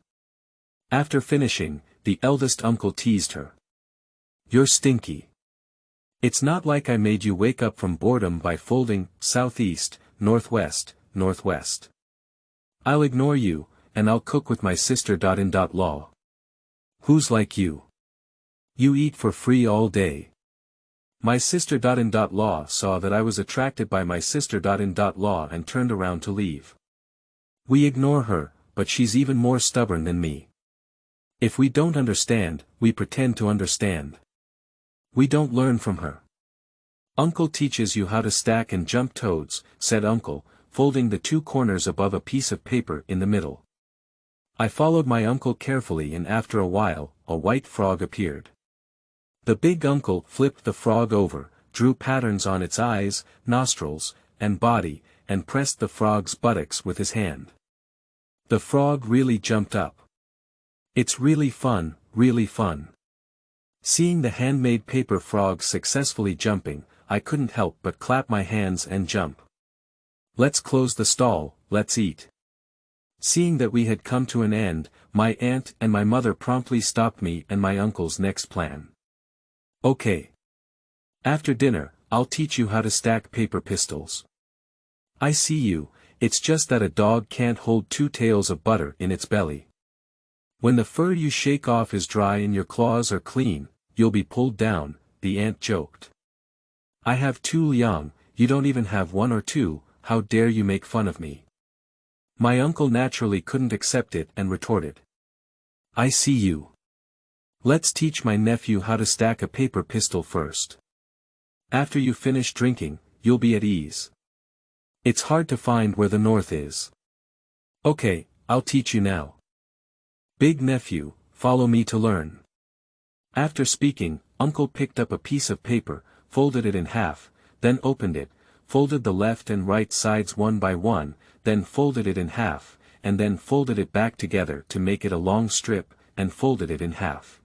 After finishing, the eldest uncle teased her. You're stinky. It's not like I made you wake up from boredom by folding, southeast, northwest. I'll ignore you, and I'll cook with my sister. Law. Who's like you? You eat for free all day. My sister. Law saw that I was attracted by my sister. Law and turned around to leave. We ignore her, but she's even more stubborn than me. If we don't understand, we pretend to understand. We don't learn from her. Uncle teaches you how to stack and jump toads, said Uncle, folding the two corners above a piece of paper in the middle. I followed my uncle carefully, and after a while, a white frog appeared. The big uncle flipped the frog over, drew patterns on its eyes, nostrils, and body, and pressed the frog's buttocks with his hand. The frog really jumped up. It's really fun, really fun. Seeing the handmade paper frog successfully jumping, I couldn't help but clap my hands and jump. Let's close the stall, let's eat. Seeing that we had come to an end, my aunt and my mother promptly stopped me and my uncle's next plan. Okay. After dinner, I'll teach you how to stack paper pistols. I see you, it's just that a dog can't hold 2 tails of butter in its belly. When the fur you shake off is dry and your claws are clean, you'll be pulled down, the aunt joked. I have 2 young, you don't even have 1 or 2, how dare you make fun of me? My uncle naturally couldn't accept it and retorted. I see you. Let's teach my nephew how to stack a paper pistol first. After you finish drinking, you'll be at ease. It's hard to find where the north is. Okay, I'll teach you now. Big nephew, follow me to learn. After speaking, Uncle picked up a piece of paper, folded it in half, then opened it, folded the left and right sides one by one, then folded it in half, and then folded it back together to make it a long strip, and folded it in half.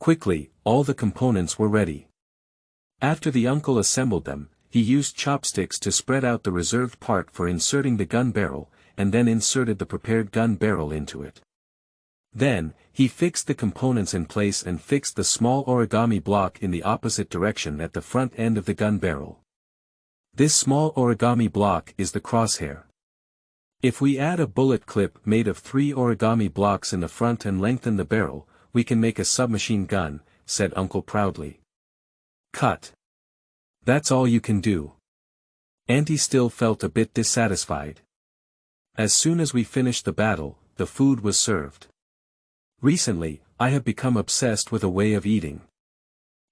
Quickly, all the components were ready. After the uncle assembled them, he used chopsticks to spread out the reserved part for inserting the gun barrel, and then inserted the prepared gun barrel into it. Then, he fixed the components in place and fixed the small origami block in the opposite direction at the front end of the gun barrel. This small origami block is the crosshair. If we add a bullet clip made of 3 origami blocks in the front and lengthen the barrel, we can make a submachine gun, said Uncle proudly. Cut. That's all you can do. Auntie still felt a bit dissatisfied. As soon as we finished the battle, the food was served. Recently, I have become obsessed with a way of eating.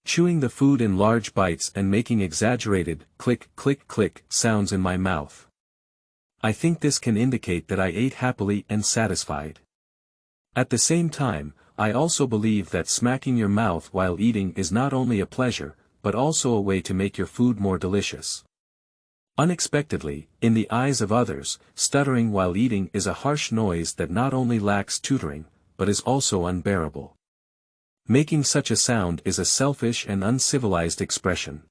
Chewing the food in large bites and making exaggerated click click click sounds in my mouth. I think this can indicate that I ate happily and satisfied. At the same time, I also believe that smacking your mouth while eating is not only a pleasure, but also a way to make your food more delicious. Unexpectedly, in the eyes of others, stuttering while eating is a harsh noise that not only lacks tutoring, but is also unbearable. Making such a sound is a selfish and uncivilized expression.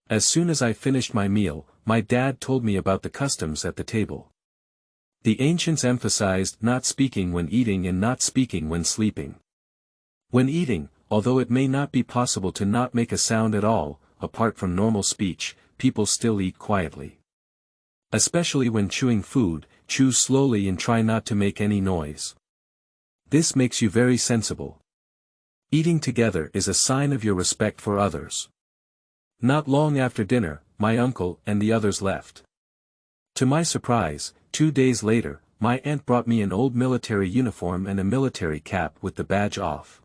As soon as I finished my meal, my dad told me about the customs at the table. The ancients emphasized not speaking when eating and not speaking when sleeping. When eating, although it may not be possible to not make a sound at all, apart from normal speech, people still eat quietly. Especially when chewing food, chew slowly and try not to make any noise. This makes you very sensible. Eating together is a sign of your respect for others. Not long after dinner, my uncle and the others left. To my surprise, 2 days later, my aunt brought me an old military uniform and a military cap with the badge off.